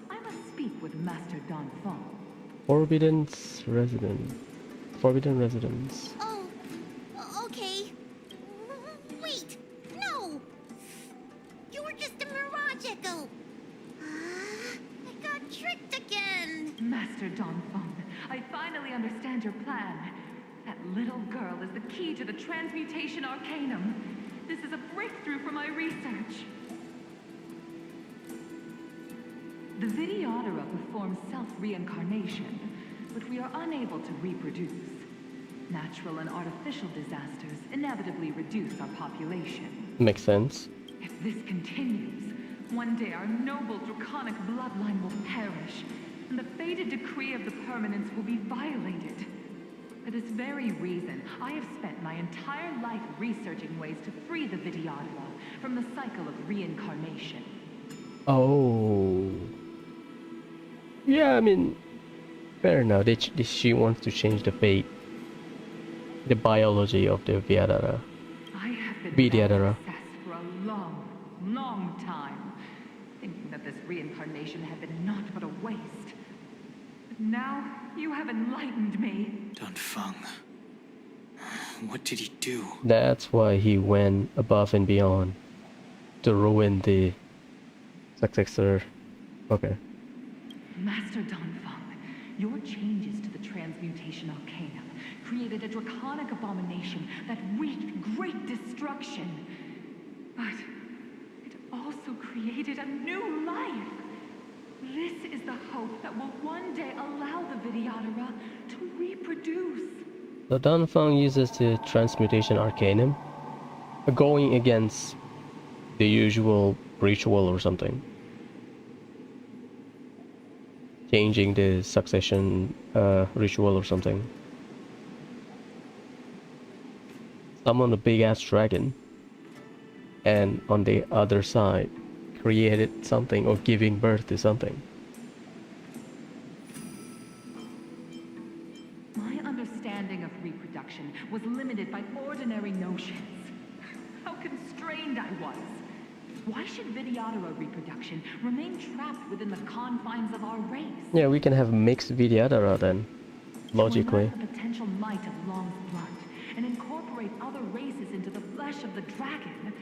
I must speak with Master Dan Feng. Forbidden Residence. Oh, okay. Wait, no! You were just a mirage echo. I got tricked again. Master Dan Feng, I finally understand your plan. That little girl is the key to the transmutation arcanum. This is a breakthrough for my research. The Vidyadhara performs self-reincarnation, but we are unable to reproduce. Natural and artificial disasters inevitably reduce our population. Makes sense. If this continues, one day our noble draconic bloodline will perish, and the fated decree of the permanence will be violated. For this very reason, I have spent my entire life researching ways to free the Vidyadhara from the cycle of reincarnation. Oh. Yeah, I mean, fair enough. She wants to change the fate, the biology of the Vidyadhara. I have been Vidyadhara. obsessed for a long, long time, thinking that this reincarnation had been naught but a waste. But now, you have enlightened me. Dan Feng. What did he do? That's why he went above and beyond to ruin the successor. Okay. Master Dan Feng, your changes to the transmutation arcanum created a draconic abomination that wreaked great destruction. But it also created a new life. This is the hope that will one day allow the Vidyadhara to reproduce. So Dan Feng uses the transmutation arcanum, going against the usual ritual or something. Changing the succession ritual or something. Summon a big ass dragon, and on the other side created something or giving birth to something. My understanding of reproduction was limited by ordinary notions. How constrained I was. Why should Vidyadhara reproduction remain trapped within the confines of our race? Yeah, we can have mixed Vidyadhara then, logically. To unlock the potential might of Long's blood and incorporate other races into the flesh of the dragon.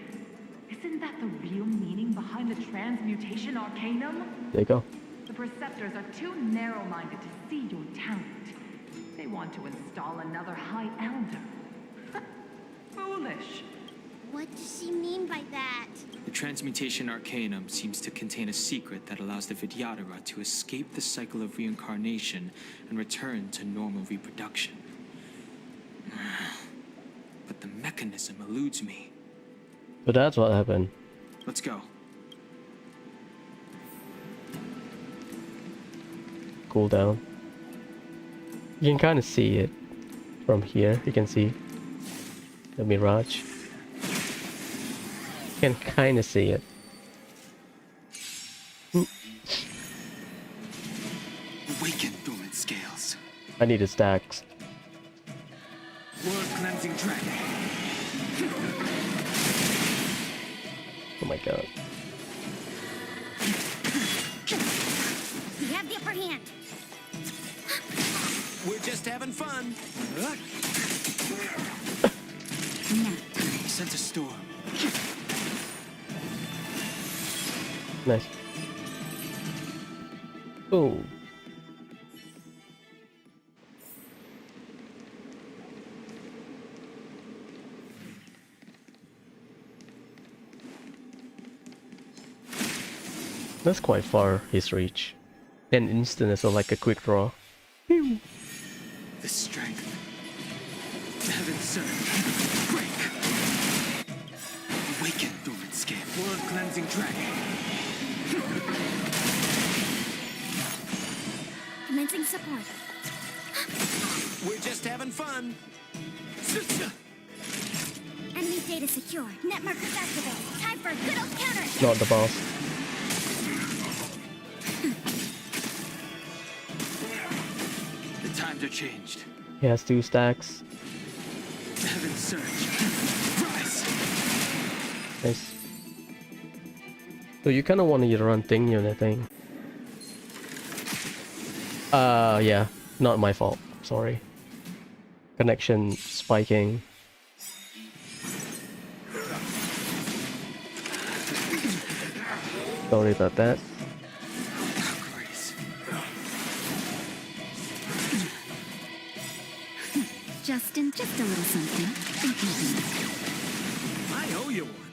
Isn't that the real meaning behind the transmutation arcanum? There you go. The Preceptors are too narrow-minded to see your talent. They want to install another High Elder. Foolish. What does she mean by that? The transmutation arcanum seems to contain a secret that allows the Vidyadhara to escape the cycle of reincarnation and return to normal reproduction. But the mechanism eludes me. But that's what happened. Let's go. Cool down. You can kind of see it from here. You can see the mirage. You can kind of see it. Awaken dormant scales. I need the stacks. World cleansing dragon. Oh my god. We have the upper hand. We're just having fun. He sent a storm. Nice. Oh. That's quite far, his reach. An instant is like a quick draw. The strength. Heaven surge. Break. Awaken dormant scale. World cleansing dragon. Commencing support. We're just having fun. Enemy data secure. Net markers activated. Time for a good old counter. Not the boss. The times are changed. He has 2 stacks. Heaven surge. Rise. Nice. So you kind of want to run thing unit thing. Yeah, not my fault. Sorry. Connection spiking. Sorry about that. Justin, just a little something. I owe you one.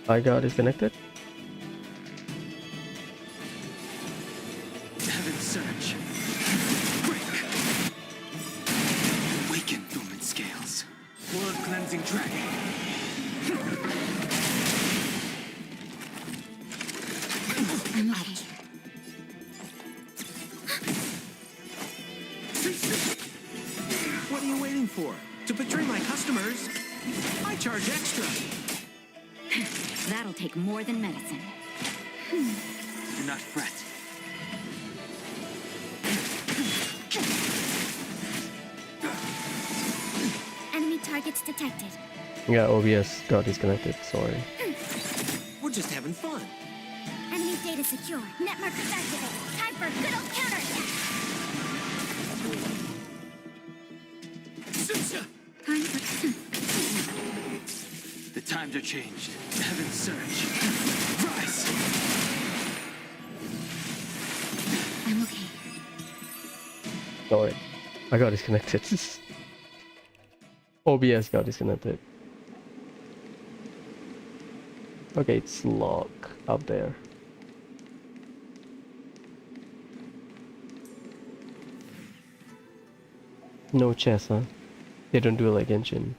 I got disconnected. Heaven surge. Break. Awaken dormant scales. World cleansing dragon. I'm ready. charge extra. That'll take more than medicine. Do not fret. Enemy targets detected. Yeah, OBS got disconnected, sorry. We're just having fun. Enemy data secure. Net markers activated. Time for a good old counterattack. Time for... The times are changed. Heaven surge. Rise! I'm okay. Sorry. I got disconnected. OBS got disconnected. Okay, it's lock up there. No chest, huh? They don't do it like Genshin.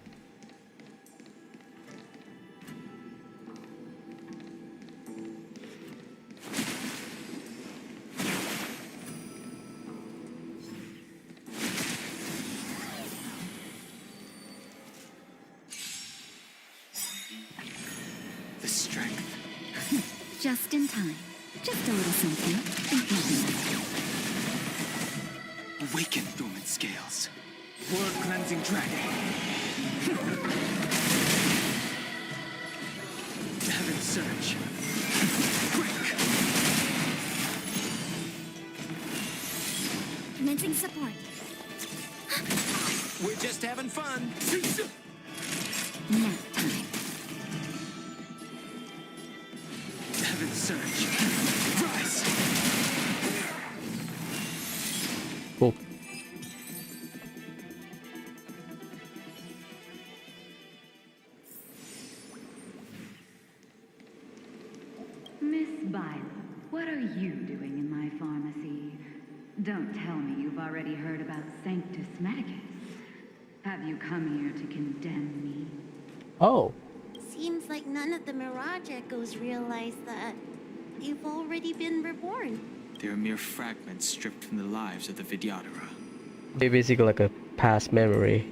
The strength. Just in time. Just a little something. Awaken, dormant scales. World cleansing dragon. Heaven surge. Quick. Commencing support. We're just having fun. Nap time. Heaven surge. Rise. Cool. Miss Violet, what are you doing in my pharmacy? Don't tell me you've already heard about Sanctus Medicus. Have you come here to condemn me? Oh. Seems like none of the Mirage Echoes realize that you've already been reborn. They're mere fragments stripped from the lives of the Vidyadhara. They basically like a past memory.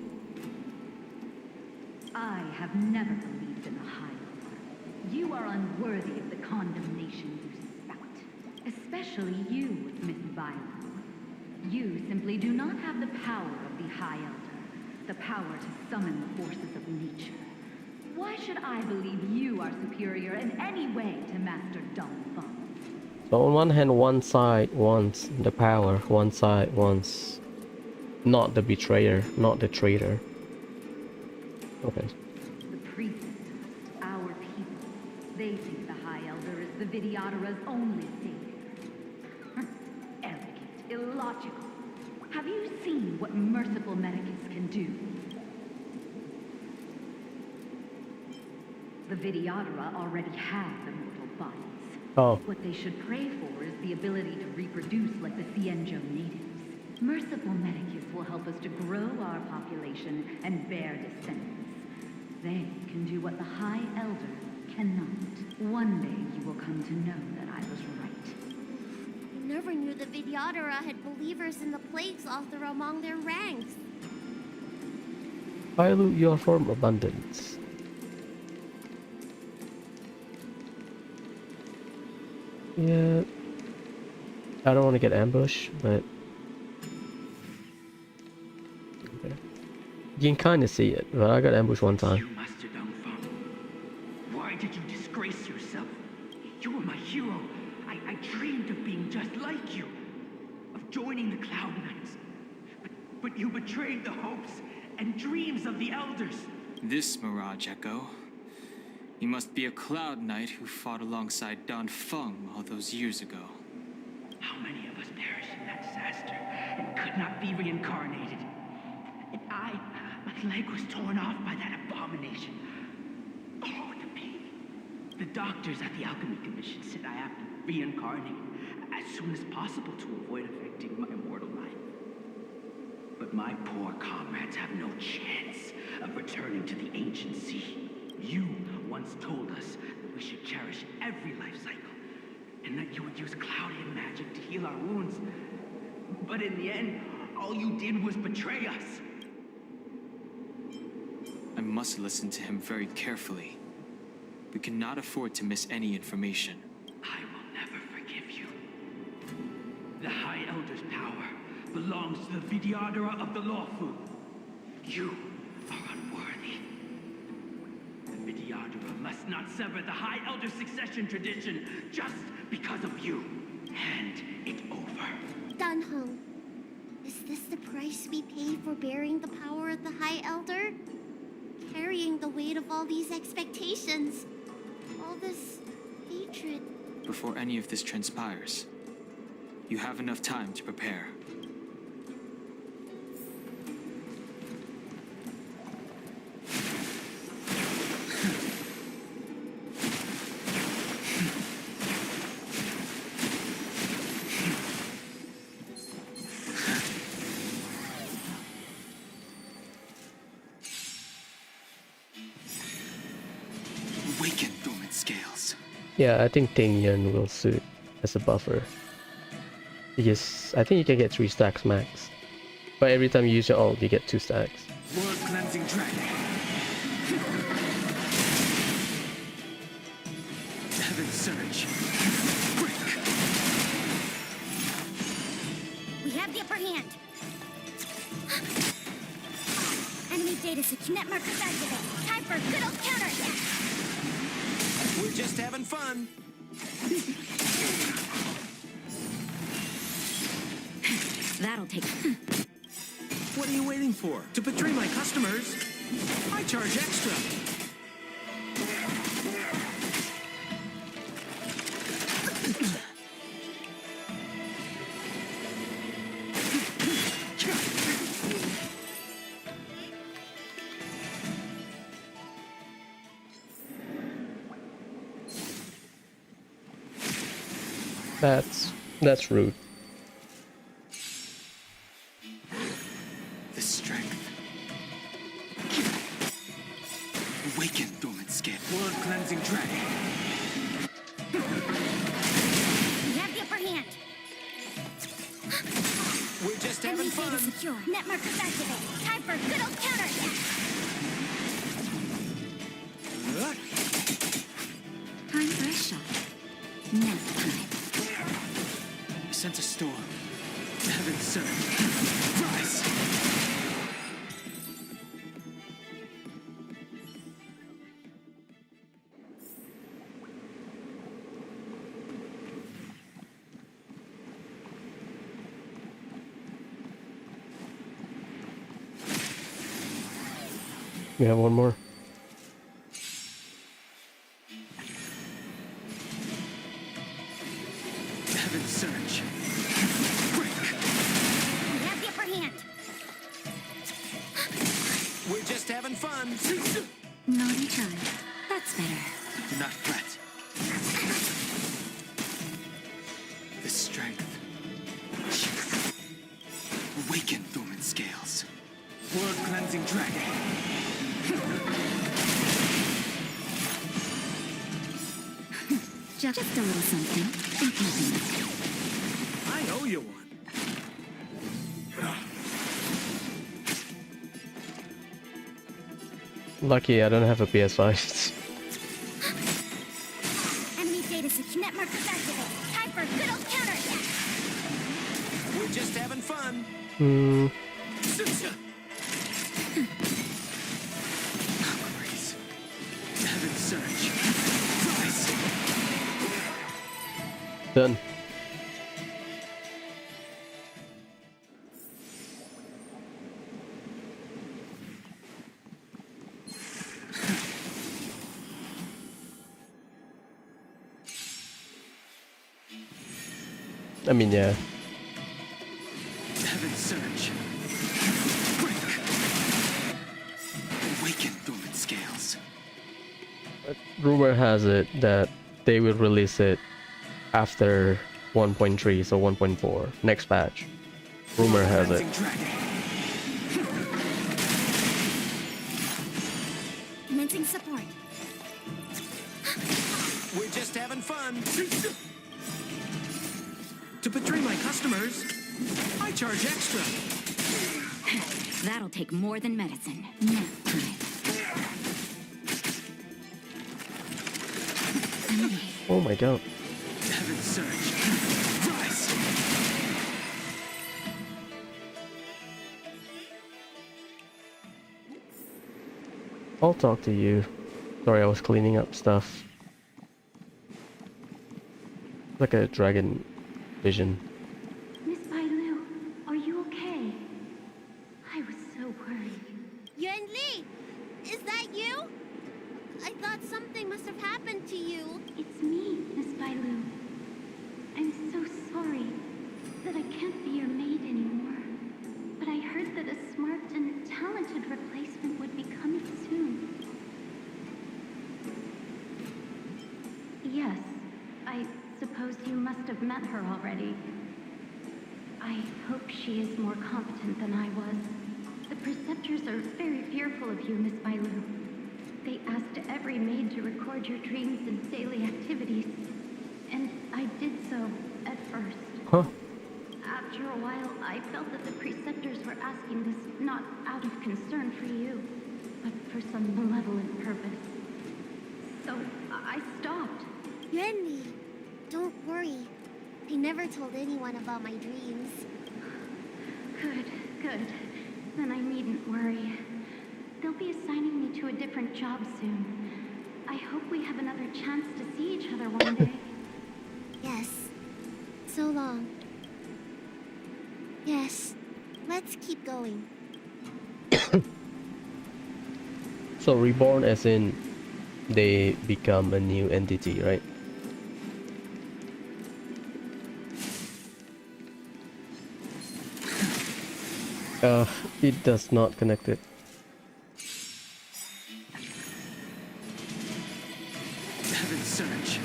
I have never believed in the High Elder. You are unworthy of the condemnation you spout. Especially you, Miss Violet. You simply do not have the power of the High Elder. The power to summon the forces of nature. Why should I believe you are superior in any way to Master Dan Feng? So on one hand, one side wants the power, one side wants not the betrayer, not the traitor. Okay. The priests, our people, they think the High Elder is the Vidyadhara's only savior. Arrogant, illogical. Have you seen what merciful Medicus can do? The Vidyadhara already have immortal bodies. Oh. What they should pray for is the ability to reproduce like the Xianzhou natives. Merciful Medicus will help us to grow our population and bear descendants. They can do what the High Elder cannot. One day you will come to know that I was right. I never knew the Vidyadhara had believers in the Plagues Author among their ranks. Dilute your form abundance. Yeah. I don't want to get ambushed, but okay. You can kind of see it, but I got ambushed one time. You, Master Dan Feng. Why did you disgrace yourself? You were my hero. I dreamed of being just like you, of joining the Cloud Knights. But you betrayed the hopes and dreams of the Elders. This Mirage Echo. He must be a Cloud Knight who fought alongside Dan Feng all those years ago. How many of us perished in that disaster and could not be reincarnated? And my leg was torn off by that abomination. Oh, the pain. The doctors at the Alchemy Commission said I have to reincarnate as soon as possible to avoid affecting my immortal life. But my poor comrades have no chance of returning to the ancient sea. You once told us that we should cherish every life cycle, and that you would use Cloudian magic to heal our wounds. But in the end, all you did was betray us. I must listen to him very carefully. We cannot afford to miss any information. I will never forgive you. The High Elder's power belongs to the Vidyadhara of the Luofu. You are unworthy. The Vidyadhara must not sever the High Elder's succession tradition just because of you. Hand it over. Dan Heng, is this the price we pay for bearing the power of the High Elder? Carrying the weight of all these expectations. All this hatred. Before any of this transpires, you have enough time to prepare. Awaken dormant scales. Yeah, I think Ting Yan will suit as a buffer. Because I think you can get 3 stacks max. But every time you use your ult, you get 2 stacks. World cleansing dragon. Heaven surge. Break. We have the upper hand. Enemy data set net markers activate. Time for a good old counterattack. We're just having fun. That'll take. What are you waiting for? To betray my customers? I charge extra. That's rude. The strength. Awaken dormant scale. World cleansing dragon. We have the upper hand. We're just having Enemy fun. data secure. Net markers activate. Time for a good old counterattack. Time for a shot. Nap time. I sense a storm. Heaven surge. Rise. We have one more. Heaven surge. Break. We have the upper hand. We're just having fun. Naughty child. That's better. Do not fret. The strength. Awaken dormant scales. World cleansing dragon. Just a little something. in keeping. I owe you one. Lucky I don't have a PS5. Enemy data set net markers activate. Time for a good old counterattack. We're just having fun. Breeze. Heaven surge. Rise. Done. I mean, yeah. Heaven surge. Break. Awaken dormant scales. Rumor has it that they will release it after 1.3, so 1.4, next patch. Rumor has it. Commencing support. We're just having fun. To betray my customers, I charge extra. That'll take more than medicine. Nap time. Oh my god. Heaven's surge. Rise! I'll talk to you. Sorry, I was cleaning up stuff. Like a dragon vision. Miss Bailu, are you okay? I was so worried. Yuan Li! Is that you? I thought something must have happened to you. It's me, Miss Bailu. I'm so sorry that I can't be your maid anymore. But I heard that a smart and talented replacement would be coming soon. Yes, I suppose you must have met her already. I hope she is more competent than I was. The preceptors are very fearful of you, Miss Bailu. They asked every maid to record your dreams and daily activities. And I did so at first. Huh? After a while, I felt that the preceptors were asking this not out of concern for you, but for some malevolent purpose. So I stopped. Yuan Li, don't worry. I never told anyone about my dreams. Good, good. Then I needn't worry. They'll be assigning me to a different job soon. I hope we have another chance to see each other one day. Yes. So long. Yes. Let's keep going. So reborn as in they become a new entity, right? It does not connect it. Heaven's surge.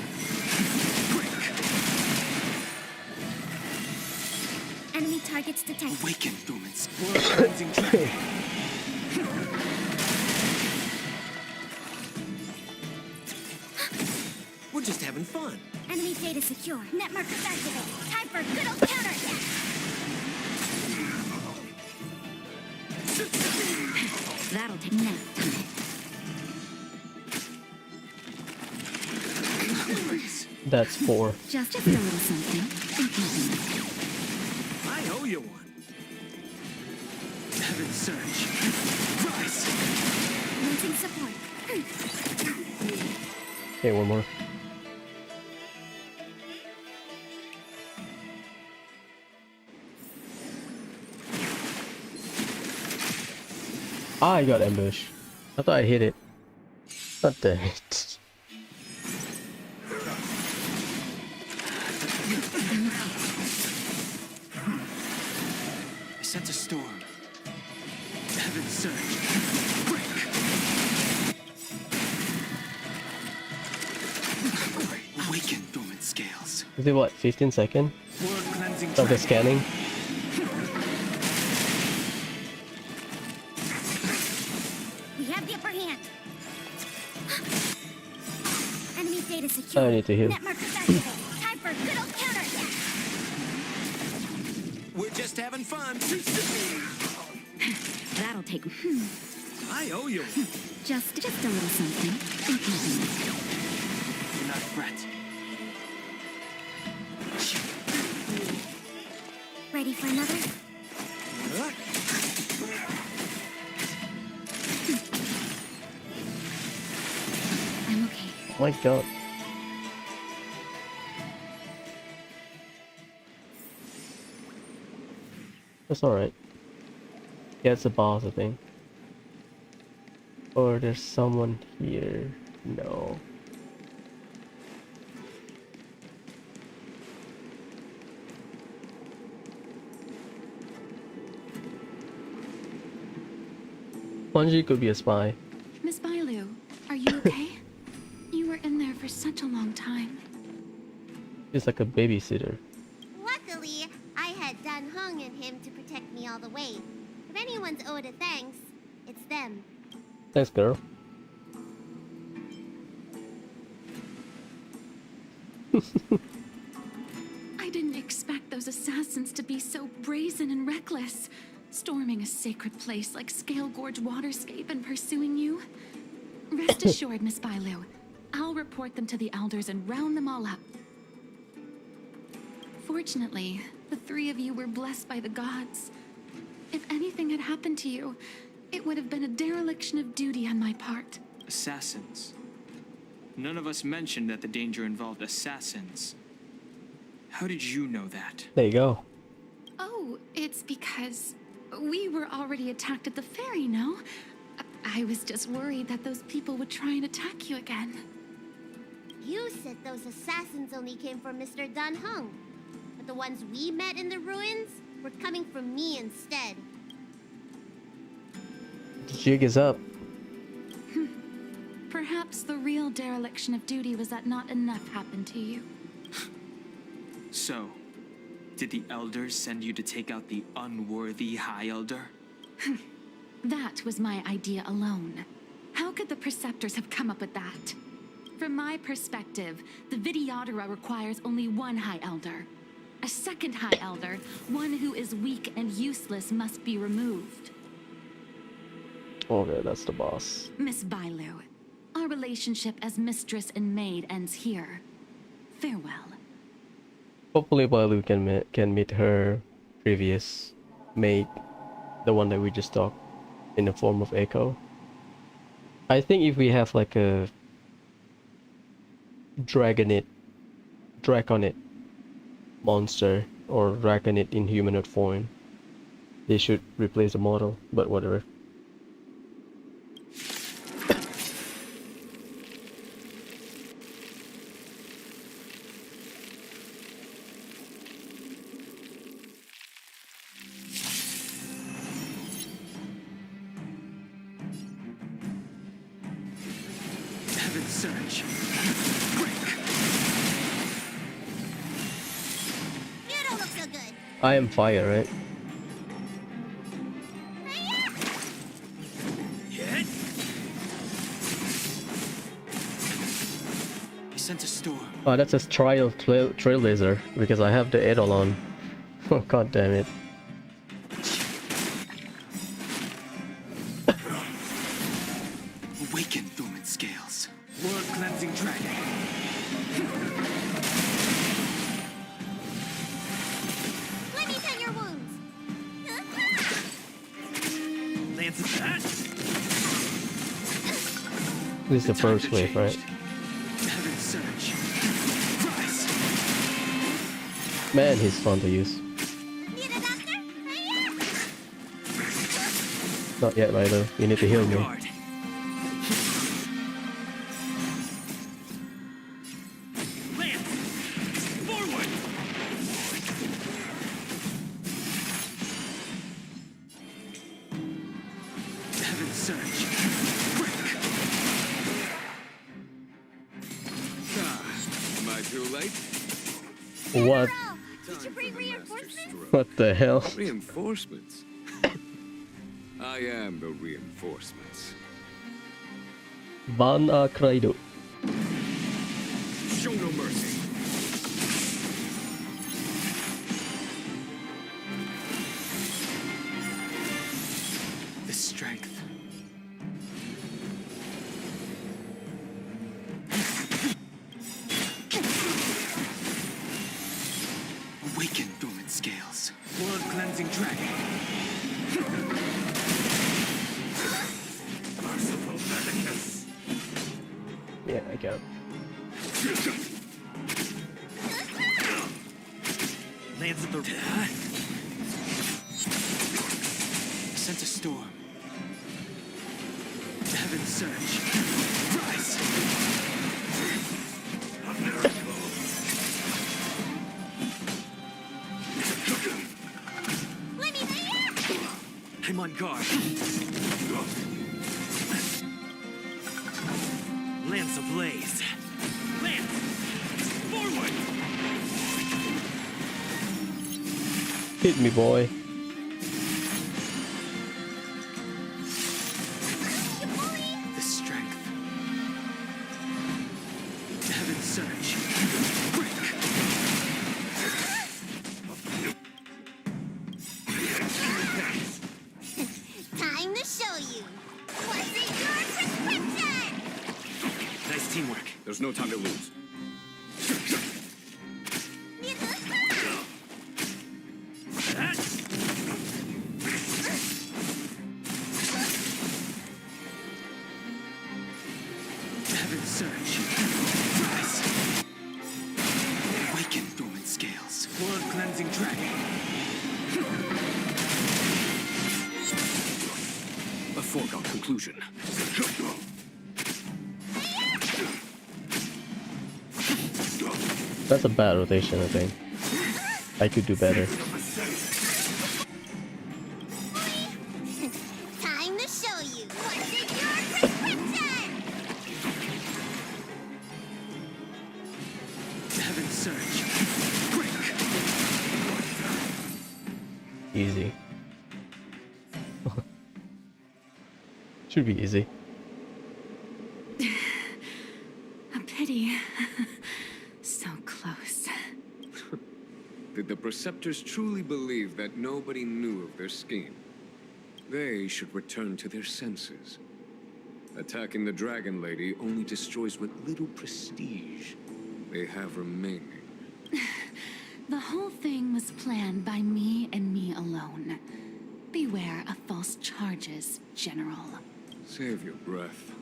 Enemy targets detected. Awaken, Thumans. World cleansing track. We're just having fun. Enemy data secure. Net markers activated. Time for a good old counterattack. That'll take nap time. That's 4. Just a little something. I owe you one. Heaven's surge. Rise! Losing support. Okay, one more. I got ambushed. I thought I hit it. God damn it. I sense a storm. Heaven's surge. Break! Awaken, dormant scales. Is it what, 15 seconds? World cleansing Of the scanning? We have the upper hand. Enemy data secure. I need to heal. Net markers activated. Time for a good old counterattack. We're just having fun. That'll take. I owe you. Just a little something. Do not fret. Ready for another? I'm okay. Oh my god. That's alright. Yeah, it's a boss, I think. Or there's someone here. No. Bungie could be a spy. Miss Bailu, are you okay? You were in there for such a long time. It's like a babysitter. Luckily, I had Dan Heng and him to protect me all the way. If anyone's owed a thanks, it's them. Thanks, girl. I didn't expect those assassins to be so brazen and reckless, storming a sacred place like Scale Gorge Waterscape and pursuing you. Rest assured, Miss Bailu, I'll report them to the elders and round them all up. Fortunately, the three of you were blessed by the gods. If anything had happened to you, it would have been a dereliction of duty on my part. Assassins. None of us mentioned that the danger involved assassins. How did you know that? There you go. Oh, it's because we were already attacked at the ferry, no? I was just worried that those people would try and attack you again. You said those assassins only came from Mr. Dan Heng, but the ones we met in the ruins were coming from me instead. The jig is up. Perhaps the real dereliction of duty was that not enough happened to you. So, did the elders send you to take out the unworthy High Elder? That was my idea alone. How could the Preceptors have come up with that? From my perspective, the Videodora requires only one High Elder. A second High Elder, one who is weak and useless, must be removed. Okay, that's the boss. Miss Bailu, our relationship as mistress and maid ends here. Farewell. Hopefully Bailu can meet her previous mate, the one that we just talked, in the form of Echo. I think if we have like a Dragonite monster or Dragonite in humanoid form, they should replace the model, but whatever. Heaven Surge. You don't look so good. I am fire, right? I sent a storm. Oh, that's a trailblazer because I have the Eidolon. Oh, god damn it. Awaken, Dormant Scales. World Cleansing Dragon. Let me tend your wounds. Lance attack. This is the first wave, right? Heaven Surge. Rise. Man, he's fun to use. Need a doctor? Not yet, Milo. You need to heal me. Heaven Surge. Am I too late? What? Did you bring reinforcements? What the hell? Reinforcements? I am the reinforcements. Van Kraido. Show no mercy. The strength. Awaken, Dormant Scales. World Cleansing Dragon. Merciful Medicus. Yeah, I got it. Lands at the... Sent a storm. Heaven Surge. Rise. A miracle. Let me I'm on guard. Lance ablaze. Lance! Forward! Hit me, boy. The strength. Heaven Surge. Time to show you. What's in your prescription? Nice teamwork. There's no time to lose. Heaven's surge. Rise. Awaken dormant scales. Blood cleansing dragon. A foregone conclusion. That's a bad rotation, I think. I could do better. Time to show you what's in your prescription! Heaven's surge. Break. Easy. Should be easy. A pity. So close. Did the Preceptors truly believe that nobody knew of their scheme? They should return to their senses. Attacking the Dragon Lady only destroys what little prestige they have remaining. The whole thing was planned by me and me alone. Beware of false charges, General. Save your breath.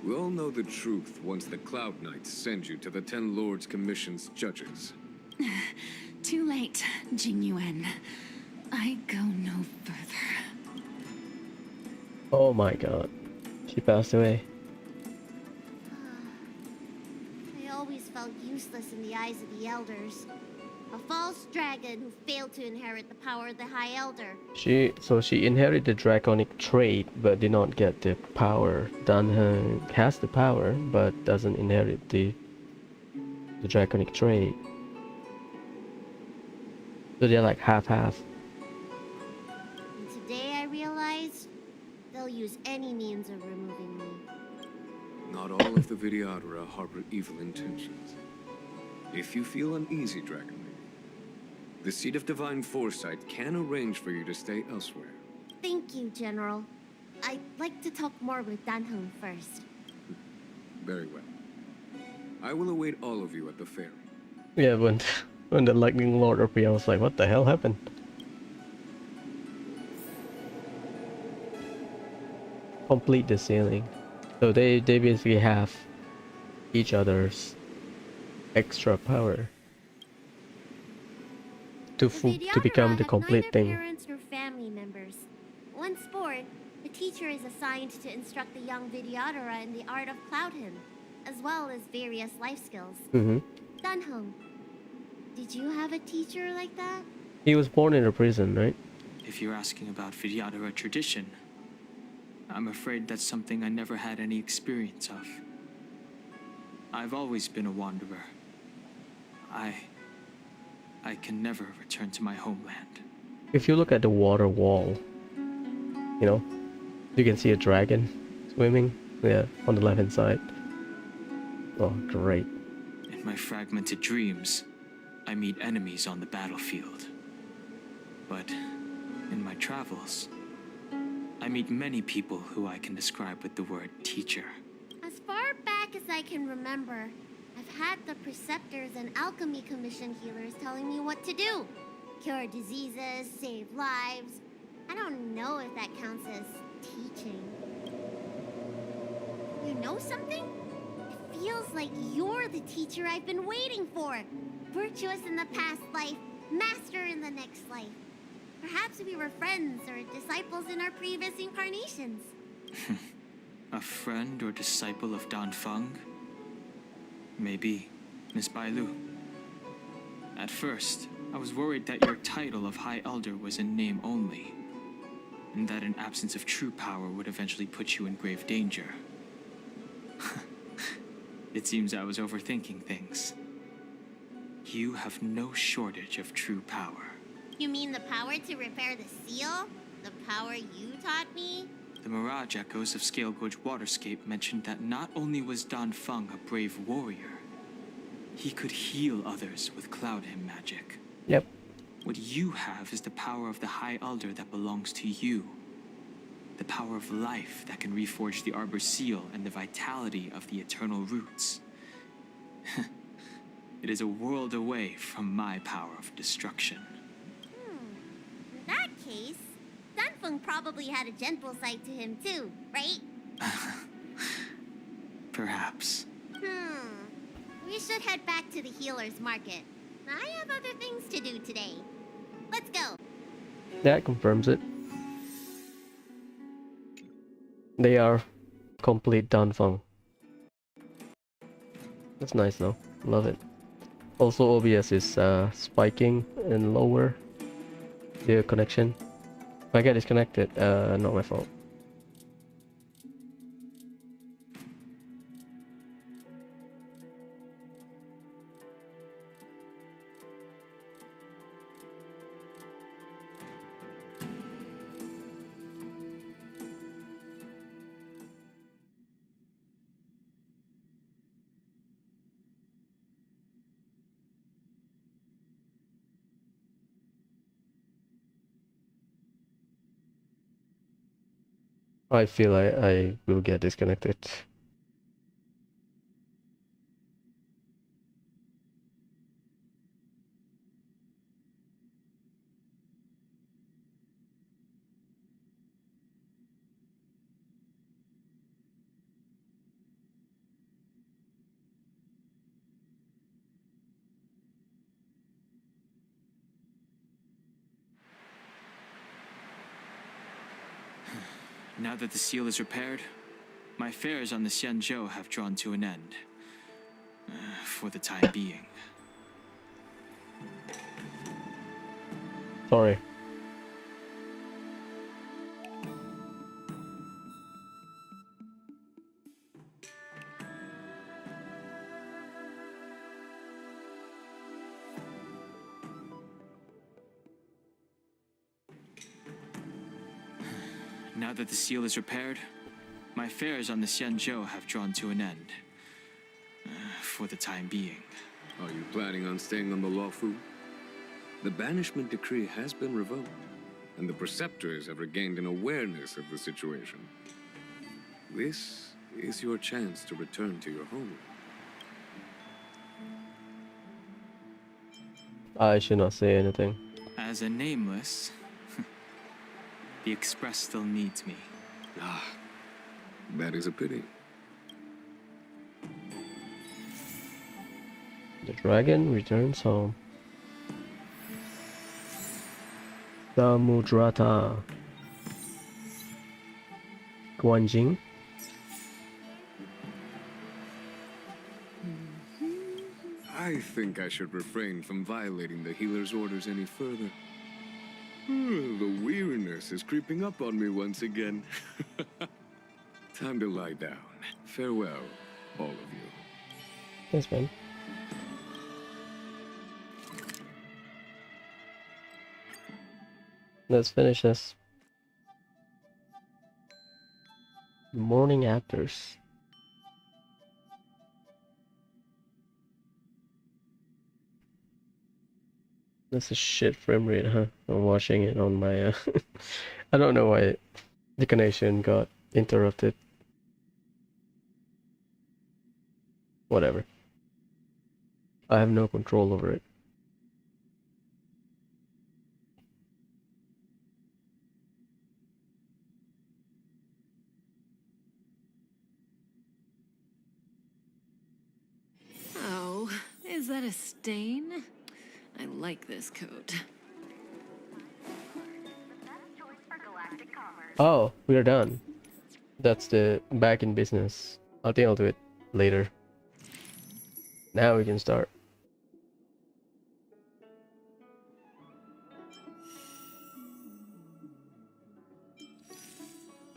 We all know the truth once the Cloud Knights send you to the 10 Lords Commission's judges. Too late, Jing Yuan. I go no further. Oh my god. She passed away. I always felt useless in the eyes of the elders. A false dragon who failed to inherit the power of the High Elder. She inherited the draconic trait but did not get the power. Dan Heng has the power but doesn't inherit the draconic trait. So they're like half-half. And today I realized they'll use any means of removing me. Not all of the Vidyadhara harbor evil intentions. If you feel uneasy, Dragon Lady, the Seat of Divine Foresight can arrange for you to stay elsewhere. Thank you, General. I'd like to talk more with Dan Heng first. Very well. I will await all of you at the ferry. Yeah, when the Lightning Lord appeared, I was like, what the hell happened? Complete the ceiling. So they basically have each other's extra power to become the complete neither thing. Parents nor family members. Once born, the teacher is assigned to instruct the young Vidyadhara in the art of Cloud Hymn, as well as various life skills. Dan Heng, did you have a teacher like that? He was born in a prison, right? If you're asking about Vidyadhara tradition, I'm afraid that's something I never had any experience of. I've always been a wanderer. I can never return to my homeland. If you look at the water wall, you know, you can see a dragon swimming, yeah, on the left hand side. Oh, great. In my fragmented dreams, I meet enemies on the battlefield. But in my travels, I meet many people who I can describe with the word teacher. As far back as I can remember, I've had the Preceptors and Alchemy Commission healers telling me what to do. Cure diseases, save lives. I don't know if that counts as teaching. You know something? It feels like you're the teacher I've been waiting for. Virtuous in the past life, master in the next life. Perhaps we were friends or disciples in our previous incarnations. A friend or disciple of Dan Feng? Maybe, Miss Bailu. At first, I was worried that your title of High Elder was in name only, and that an absence of true power would eventually put you in grave danger. It seems I was overthinking things. You have no shortage of true power. You mean the power to repair the seal? The power you taught me? The Mirage Echoes of Scale Gorge Waterscape mentioned that not only was Dan Feng a brave warrior, he could heal others with Cloud Hymn magic. Yep. What you have is the power of the High Elder that belongs to you. the power of life that can reforge the Arbor's seal and the vitality of the eternal roots. It is a world away from my power of destruction. In that case, Dunfeng probably had a gentle side to him too, right? Perhaps. We should head back to the healer's market. I have other things to do today. Let's go. That confirms it. They are complete Danfeng. That's nice though. Love it. Also, OBS is spiking and lower the connection. If I get disconnected, not my fault. I feel I will get disconnected. Now that the seal is repaired, my affairs on the Xianzhou have drawn to an end. For the time being. Sorry. Now that the seal is repaired, my affairs on the Xianzhou have drawn to an end. For the time being. Are you planning on staying on the Luofu? The banishment decree has been revoked, and the preceptors have regained an awareness of the situation. This is your chance to return to your home. I should not say anything. As a nameless, the Express still needs me. Ah, that is a pity. The dragon returns home. Samudrata. Guanjing. I think I should refrain from violating the healer's orders any further. The weariness is creeping up on me once again. Time to lie down. Farewell, all of you. Thanks, man. Let's finish this. Morning actors. That's a shit frame rate, huh? I'm watching it on my I don't know why the connection got interrupted. Whatever. I have no control over it. Oh, is that a stain? I like this coat. Oh, we are done. That's the back in business. I think I'll do it later. Now we can start.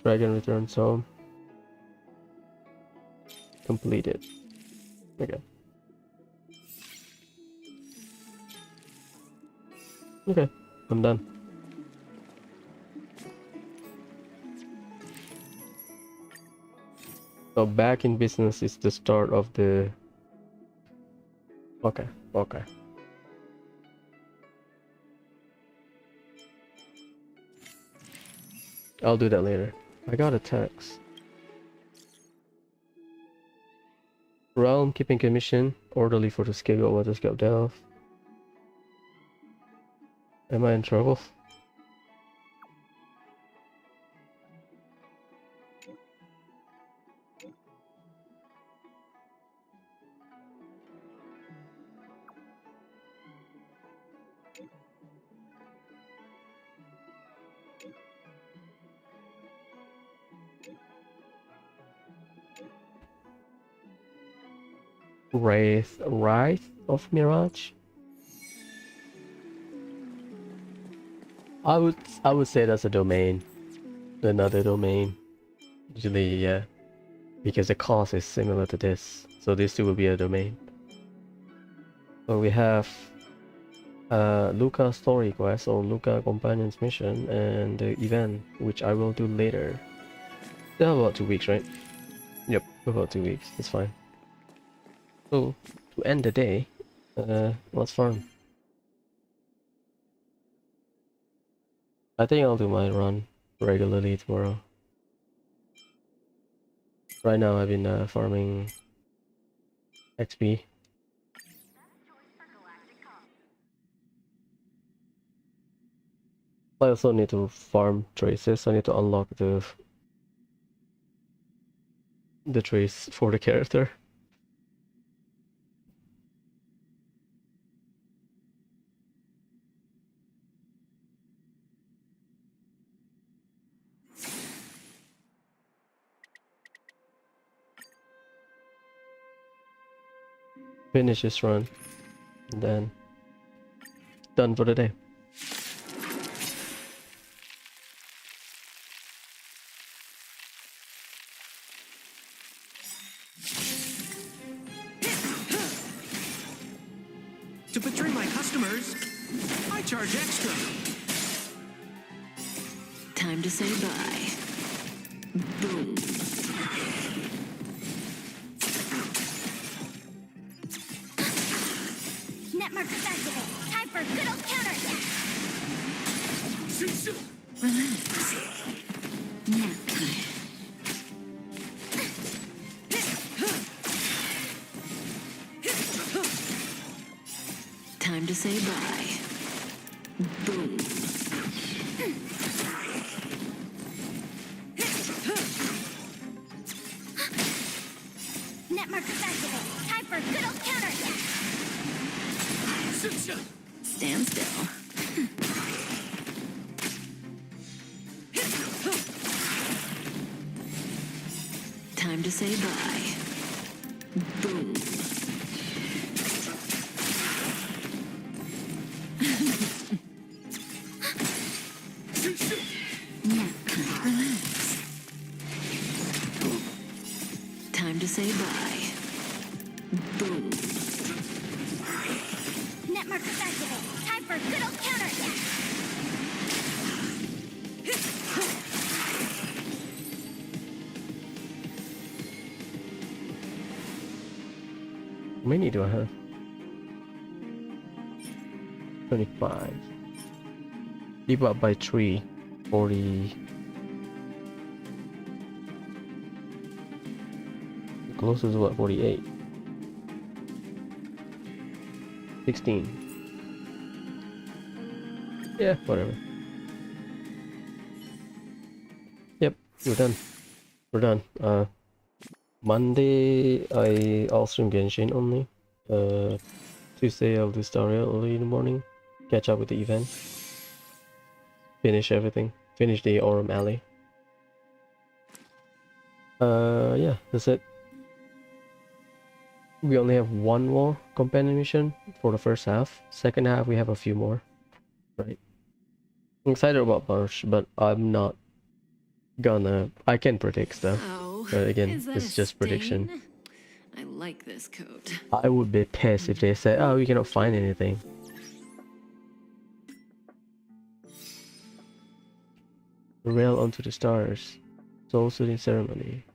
Dragon returns home. Completed. Okay. Okay, I'm done. So back in business is the start of the... Okay, okay. I'll do that later. I got a text. Realm keeping commission, orderly for the scapegoat water scout delve. Am I in trouble? Wraith of Mirage? I would say that's a domain. Another domain. Usually, yeah. Because the cost is similar to this. So this two will be a domain. So we have Luca story quest or Luca companion's mission and the event, which I will do later. Still have about 2 weeks, right? Yep, about 2 weeks. It's fine. So to end the day, let's farm. I think I'll do my run regularly tomorrow. Right now I've been farming XP. I also need to farm traces. I need to unlock the trace for the character. Finish this run, and then done for the day. To betray my customers, I charge extra. Time to say bye. Boom. Net markers activate. Time for good old counterattack. Relax. Nap time. Time to say bye. Boom. Net markers activate. Time for good old counterattack. Stand still. Time to say bye. Boom. Nap time. Relax. Time to say bye. Boom. Net markers activate. Time for good old counterattack. How many do I have? 25. Leave up by 3. 40. The closest is what? 48. 16. Yeah, whatever. Yep, we're done. We're done. Monday I'll stream Genshin only. Tuesday I'll do Staria early in the morning. Catch up with the event. Finish everything. Finish the Aurum Alley. Yeah, that's it. We only have one more companion mission for the first half. Second half we have a few more. Right. I'm excited about March, but I'm not gonna... I can predict stuff. But again, it's just prediction. I like this coat. I would be pissed if they say, oh, we cannot find anything. Rail onto the stars. Soul soothing ceremony.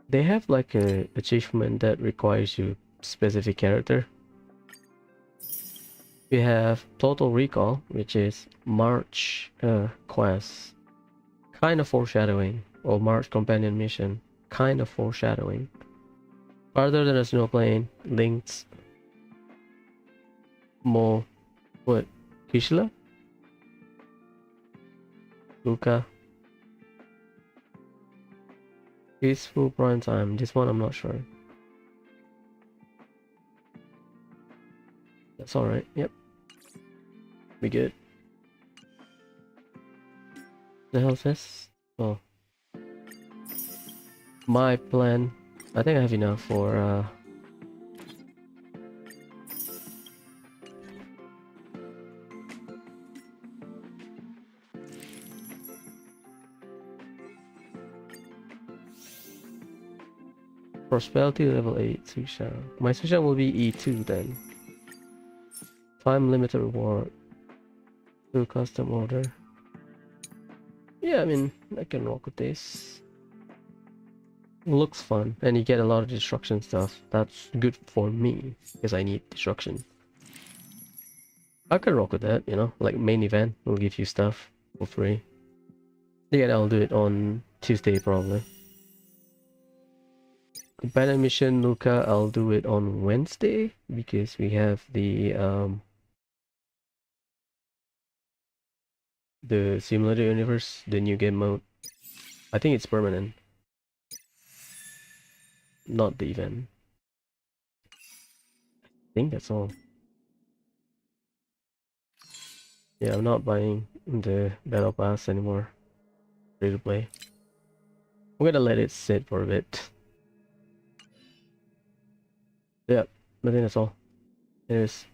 They have like a achievement that requires you specific character. We have Total Recall, which is March quest, kind of foreshadowing, or March companion mission, kind of foreshadowing. Farther than a snowplane, links Mo, what, Kishla? Luca? Peaceful Prime Time, this one I'm not sure. That's alright, yep. We good. The hell is this? Oh. My plan. I think I have enough for Prosperity level 8 Sushan. My Sushan will be E2 then. Time limited reward. Through custom order. Yeah, I mean, I can rock with this. Looks fun, and you get a lot of destruction stuff. That's good for me, because I need destruction. I can rock with that, you know, like main event will give you stuff for free. Again, I'll do it on Tuesday probably. Companion mission Luca, I'll do it on Wednesday because we have the simulator universe, the new game mode. I think it's permanent, not the event. I think that's all. Yeah, I'm not buying the battle pass anymore. Free to play. I'm gonna let it sit for a bit. Yeah, I think that's all. Anyways,